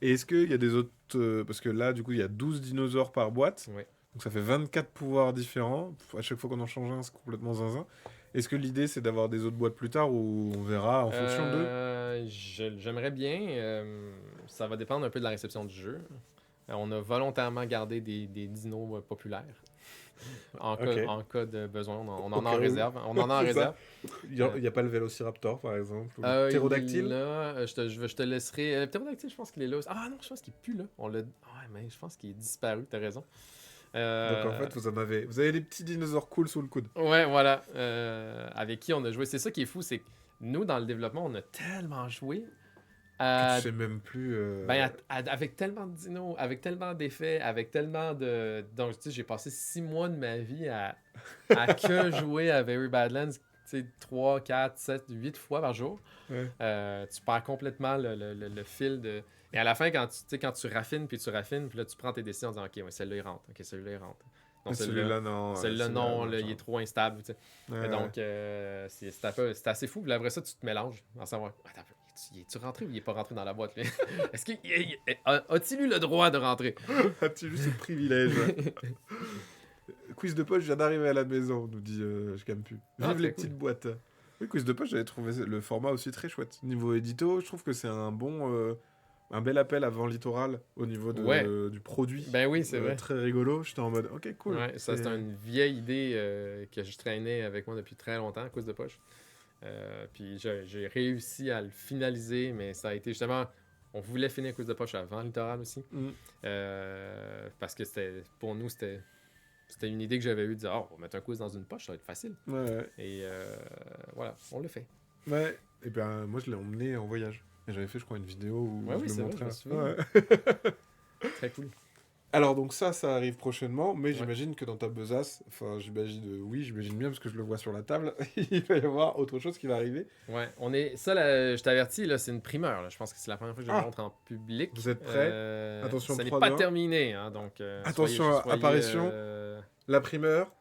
Speaker 1: Et est-ce qu'il y a des autres... parce que là, du coup, il y a 12 dinosaures par boîte.
Speaker 2: Ouais.
Speaker 1: Donc ça fait 24 pouvoirs différents. À chaque fois qu'on en change un, c'est complètement zinzin. Est-ce que l'idée, c'est d'avoir des autres boîtes plus tard ou on verra en fonction d'eux?
Speaker 2: J'aimerais bien. Ça va dépendre un peu de la réception du jeu. On a volontairement gardé des dinos populaires. En cas de besoin, on en a en réserve. On en a en réserve.
Speaker 1: Il n'y a pas le Vélociraptor, par exemple? Ou le ptérodactyle?
Speaker 2: Là, je te laisserai... Le ptérodactyle, je pense qu'il est là aussi. Ah non, je pense qu'il n'est plus là. Ouais, mais je pense qu'il est disparu, t'as raison.
Speaker 1: Donc en fait, vous avez des petits dinosaures cool sous le coude.
Speaker 2: Ouais, voilà. Avec qui on a joué. C'est ça qui est fou, c'est que nous, dans le développement, on a tellement joué.
Speaker 1: Que tu sais même plus...
Speaker 2: Ben, avec tellement de dinos, avec tellement d'effets, avec tellement de... Donc, tu sais, j'ai passé 6 mois de ma vie à que jouer à Very Badlands, tu sais, 3, 4, 7, 8 fois par jour.
Speaker 1: Ouais.
Speaker 2: Tu perds complètement le fil de... Et à la fin, quand tu raffines, puis là, tu prends tes décisions en disant, OK, ouais, celle-là, il rentre. OK, celui-là, il rentre. Non,
Speaker 1: celui-là, non.
Speaker 2: Celui-là, non, là, il est trop instable. Tu sais.
Speaker 1: Ouais,
Speaker 2: Donc, c'est assez fou. Puis après ça, tu te mélanges en savoir, attends, est-tu rentré ou il est pas rentré dans la boîte? Lui? Est-ce qu'il a-t-il eu le droit de rentrer?
Speaker 1: As-tu eu ce privilège? Quiz de poche, je viens d'arriver à la maison, nous dit je gamme plus. Vive les petites boîtes. Oui, quiz de poche, j'avais trouvé le format aussi très chouette. Niveau édito, je trouve que c'est un bel appel avant Littoral au niveau du produit.
Speaker 2: Ben oui, c'est vrai.
Speaker 1: Très rigolo. J'étais en mode, ok, cool.
Speaker 2: Ouais, ça, c'est une vieille idée que je traînais avec moi depuis très longtemps, quiz de poche. Puis j'ai réussi à le finaliser, mais ça a été justement... On voulait finir quiz de poche avant Littoral aussi. Parce que pour nous, c'était une idée que j'avais eue de dire, on va mettre un quiz dans une poche, ça va être facile.
Speaker 1: Ouais.
Speaker 2: Et voilà, on le fait.
Speaker 1: Ouais, et bien moi je l'ai emmené en voyage. Et j'avais fait, je crois, une vidéo où je le montrais.
Speaker 2: Ouais. Très cool.
Speaker 1: Alors donc ça arrive prochainement, mais j'imagine que dans ta besace, enfin j'imagine bien parce que je le vois sur la table, il va y avoir autre chose qui va arriver.
Speaker 2: Ouais, je t'avertis, là, c'est une primeur. Là. Je pense que c'est la première fois que je le montre en public.
Speaker 1: Vous êtes prêts? Attention,
Speaker 2: ça
Speaker 1: 3,
Speaker 2: n'est pas
Speaker 1: 2, 1.
Speaker 2: terminé, hein, donc...
Speaker 1: Attention, apparition, la primeur,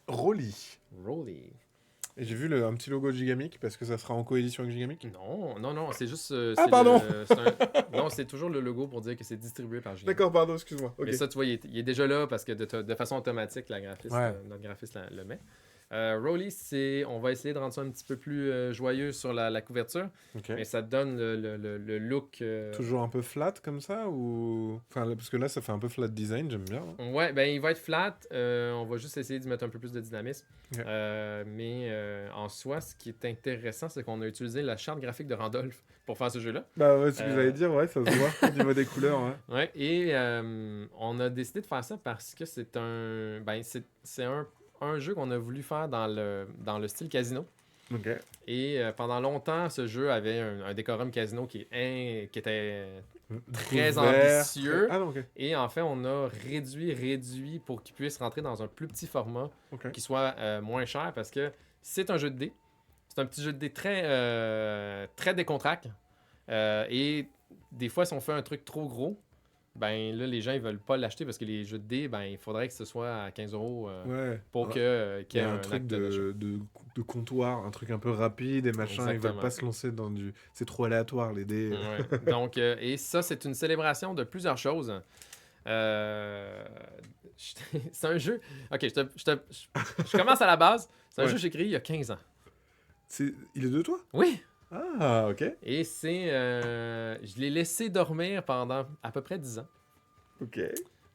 Speaker 1: Rolly. Et j'ai vu un petit logo de Gigamic, parce que ça sera en coédition avec Gigamic.
Speaker 2: Non, c'est juste...
Speaker 1: pardon!
Speaker 2: Non, c'est toujours le logo pour dire que c'est distribué par Gigamic.
Speaker 1: D'accord, pardon, excuse-moi. Okay.
Speaker 2: Mais ça, tu vois, il est déjà là, parce que de façon automatique, notre graphiste le met. Rolly, on va essayer de rendre ça un petit peu plus joyeux sur la couverture, mais ça donne le look...
Speaker 1: Toujours un peu flat comme ça ou... Enfin, parce que là, ça fait un peu flat design, j'aime bien. Hein.
Speaker 2: Ouais, ben il va être flat, on va juste essayer d'y mettre un peu plus de dynamisme. Mais en soi, ce qui est intéressant, c'est qu'on a utilisé la charte graphique de Randolph pour faire ce jeu-là.
Speaker 1: Bah ouais, c'est ce que j'allais dire, ouais, ça se voit au niveau des couleurs.
Speaker 2: Ouais, et on a décidé de faire ça parce que c'est un jeu qu'on a voulu faire dans le style casino. Et pendant longtemps, ce jeu avait un décorum casino qui était très ambitieux. Et en fait, on a réduit pour qu'il puisse rentrer dans un plus petit format qui soit moins cher parce que c'est un jeu de dés. C'est un petit jeu de dés très décontracté. Et des fois, si on fait un truc trop gros, ben là, les gens, ils veulent pas l'acheter parce que les jeux de dés, ben il faudrait que ce soit à 15 € pour qu'il y ait un truc
Speaker 1: de comptoir, un truc un peu rapide et machin. Exactement. Ils veulent pas se lancer dans du... C'est trop aléatoire, les dés.
Speaker 2: Ouais. Donc, et ça, c'est une célébration de plusieurs choses. C'est un jeu... Ok, je commence à la base. C'est un jeu que j'ai créé il y a 15 ans.
Speaker 1: Il est de toi?
Speaker 2: Oui.
Speaker 1: Ah, ok.
Speaker 2: Et je l'ai laissé dormir pendant à peu près 10 ans.
Speaker 1: Ok.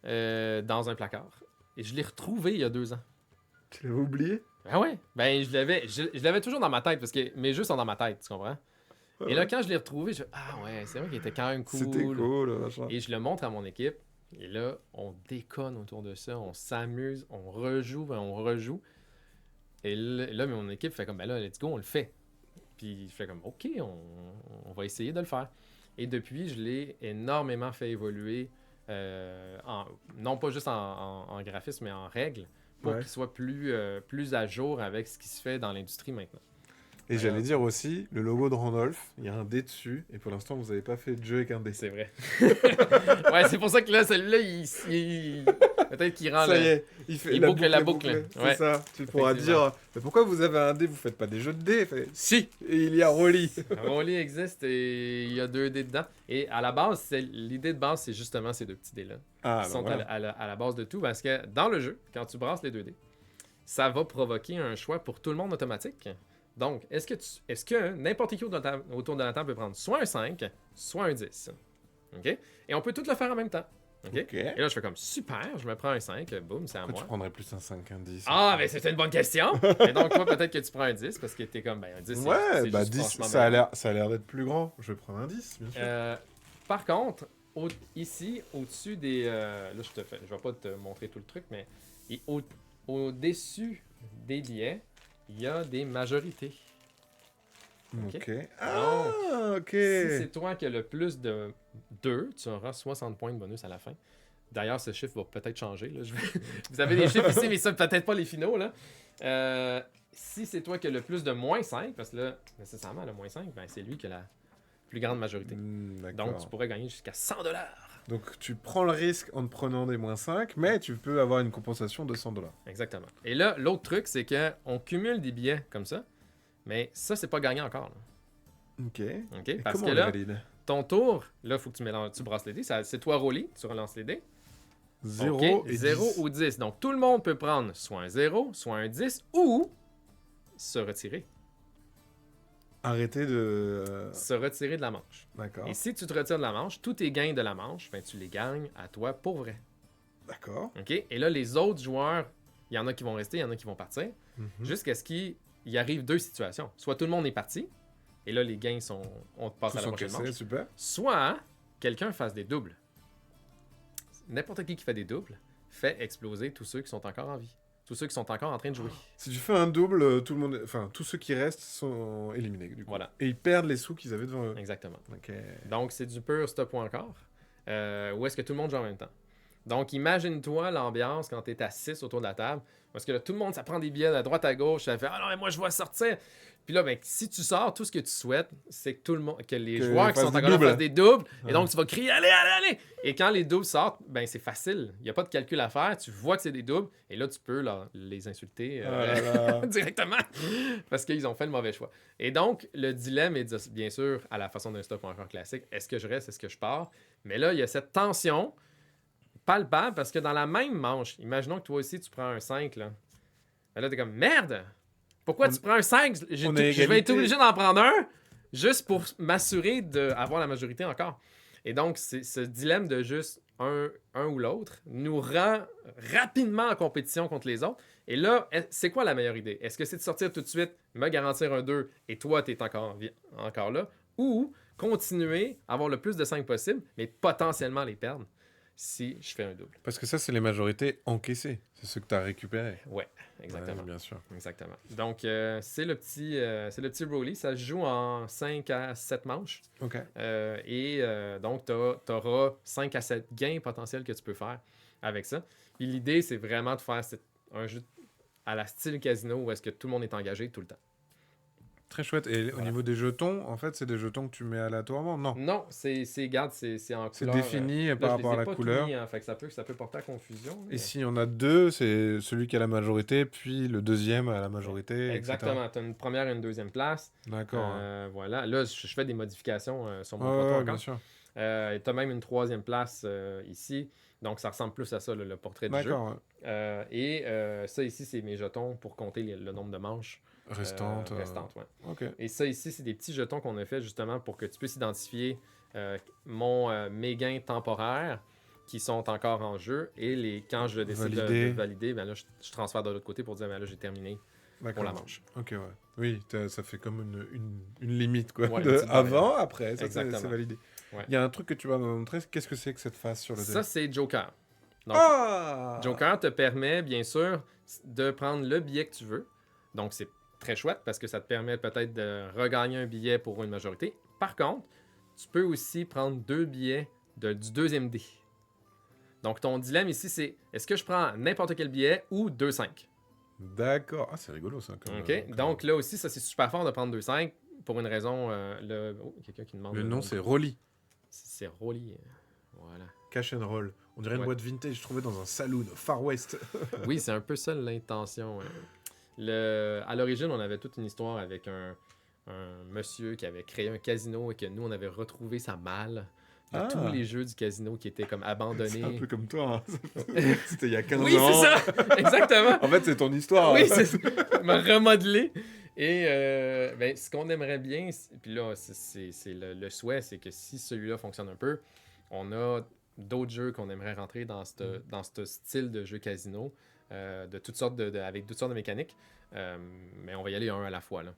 Speaker 2: Dans un placard. Et je l'ai retrouvé il y a 2 ans.
Speaker 1: Tu l'avais oublié?
Speaker 2: Ben ouais. Ben je l'avais toujours dans ma tête parce que mes jeux sont dans ma tête, tu comprends? Et là, quand je l'ai retrouvé, c'est vrai qu'il était quand même cool.
Speaker 1: C'était cool, machin.
Speaker 2: Et je le montre à mon équipe. Et là, on déconne autour de ça. On s'amuse, on rejoue. Et là, mon équipe fait comme, ben là, let's go, on le fait. Puis je fais comme, OK, on va essayer de le faire. Et depuis, je l'ai énormément fait évoluer, non pas juste en graphisme, mais en règles, pour qu'il soit plus à jour avec ce qui se fait dans l'industrie maintenant.
Speaker 1: Et j'allais dire aussi, le logo de Randolph, il y a un dé dessus, et pour l'instant, vous n'avez pas fait de jeu avec un dé.
Speaker 2: C'est vrai. Ouais, c'est pour ça que là, celui-là, peut-être qu'il rend
Speaker 1: ça y est,
Speaker 2: il boucle la boucle.
Speaker 1: C'est ça. Tu pourras dire, mais pourquoi vous avez un dé, vous faites pas des jeux de dés? Si, et il y a Rolly.
Speaker 2: Rolly existe et il y a 2 dés dedans. Et à la base, l'idée de base, c'est justement ces 2 petits dés-là. Qui sont à la base de tout, parce que dans le jeu, quand tu brasses les 2 dés, ça va provoquer un choix pour tout le monde automatique. Donc, est-ce que n'importe qui autour de la table peut prendre soit un 5, soit un 10? OK? Et on peut tout le faire en même temps. OK? Et là, je fais comme, super, je me prends un 5, boum, c'est à moi.
Speaker 1: Tu prendrais plus un 5 qu'un 10?
Speaker 2: Ah, mais c'était une bonne question! Et donc, toi, peut-être que tu prends un 10, parce que t'es comme, un 10,
Speaker 1: ouais, bah 10, ça a l'air d'être plus grand. Je vais prendre un 10, bien sûr.
Speaker 2: Par contre, ici, au-dessus des... là, je vais pas te montrer tout le truc, mais au-dessus des billets, il y a des majorités.
Speaker 1: Ok.
Speaker 2: Donc,
Speaker 1: Ah, ok.
Speaker 2: si c'est toi qui as le plus de 2, tu auras 60 points de bonus à la fin. D'ailleurs, ce chiffre va peut-être changer. Là. Vous avez des chiffres ici, mais ça, peut-être pas les finaux. Là. Si c'est toi qui as le plus de moins 5, parce que là, nécessairement, le moins 5, ben, c'est lui qui a la plus grande majorité. Donc, tu pourrais gagner jusqu'à 100$.
Speaker 1: Donc, tu prends le risque en te prenant des moins 5, mais tu peux avoir une compensation de 100$.
Speaker 2: Exactement. Et là, l'autre truc, c'est qu'on cumule des billets comme ça, mais ça, c'est pas gagnant encore. Là.
Speaker 1: Ok.
Speaker 2: OK?
Speaker 1: Et
Speaker 2: Parce
Speaker 1: comment
Speaker 2: que
Speaker 1: on
Speaker 2: là,
Speaker 1: les valide?
Speaker 2: ton tour, là, il faut que tu brasses les dés. C'est toi, Rolly, tu relances les dés.
Speaker 1: 0
Speaker 2: OK,
Speaker 1: et
Speaker 2: 0
Speaker 1: 10.
Speaker 2: ou 10. Donc, tout le monde peut prendre soit un 0, soit un 10 ou se retirer.
Speaker 1: Arrêtez de...
Speaker 2: Se retirer de la manche.
Speaker 1: D'accord.
Speaker 2: Et si tu te retires de la manche, tous tes gains de la manche, ben, tu les gagnes à toi pour vrai.
Speaker 1: D'accord.
Speaker 2: OK? Et là, les autres joueurs, il y en a qui vont rester, il y en a qui vont partir, jusqu'à ce qu'il arrive deux situations. Soit tout le monde est parti, et là, les gains sont... On passe
Speaker 1: Tous
Speaker 2: à la
Speaker 1: sont
Speaker 2: prochaine
Speaker 1: cassés,
Speaker 2: manche.
Speaker 1: super.
Speaker 2: Soit quelqu'un fasse des doubles. N'importe qui fait des doubles fait exploser tous ceux qui sont encore en vie. Tous ceux qui sont encore en train de jouer.
Speaker 1: Si tu fais un double, tout le monde, enfin tous ceux qui restent sont éliminés du coup.
Speaker 2: Voilà.
Speaker 1: Et ils perdent les sous qu'ils avaient devant eux.
Speaker 2: Exactement.
Speaker 1: Ok.
Speaker 2: Donc, c'est du pur stop ou encore. Où est-ce que tout le monde joue en même temps. Donc, imagine-toi l'ambiance quand tu es à 6 autour de la table. Parce que là, tout le monde, ça prend des billets à droite à gauche. Ça fait « Ah non, mais moi, je vais sortir. » Puis là, ben, si tu sors, tout ce que tu souhaites, c'est que tout le monde, que les joueurs qui sont encore là fassent des doubles. Et donc, tu vas crier « Allez, allez, allez! » Et quand les doubles sortent, ben, c'est facile. Il n'y a pas de calcul à faire. Tu vois que c'est des doubles. Et là, tu peux les insulter directement. Parce qu'ils ont fait le mauvais choix. Et donc, le dilemme est bien sûr à la façon d'un stop ou encore classique. Est-ce que je reste? Est-ce que je pars? Mais là, il y a cette tension palpable parce que dans la même manche, imaginons que toi aussi, tu prends un 5. Là, ben là t'es comme « Merde! Pourquoi tu prends un 5? Je vais être obligé d'en prendre un juste pour m'assurer d'avoir la majorité encore. » Et donc, c'est ce dilemme de juste un ou l'autre nous rend rapidement en compétition contre les autres. Et là, c'est quoi la meilleure idée? Est-ce que c'est de sortir tout de suite, me garantir un 2 et toi, tu es encore là? Ou continuer à avoir le plus de 5 possible, mais potentiellement les perdre si je fais un double.
Speaker 1: Parce que ça, c'est les majorités encaissées. C'est ce que tu as récupéré.
Speaker 2: Ouais, exactement.
Speaker 1: Ouais, bien sûr.
Speaker 2: Exactement. Donc, c'est le petit Rolly. Ça se joue en 5 à 7 manches.
Speaker 1: Ok.
Speaker 2: Donc, tu auras 5 à 7 gains potentiels que tu peux faire avec ça. Puis l'idée, c'est vraiment de faire un jeu à la style casino où est-ce que tout le monde est engagé tout le temps.
Speaker 1: Très chouette. Et au niveau des jetons, en fait, c'est des jetons que tu mets aléatoirement? Non.
Speaker 2: Non, c'est en couleur.
Speaker 1: C'est défini par rapport à la couleur.
Speaker 2: Fait que ça peut porter à confusion.
Speaker 1: Et s'il y en a deux, c'est celui qui a la majorité, puis le deuxième a la majorité,
Speaker 2: Exactement. Tu as une première et une deuxième place.
Speaker 1: D'accord.
Speaker 2: Voilà. Là, je fais des modifications sur mon proto
Speaker 1: Ouais,
Speaker 2: encore.
Speaker 1: bien sûr.
Speaker 2: Et tu as même une troisième place ici. Donc, ça ressemble plus à ça, le portrait du jeu.
Speaker 1: D'accord. Ouais.
Speaker 2: Ça, ici, c'est mes jetons pour compter le nombre de manches
Speaker 1: Restantes.
Speaker 2: ouais.
Speaker 1: Ok.
Speaker 2: Et ça, ici, c'est des petits jetons qu'on a fait justement pour que tu puisses identifier mes gains temporaires qui sont encore en jeu. Et quand je décide de valider, ben là, je transfère de l'autre côté pour dire, ben là, j'ai terminé pour la manche.
Speaker 1: Ok, ouais. Oui, ça fait comme une limite, quoi.
Speaker 2: Ouais,
Speaker 1: avant, après, ça c'est
Speaker 2: Exactement.
Speaker 1: validé.
Speaker 2: Ouais.
Speaker 1: Il y a un truc que tu vas me montrer, qu'est-ce que c'est que cette face sur le dé?
Speaker 2: Ça, c'est Joker. Donc, Joker te permet, bien sûr, de prendre le billet que tu veux. Donc, c'est très chouette parce que ça te permet peut-être de regagner un billet pour une majorité. Par contre, tu peux aussi prendre 2 billets du deuxième dé. Donc, ton dilemme ici, c'est est-ce que je prends n'importe quel billet ou 2-5?
Speaker 1: D'accord. Ah, c'est rigolo ça.
Speaker 2: OK. Donc, là aussi, ça, c'est super fort de prendre 2-5 pour une raison. Quelqu'un qui demande.
Speaker 1: Le nom, c'est Rolly.
Speaker 2: C'est Rolly. Voilà.
Speaker 1: Cash and Roll. On dirait une boîte vintage trouvée dans un saloon au Far West.
Speaker 2: Oui, c'est un peu ça l'intention. À l'origine, on avait toute une histoire avec un monsieur qui avait créé un casino et que nous, on avait retrouvé sa malle de tous les jeux du casino qui étaient comme abandonnés. C'est
Speaker 1: un peu comme toi. Hein. C'était il y a 15 ans.
Speaker 2: Oui, c'est ça! Exactement!
Speaker 1: En fait, c'est ton histoire.
Speaker 2: Oui, c'est ça. M'a remodelé. Et ce qu'on aimerait bien, puis là, c'est le souhait, c'est que si celui-là fonctionne un peu, on a d'autres jeux qu'on aimerait rentrer dans ce style de jeu casino, de toutes sortes avec toutes sortes de mécaniques. Mais on va y aller un à la fois. Là.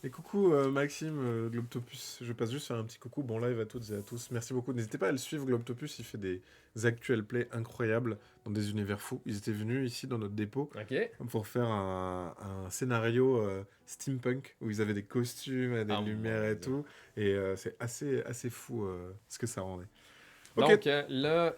Speaker 1: Et coucou Maxime Globtopus, je passe juste faire un petit coucou, bon live à toutes et à tous, merci beaucoup, n'hésitez pas à le suivre Globtopus, il fait des actual plays incroyables dans des univers fous, ils étaient venus ici dans notre dépôt
Speaker 2: Ok.
Speaker 1: pour faire un scénario steampunk où ils avaient des costumes, des
Speaker 2: Ah,
Speaker 1: lumières
Speaker 2: mon
Speaker 1: et
Speaker 2: Dieu.
Speaker 1: tout, et c'est assez fou ce que ça rendait. Ok,
Speaker 2: Donc là,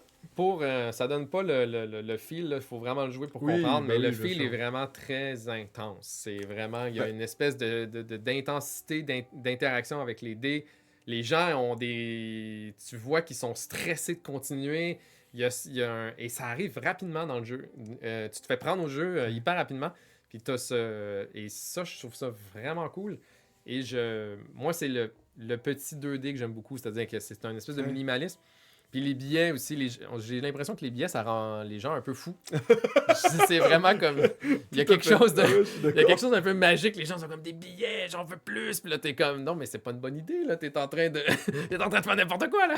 Speaker 2: ça donne pas le feel, il faut vraiment le jouer pour
Speaker 1: oui,
Speaker 2: comprendre,
Speaker 1: bah
Speaker 2: mais le
Speaker 1: oui, bien
Speaker 2: feel est
Speaker 1: sûr.
Speaker 2: vraiment très intense. C'est vraiment, il y a
Speaker 1: Bah,
Speaker 2: une espèce d'intensité d'interaction avec les dés. Les gens ont des. Tu vois qu'ils sont stressés de continuer. Et ça arrive rapidement dans le jeu. Tu te fais prendre au jeu
Speaker 1: ok.
Speaker 2: hyper rapidement. Puis t'as Et ça, je trouve ça vraiment cool. Moi, c'est le petit 2D que j'aime beaucoup. C'est-à-dire que c'est un espèce de
Speaker 1: Ouais.
Speaker 2: minimalisme. Puis les billets aussi, j'ai l'impression que les billets, ça rend les gens un peu fous. C'est vraiment comme. Il y a
Speaker 1: Tout à
Speaker 2: quelque
Speaker 1: fait,
Speaker 2: chose de.
Speaker 1: ah ouais, je suis
Speaker 2: Il y a quelque
Speaker 1: d'accord.
Speaker 2: chose d'un peu magique. Les gens sont comme des billets, j'en veux plus. Puis là, t'es comme. Non, mais c'est pas une bonne idée, là. T'es en train de. T'es en train de faire n'importe quoi, là.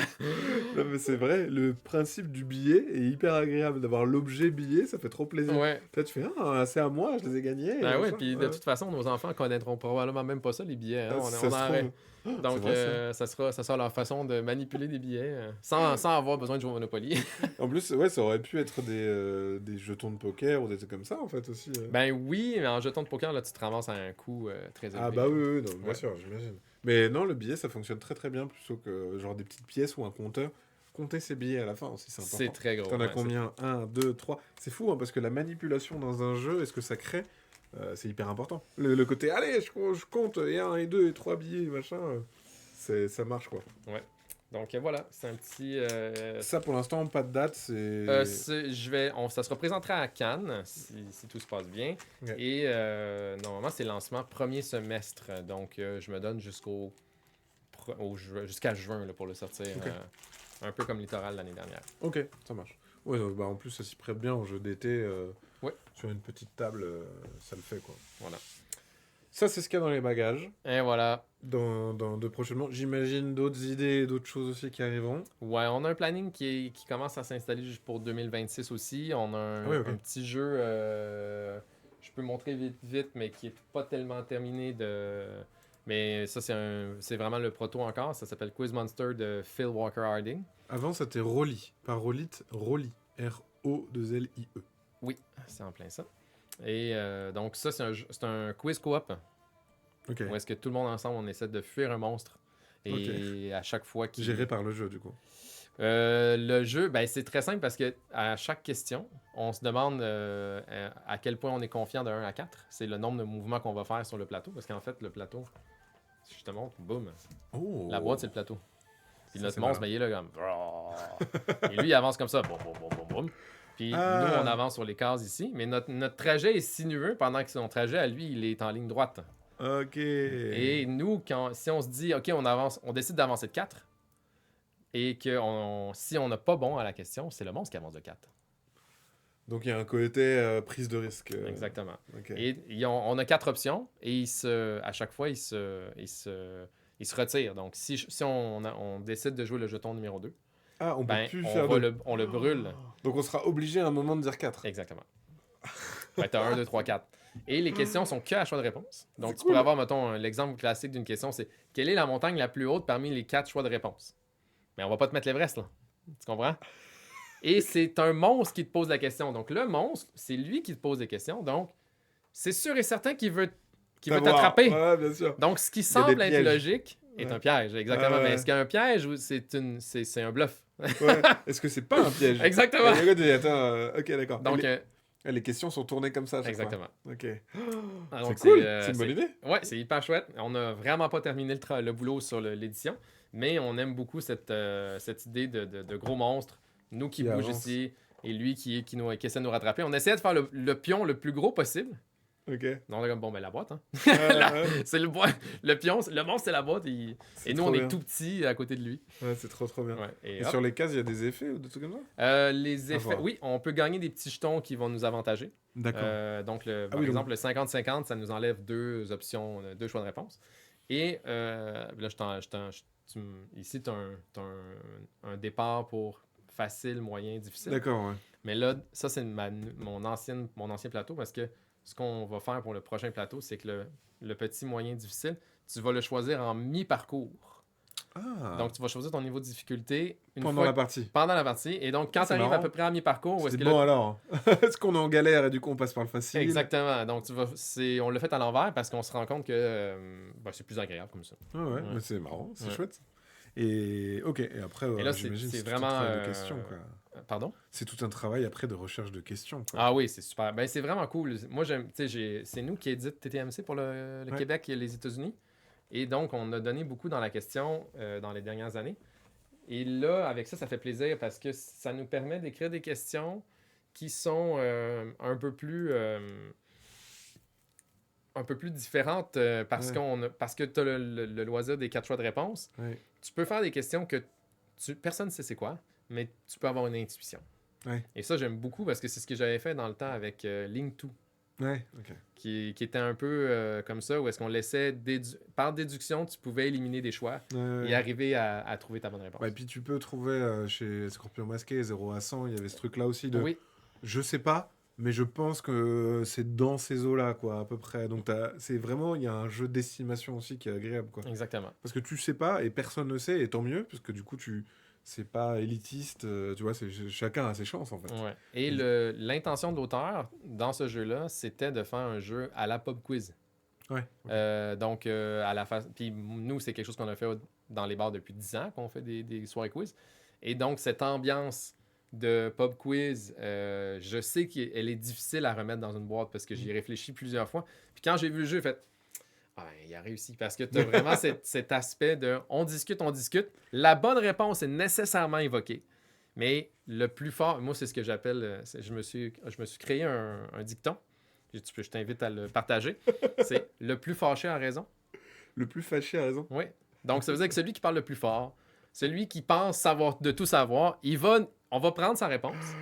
Speaker 1: Non mais c'est vrai, le principe du billet est hyper agréable, d'avoir l'objet billet, ça fait trop plaisir.
Speaker 2: Ouais.
Speaker 1: Toi tu fais, ah c'est à moi, je les ai gagnés, et
Speaker 2: Ben ouais,
Speaker 1: machin.
Speaker 2: puis de
Speaker 1: Ouais.
Speaker 2: toute façon, nos enfants connaîtront probablement même pas ça, les billets. Hein.
Speaker 1: Ah, si ça
Speaker 2: On
Speaker 1: se
Speaker 2: en
Speaker 1: trouve, c'est
Speaker 2: Donc,
Speaker 1: vrai ça.
Speaker 2: ça sera leur façon de manipuler des billets sans avoir besoin de jouer au Monopoly.
Speaker 1: En plus, ouais, ça aurait pu être des jetons de poker ou des trucs comme ça en fait aussi.
Speaker 2: Ben oui, mais en jeton de poker, là, tu te ramasses à un coût très
Speaker 1: Ah
Speaker 2: élevé.
Speaker 1: bah oui, oui, non, bien
Speaker 2: Ouais.
Speaker 1: sûr, j'imagine. Mais non, le billet ça fonctionne très très bien plutôt que genre des petites pièces ou un compteur. Compter ses billets à la fin aussi, c'est
Speaker 2: C'est
Speaker 1: important.
Speaker 2: très gros.
Speaker 1: T'en as
Speaker 2: Ouais,
Speaker 1: combien? Un, 2, 3. C'est fou hein, parce que la manipulation dans un jeu, est-ce que ça crée c'est hyper important. Le côté, allez, je compte, et un, et deux, et trois billets, machin, ça marche, quoi.
Speaker 2: Ouais. Donc voilà, c'est un petit.
Speaker 1: Ça, pour l'instant, pas de date,
Speaker 2: Ça se représentera à Cannes, si tout se passe bien.
Speaker 1: Ouais.
Speaker 2: Et normalement, c'est lancement premier semestre. Donc, je me donne jusqu'à juin là, pour le sortir.
Speaker 1: Ok.
Speaker 2: Un peu comme Littoral l'année dernière.
Speaker 1: Ok, ça marche. Ouais, bah, en plus, ça s'y prête bien en jeu d'été,
Speaker 2: Ouais.
Speaker 1: sur une petite table, ça le fait, quoi.
Speaker 2: Voilà.
Speaker 1: Ça, c'est ce qu'il y a dans les bagages,
Speaker 2: Et voilà.
Speaker 1: de prochainement. J'imagine d'autres idées, d'autres choses aussi qui arriveront.
Speaker 2: Ouais, on a un planning qui commence à s'installer juste pour 2026 aussi. On a
Speaker 1: Ah oui, ok.
Speaker 2: un petit jeu, je peux montrer vite, mais qui est pas tellement terminé de. Mais ça, c'est vraiment le proto encore. Ça s'appelle Quiz Monster de Phil Walker Harding.
Speaker 1: Avant, c'était Rolly, pas Rollit, Rolly. R-O-2-L-I-E.
Speaker 2: Oui, c'est en plein ça. Et donc, ça, c'est un quiz coop
Speaker 1: Ok.
Speaker 2: où est-ce que tout le monde ensemble, on essaie de fuir un monstre. Et à chaque fois qu'il.
Speaker 1: Géré par le jeu, du coup.
Speaker 2: Le jeu, ben, c'est très simple parce que à chaque question, on se demande à quel point on est confiant de 1 à 4. C'est le nombre de mouvements qu'on va faire sur le plateau. Parce qu'en fait, le plateau, si je te montre, boum,
Speaker 1: Oh.
Speaker 2: la boîte, c'est le plateau. Puis
Speaker 1: Ça,
Speaker 2: notre
Speaker 1: c'est
Speaker 2: monstre,
Speaker 1: malin.
Speaker 2: ben, il est là comme. Et lui, il avance comme ça. Boum, boum, boum, boum, boum. Puis nous, on
Speaker 1: Ah,
Speaker 2: avance sur les cases ici. Mais notre trajet est sinueux pendant que son trajet, à lui, il est en ligne droite.
Speaker 1: ok.
Speaker 2: Et nous, si on se dit, OK, on avance, on décide d'avancer de 4. Et que si on n'a pas bon à la question, c'est le monstre qui avance de 4.
Speaker 1: Donc il y a un côté prise de risque.
Speaker 2: Exactement.
Speaker 1: Ok.
Speaker 2: Et on a 4 options et à chaque fois, il se retire. Donc, si on décide de jouer le jeton numéro 2,
Speaker 1: Ah, on peut
Speaker 2: ben,
Speaker 1: plus le faire deux.
Speaker 2: on le brûle.
Speaker 1: Donc on sera obligé à un moment de dire 4.
Speaker 2: Exactement. Ben, t'as 1, 2, 3, 4. Et les questions sont que à choix de réponse. Donc,
Speaker 1: C'est
Speaker 2: tu
Speaker 1: cool.
Speaker 2: pourrais avoir, mettons, l'exemple classique d'une question, c'est quelle est la montagne la plus haute parmi les 4 choix de réponse? Mais on va pas te mettre l'Everest, là. Tu comprends? Et c'est un monstre qui te pose la question. Donc, le monstre, c'est lui qui te pose des questions. Donc, c'est sûr et certain qu'il veut t'attraper.
Speaker 1: Ouais, bien sûr.
Speaker 2: Donc, ce qui
Speaker 1: y a des
Speaker 2: semble être
Speaker 1: pièges.
Speaker 2: logique est
Speaker 1: Ouais.
Speaker 2: un piège. Exactement.
Speaker 1: Ouais.
Speaker 2: Mais est-ce qu'il y a un piège ou c'est un bluff?
Speaker 1: Ouais. Est-ce que c'est pas un piège?
Speaker 2: Exactement.
Speaker 1: Le gars dit, attends, ok, d'accord.
Speaker 2: Donc,
Speaker 1: Les questions sont tournées comme ça à chaque
Speaker 2: exactement.
Speaker 1: fois. Ok.
Speaker 2: Ah,
Speaker 1: C'est
Speaker 2: donc,
Speaker 1: cool. C'est une bonne idée.
Speaker 2: Ouais, c'est hyper chouette. On n'a vraiment pas terminé le boulot sur l'édition, mais on aime beaucoup cette idée de gros monstre. Nous qui
Speaker 1: Qui
Speaker 2: bouge
Speaker 1: avance.
Speaker 2: ici et lui qui essaie de nous rattraper. On essayait de faire le pion le plus gros possible.
Speaker 1: Ok.
Speaker 2: Non, on est comme, bon, ben la boîte, hein.
Speaker 1: Ouais,
Speaker 2: C'est le pion, le monstre, c'est la boîte. Et nous,
Speaker 1: trop
Speaker 2: on est
Speaker 1: bien.
Speaker 2: tout petits à côté de lui.
Speaker 1: Ouais, c'est trop bien.
Speaker 2: Ouais,
Speaker 1: Et
Speaker 2: hop.
Speaker 1: sur les cases, il y a des effets ou des trucs comme ça?
Speaker 2: Les effets,
Speaker 1: voir.
Speaker 2: oui, on peut gagner des petits jetons qui vont nous avantager.
Speaker 1: D'accord.
Speaker 2: Donc,
Speaker 1: Ah
Speaker 2: par
Speaker 1: oui,
Speaker 2: exemple, le 50-50, ça nous enlève 2 options, 2 choix de réponse. Et là, ici, tu as un départ pour facile, moyen, difficile.
Speaker 1: D'accord, ouais.
Speaker 2: Mais là, ça, c'est mon ancien plateau parce que ce qu'on va faire pour le prochain plateau, c'est que le petit, moyen, difficile, tu vas le choisir en mi-parcours.
Speaker 1: Ah,
Speaker 2: Donc, tu vas choisir ton niveau de difficulté
Speaker 1: pendant la partie.
Speaker 2: pendant la partie. Et donc, quand tu
Speaker 1: C'est
Speaker 2: arrives à
Speaker 1: marrant.
Speaker 2: peu près à mi-parcours, où est-ce
Speaker 1: C'est
Speaker 2: que
Speaker 1: bon
Speaker 2: là,
Speaker 1: alors. Est-ce qu'on est en galère et du coup on passe par le facile?
Speaker 2: exactement. Donc, on l'a fait à l'envers parce qu'on se rend compte que c'est plus agréable comme ça.
Speaker 1: Ah ouais,
Speaker 2: Ouais.
Speaker 1: mais c'est marrant, c'est
Speaker 2: Ouais.
Speaker 1: chouette. Et ok, et après,
Speaker 2: Et là,
Speaker 1: j'imagine
Speaker 2: c'est
Speaker 1: c'est tout un
Speaker 2: vraiment.
Speaker 1: travail de questions, quoi.
Speaker 2: Pardon?
Speaker 1: C'est tout un travail après de recherche de questions, quoi.
Speaker 2: Ah oui, c'est super. Ben, c'est vraiment cool. Moi, j'aime. Tu sais, c'est nous qui édite TTMC pour le
Speaker 1: Ouais.
Speaker 2: Québec et les États-Unis. Et donc, on a donné beaucoup dans la question dans les dernières années. Et là, avec ça, ça fait plaisir parce que ça nous permet d'écrire des questions qui sont un peu plus différentes parce
Speaker 1: Ouais.
Speaker 2: parce que tu as le loisir des 4 choix de réponse.
Speaker 1: Ouais.
Speaker 2: Tu peux faire des questions que personne ne sait c'est quoi, mais tu peux avoir une intuition.
Speaker 1: Ouais.
Speaker 2: Et ça, j'aime beaucoup parce que c'est ce que j'avais fait dans le temps avec Link2,
Speaker 1: Ouais, ok.
Speaker 2: qui était un peu comme ça, où est-ce qu'on laissait, par déduction, tu pouvais éliminer des choix
Speaker 1: Ouais.
Speaker 2: et arriver à trouver ta bonne réponse.
Speaker 1: Bah, et puis tu peux trouver chez Scorpion Masqué 0 à 100, il y avait ce truc là aussi de
Speaker 2: Oui,
Speaker 1: je sais pas, mais je pense que c'est dans ces eaux-là, quoi, à peu près. Donc c'est vraiment, il y a un jeu d'estimation aussi qui est agréable, quoi.
Speaker 2: exactement.
Speaker 1: Parce que tu sais pas et personne ne sait, et tant mieux, parce que du coup, c'est pas élitiste, tu vois, chacun a ses chances, en fait.
Speaker 2: Ouais. Et l'intention de l'auteur dans ce jeu-là, c'était de faire un jeu à la pub quiz.
Speaker 1: Ouais. Ok.
Speaker 2: Donc, à la face. Puis nous, c'est quelque chose qu'on a fait dans les bars depuis 10 ans, qu'on fait des soirées quiz. Et donc, cette ambiance de pub quiz, je sais qu'elle est difficile à remettre dans une boîte parce que j'y ai réfléchi plusieurs fois. Puis quand j'ai vu le jeu, j'ai fait. Ah, ben, il a réussi parce que tu as vraiment cet aspect de on discute, on discute. La bonne réponse est nécessairement évoquée. Mais le plus fort, moi, c'est ce que j'appelle. Je me suis créé un dicton. Je t'invite à le partager. C'est le plus fâché a raison.
Speaker 1: Le plus fâché a raison.
Speaker 2: Oui. Donc, ça veut dire que celui qui parle le plus fort, celui qui pense de tout savoir, on va prendre sa réponse,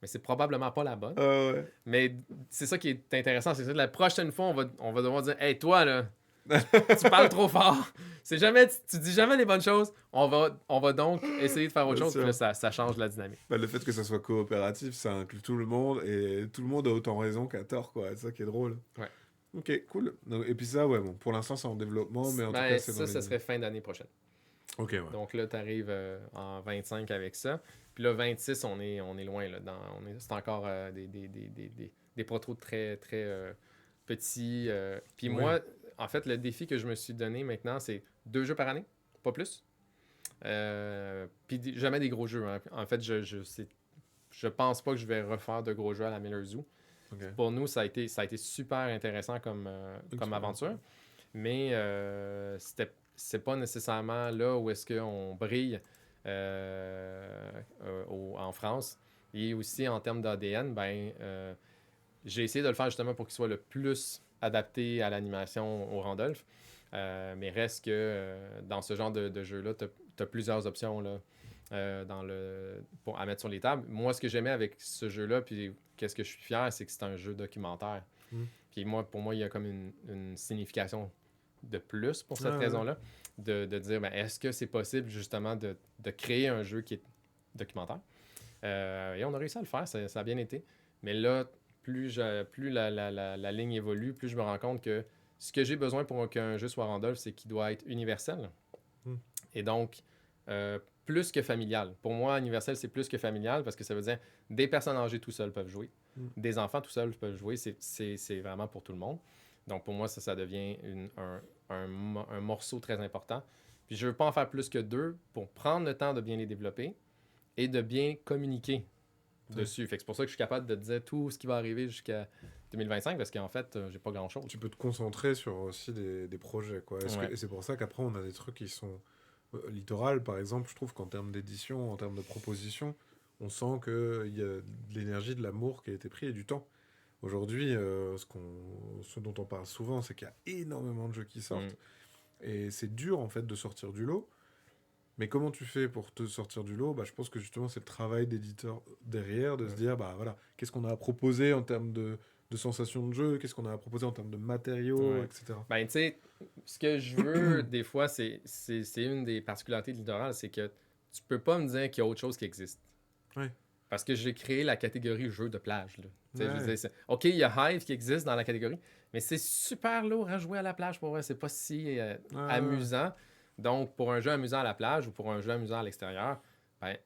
Speaker 2: mais c'est probablement pas la bonne.
Speaker 1: Ouais.
Speaker 2: Mais c'est ça qui est intéressant. C'est ça, la prochaine fois, on va devoir dire hey, toi, là, tu parles trop fort. Tu dis jamais les bonnes choses. On va donc essayer de faire autre
Speaker 1: Bien
Speaker 2: chose.
Speaker 1: sûr.
Speaker 2: Puis là, ça change la dynamique.
Speaker 1: Bah, le fait que ça soit coopératif, ça inclut tout le monde, et tout le monde a autant raison qu'à tort, quoi. C'est ça qui est drôle.
Speaker 2: Ouais.
Speaker 1: Ok, cool. Donc, et puis ça, ouais, bon, pour l'instant, c'est en développement, mais en tout
Speaker 2: Ben,
Speaker 1: cas, c'est
Speaker 2: ça,
Speaker 1: dans
Speaker 2: ça
Speaker 1: les...
Speaker 2: serait fin d'année prochaine.
Speaker 1: Ok, ouais.
Speaker 2: Donc là, tu arrives en 25 avec ça. Puis là, 26, on est loin. Là, c'est encore des protos très, très petits. Puis
Speaker 1: Ouais.
Speaker 2: moi, en fait, le défi que je me suis donné maintenant, c'est 2 jeux par année, pas plus. Puis jamais des gros jeux. Hein. En fait, je pense pas que je vais refaire de gros jeux à la Miller Zoo.
Speaker 1: Ok.
Speaker 2: Pour nous, ça a été super intéressant comme aventure. Mais c'est pas nécessairement là où est-ce qu'on brille en France. Et aussi, en termes d'ADN, j'ai essayé de le faire justement pour qu'il soit le plus adapté à l'animation au Randolph. Mais reste que dans ce genre de jeu-là, tu as plusieurs options là, à mettre sur les tables. Moi, ce que j'aimais avec ce jeu-là, puis qu'est-ce que je suis fier, c'est que c'est un jeu documentaire. Puis pour moi, il y a comme une signification de plus pour cette raison-là, de dire, est-ce que c'est possible justement de créer un jeu qui est documentaire? Et on a réussi à le faire, ça a bien été. Mais là, plus la ligne évolue, plus je me rends compte que ce que j'ai besoin pour qu'un jeu soit Randolph, c'est qu'il doit être universel. Et donc, plus que familial. Pour moi, universel, c'est plus que familial parce que ça veut dire des personnes âgées tout seules peuvent jouer. Des enfants tout seuls peuvent jouer. C'est vraiment pour tout le monde. Donc, pour moi, ça devient un morceau très important. Puis, je ne veux pas en faire plus que 2 pour prendre le temps de bien les développer et de bien communiquer dessus. Fait que c'est pour ça que je suis capable de te dire tout ce qui va arriver jusqu'à 2025 parce qu'en fait, j'ai pas grand-chose.
Speaker 1: Tu peux te concentrer sur aussi des projets, quoi. Et c'est pour ça qu'après, on a des trucs qui sont... Littoral, par exemple, je trouve qu'en termes d'édition, en termes de proposition, on sent qu'il y a de l'énergie, de l'amour qui a été pris et du temps. Aujourd'hui, ce dont on parle souvent, c'est qu'il y a énormément de jeux qui sortent. Et c'est dur, en fait, de sortir du lot. Mais comment tu fais pour te sortir du lot ? Je pense que justement, c'est le travail d'éditeur derrière, de se dire, voilà, qu'est-ce qu'on a à proposer en termes de sensations de jeu, qu'est-ce qu'on a à proposer en termes de matériaux, etc.
Speaker 2: Tu sais, ce que je veux, des fois, c'est une des particularités de Littoral, c'est que tu peux pas me dire qu'il y a autre chose qui existe.
Speaker 1: Ouais.
Speaker 2: Parce que j'ai créé la catégorie jeux de plage. Là. Je veux
Speaker 1: Ouais.
Speaker 2: dire, OK, il y a Hive qui existe dans la catégorie, mais c'est super lourd à jouer à la plage pour vrai. C'est pas si
Speaker 1: Ouais.
Speaker 2: amusant. Donc, pour un jeu amusant à la plage ou pour un jeu amusant à l'extérieur, ben,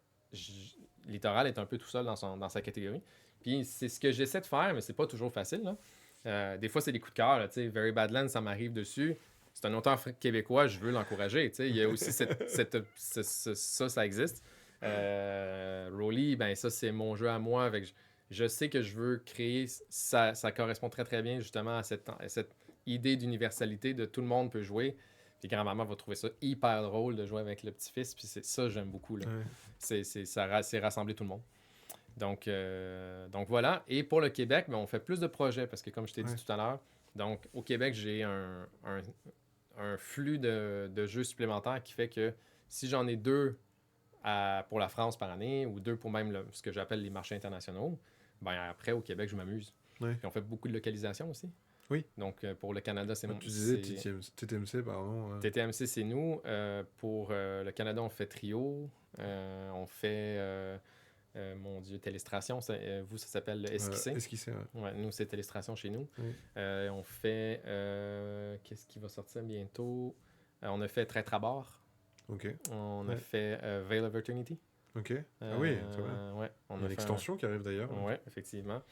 Speaker 2: Littoral est un peu tout seul dans sa catégorie. Puis c'est ce que j'essaie de faire, mais c'est pas toujours facile. Là. Des fois, c'est des coups de cœur. Là, Very Badlands, ça m'arrive dessus. C'est un auteur québécois, je veux l'encourager. Il y a aussi ça existe. Rolly, ben ça, c'est mon jeu à moi. Avec, je sais que je veux créer. Ça correspond très, très bien justement à cette idée d'universalité de tout le monde peut jouer. Puis grand-maman va trouver ça hyper drôle de jouer avec le petit-fils. Puis c'est ça, j'aime beaucoup. Là.
Speaker 1: Ouais.
Speaker 2: C'est rassembler tout le monde. Donc voilà. Et pour le Québec, ben, on fait plus de projets parce que comme je t'ai dit tout à l'heure, donc au Québec, j'ai un flux de jeux supplémentaires qui fait que si j'en ai 2 pour la France par année ou 2 pour même ce que j'appelle les marchés internationaux, ben après au Québec, je m'amuse.
Speaker 1: Ouais.
Speaker 2: Puis on fait beaucoup de localisation aussi.
Speaker 1: Oui.
Speaker 2: Donc pour le Canada, c'est
Speaker 1: Tu disais TTMC, pardon.
Speaker 2: TTMC, c'est nous. Pour le Canada, on fait Trio. On fait, mon Dieu, Télestration. Vous, ça s'appelle Esquissé.
Speaker 1: Esquissé, ouais.
Speaker 2: Ouais, nous, c'est Télestration chez nous.
Speaker 1: Oui.
Speaker 2: On fait... qu'est-ce qui va sortir bientôt? On a fait Traître à bord.
Speaker 1: Ok.
Speaker 2: On a fait Veil of Eternity.
Speaker 1: Ok. Ah oui, c'est vrai.
Speaker 2: Ouais,
Speaker 1: Il y a l'extension qui arrive d'ailleurs.
Speaker 2: Oui, effectivement.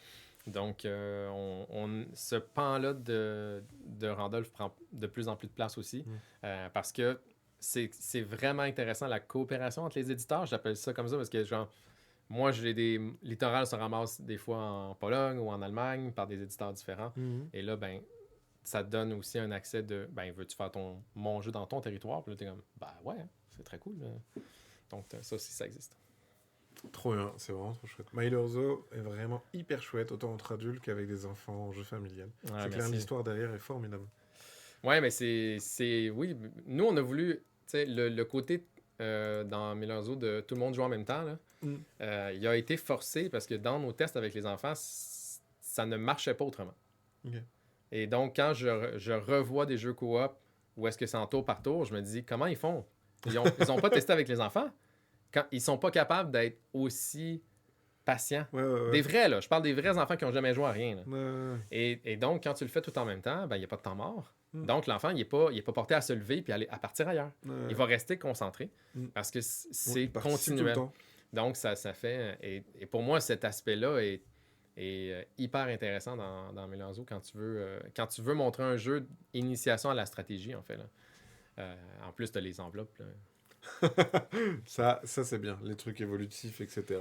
Speaker 2: Donc, ce pan-là de Randolph prend de plus en plus de place aussi parce que c'est vraiment intéressant la coopération entre les éditeurs. J'appelle ça comme ça parce que, genre, moi, j'ai des littorales se ramassent des fois en Pologne ou en Allemagne par des éditeurs différents. Et là, ben, ça te donne aussi un accès de, ben, veux-tu faire mon jeu dans ton territoire? Puis là, t'es comme, ben ouais, c'est très cool. Donc, ça aussi, ça existe.
Speaker 1: Trop bien, c'est vraiment trop chouette. My Zoo est vraiment hyper chouette, autant entre adultes qu'avec des enfants en jeu familial. C'est clair, l'histoire derrière est formidable.
Speaker 2: Ouais, mais c'est oui, nous, on a voulu, tu sais, le côté dans Miller Zoo de tout le monde joue en même temps, là, il a été forcé parce que dans nos tests avec les enfants, ça ne marchait pas autrement.
Speaker 1: Okay.
Speaker 2: Et donc, quand je revois des jeux coop où est-ce que c'est en tour par tour, je me dis, comment ils font? Ils ont pas testé avec les enfants. Quand ils sont pas capables d'être aussi patients.
Speaker 1: Ouais.
Speaker 2: Des vrais, là. Je parle des vrais enfants qui n'ont jamais joué à rien.
Speaker 1: Là.
Speaker 2: Et donc, quand tu le fais tout en même temps, ben, il n'y a pas de temps mort. Donc, l'enfant, il n'est pas porté à se lever et à partir ailleurs. Il va rester concentré parce que c'est continuel. Donc, ça fait... Et pour moi, cet aspect-là est hyper intéressant dans Mélanzo quand tu veux montrer un jeu d'initiation à la stratégie, en fait. Là. En plus, tu as les enveloppes. Là.
Speaker 1: ça c'est bien. Les trucs évolutifs, etc.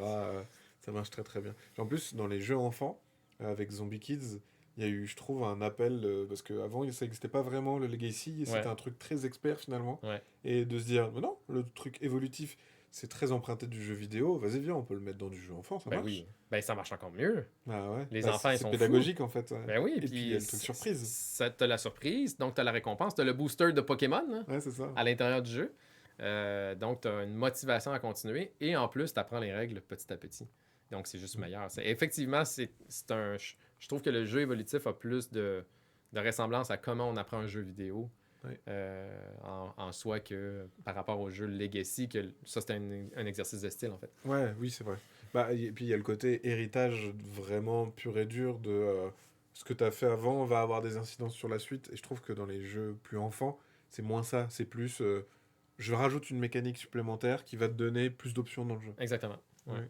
Speaker 1: Ça marche très très bien. En plus, dans les jeux enfants, avec Zombie Kids, il y a eu, je trouve, un appel, parce qu'avant, ça n'existait pas vraiment, le Legacy, et c'était un truc très expert, finalement.
Speaker 2: Ouais.
Speaker 1: Et de se dire, mais non, le truc évolutif, c'est très emprunté du jeu vidéo, vas-y, viens, on peut le mettre dans du jeu enfant, ça marche.
Speaker 2: Oui, ben ça marche encore mieux.
Speaker 1: Ah ouais.
Speaker 2: Les enfants, ils sont
Speaker 1: pédagogique, en fait.
Speaker 2: Ben oui,
Speaker 1: et puis il y a le truc surprise.
Speaker 2: T'as la surprise, donc t'as la récompense, t'as le booster de Pokémon là,
Speaker 1: c'est ça.
Speaker 2: À l'intérieur du jeu. Donc, tu as une motivation à continuer et en plus, tu apprends les règles petit à petit. Donc, c'est juste meilleur. Effectivement, je trouve que le jeu évolutif a plus de ressemblance à comment on apprend un jeu vidéo en soi que par rapport au jeu Legacy, que ça, c'était un exercice de style, en fait.
Speaker 1: Oui, c'est vrai. Et puis, il y a le côté héritage vraiment pur et dur de ce que tu as fait avant va avoir des incidences sur la suite. Et je trouve que dans les jeux plus enfants, c'est moins ça. C'est plus... je rajoute une mécanique supplémentaire qui va te donner plus d'options dans le jeu.
Speaker 2: Exactement. Ouais.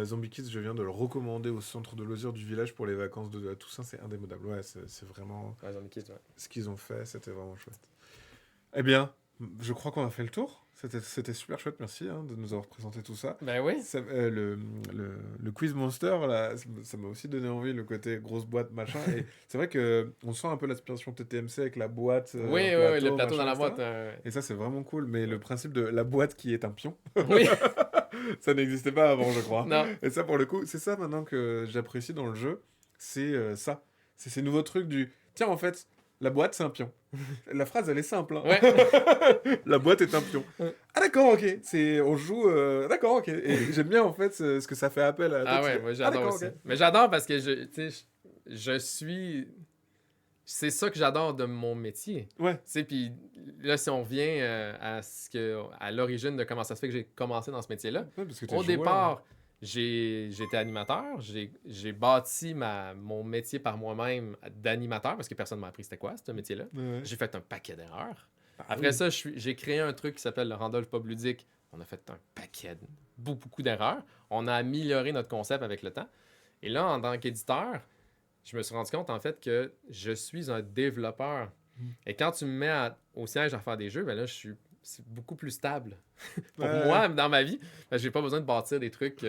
Speaker 1: Zombie Kids, je viens de le recommander au centre de loisirs du village pour les vacances de Toussaint, c'est indémodable. Ouais, c'est vraiment...
Speaker 2: Zombie Kids,
Speaker 1: ce qu'ils ont fait, c'était vraiment chouette. Eh bien, je crois qu'on a fait le tour. C'était super chouette, merci de nous avoir présenté tout ça.
Speaker 2: Ben oui.
Speaker 1: Le Quiz Monster, là, ça m'a aussi donné envie, le côté grosse boîte, machin. Et c'est vrai qu'on sent un peu l'inspiration TTMC avec la boîte.
Speaker 2: Oui, le plateau dans la boîte.
Speaker 1: Et ça, c'est vraiment cool. Mais le principe de la boîte qui est un pion,
Speaker 2: oui.
Speaker 1: ça n'existait pas avant, je crois.
Speaker 2: Non.
Speaker 1: Et ça, pour le coup, c'est ça maintenant que j'apprécie dans le jeu. C'est ça. C'est ces nouveaux trucs du... Tiens, en fait... La boîte, c'est un pion. La phrase, elle est simple. Hein.
Speaker 2: Ouais.
Speaker 1: La boîte est un pion. Ah d'accord, ok. On joue... D'accord, ok. Et j'aime bien, en fait, ce que ça fait appel à...
Speaker 2: Ah ouais, moi j'adore aussi. Okay. Mais j'adore parce que je c'est ça que j'adore de mon métier.
Speaker 1: Ouais.
Speaker 2: Tu sais, puis là, si on revient à l'origine de comment ça se fait que j'ai commencé dans ce métier-là,
Speaker 1: Ouais, parce que t'es
Speaker 2: au
Speaker 1: joueur.
Speaker 2: départ, j'étais animateur. J'ai bâti mon métier par moi-même d'animateur parce que personne ne m'a appris c'était quoi, ce métier-là.
Speaker 1: Ouais.
Speaker 2: J'ai fait un paquet d'erreurs.
Speaker 1: Ah
Speaker 2: Après
Speaker 1: oui.
Speaker 2: ça, j'ai créé un truc qui s'appelle le Randolph Pub Ludique. On a fait un paquet, beaucoup d'erreurs. On a amélioré notre concept avec le temps. Et là, en tant qu'éditeur, je me suis rendu compte en fait que je suis un développeur. Et quand tu me mets au siège à faire des jeux, ben là, c'est beaucoup plus stable pour
Speaker 1: Ouais.
Speaker 2: moi dans ma vie. Parce que j'ai pas besoin de bâtir des trucs.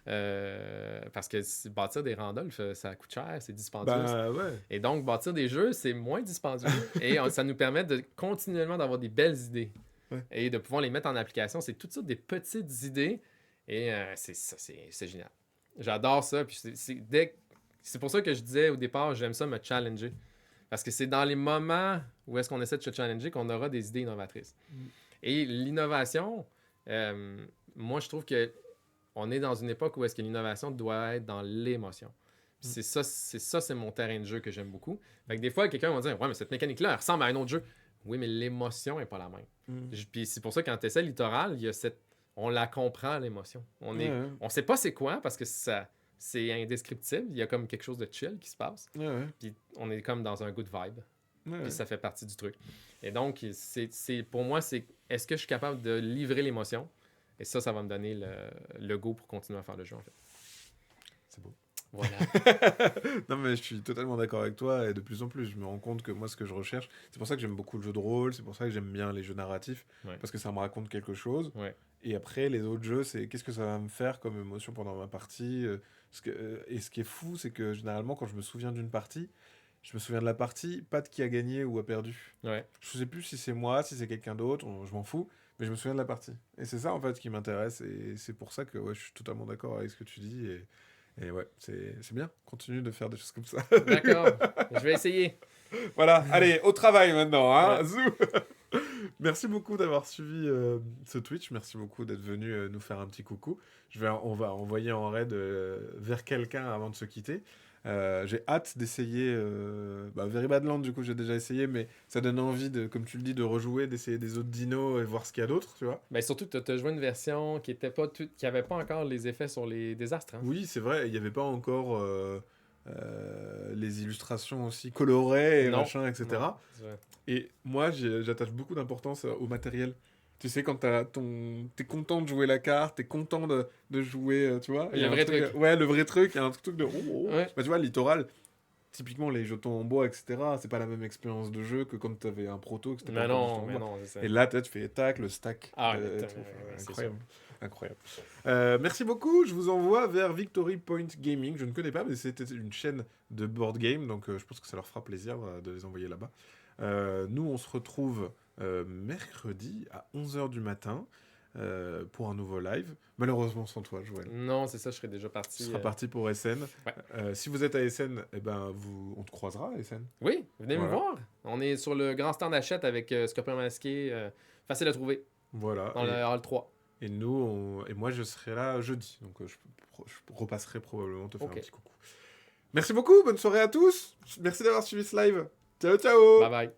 Speaker 2: Parce que bâtir des Randolph, ça coûte cher, c'est dispendieux.
Speaker 1: Bah ouais.
Speaker 2: Et donc, bâtir des jeux, c'est moins dispendieux. Et ça nous permet de continuellement d'avoir des belles idées.
Speaker 1: Ouais.
Speaker 2: Et de pouvoir les mettre en application. C'est toutes sortes des petites idées. Et c'est génial. J'adore ça. Puis c'est pour ça que je disais au départ, j'aime ça me challenger. Parce que c'est dans les moments où est-ce qu'on essaie de se challenger qu'on aura des idées innovatrices. Et l'innovation, moi, je trouve que on est dans une époque où est-ce que l'innovation doit être dans l'émotion. C'est ça, c'est mon terrain de jeu que j'aime beaucoup. Fait que des fois, quelqu'un va dire « Ouais, mais cette mécanique-là, elle ressemble à un autre jeu. » Oui, mais l'émotion n'est pas la même. Puis c'est pour ça que quand tu essaies Littoral, il y a on la comprend, l'émotion. On sait pas c'est quoi parce que c'est indescriptible. Il y a comme quelque chose de chill qui se passe. Puis on est comme dans un good vibe. Puis ça fait partie du truc. Et donc, pour moi, c'est est-ce que je suis capable de livrer l'émotion? Et ça va me donner le go pour continuer à faire le jeu, en fait.
Speaker 1: C'est beau.
Speaker 2: Voilà.
Speaker 1: Non, mais je suis totalement d'accord avec toi et de plus en plus, je me rends compte que moi, ce que je recherche, c'est pour ça que j'aime beaucoup le jeu de rôle, c'est pour ça que j'aime bien les jeux narratifs, parce que ça me raconte quelque chose. Et après, les autres jeux, c'est qu'est-ce que ça va me faire comme émotion pendant ma partie. Et ce qui est fou, c'est que généralement, quand je me souviens d'une partie, je me souviens de la partie, pas de qui a gagné ou a perdu. Je sais plus si c'est moi, si c'est quelqu'un d'autre, je m'en fous, mais je me souviens de la partie. Et c'est ça, en fait, qui m'intéresse, et c'est pour ça que je suis totalement d'accord avec ce que tu dis, et ouais, c'est bien. Continue de faire des choses comme ça.
Speaker 2: D'accord. Je vais essayer.
Speaker 1: Voilà. Allez, au travail maintenant. Hein. Zou. Merci beaucoup d'avoir suivi ce Twitch. Merci beaucoup d'être venu nous faire un petit coucou. On va envoyer en raid vers quelqu'un avant de se quitter. J'ai hâte d'essayer Very Bad Land, du coup j'ai déjà essayé, mais ça donne envie comme tu le dis, de rejouer, d'essayer des autres dinos et voir ce qu'il y a d'autre, tu vois.
Speaker 2: Ben surtout que tu as joué une version qui avait pas encore les effets sur les désastres. Hein?
Speaker 1: Oui, c'est vrai, il n'y avait pas encore les illustrations aussi colorées et machin, etc.
Speaker 2: Non,
Speaker 1: et moi j'attache beaucoup d'importance au matériel. Tu sais, quand t'es content de jouer la carte, t'es content de jouer, tu vois.
Speaker 2: Le vrai truc.
Speaker 1: Ouais, le vrai truc, il y a un truc de...
Speaker 2: Ouais.
Speaker 1: Bah, tu vois, Littoral, typiquement, les jetons en bois, etc., c'est pas la même expérience de jeu que quand t'avais un proto, que c'était pas
Speaker 2: non,
Speaker 1: un jeton en bois.
Speaker 2: non, c'est ça.
Speaker 1: Et là, tu fais tac, le stack. Incroyable. Incroyable. Merci beaucoup. Je vous envoie vers Victory Point Gaming. Je ne connais pas, mais c'était une chaîne de board game, donc je pense que ça leur fera plaisir de les envoyer là-bas. Nous, on se retrouve mercredi à 11h du matin pour un nouveau live. Malheureusement sans toi, Joël.
Speaker 2: Non, c'est ça, je serais déjà parti.
Speaker 1: Tu seras parti pour SN. Si vous êtes à SN, eh ben, on te croisera à SN.
Speaker 2: Oui, venez me voir. On est sur le grand stand Hachette avec Scorpion Masqué. Facile à trouver.
Speaker 1: Voilà.
Speaker 2: Dans le Hall 3.
Speaker 1: Et et moi, je serai là jeudi. Donc, je repasserai probablement te faire un petit coucou. Merci beaucoup. Bonne soirée à tous. Merci d'avoir suivi ce live. Ciao, ciao.
Speaker 2: Bye bye.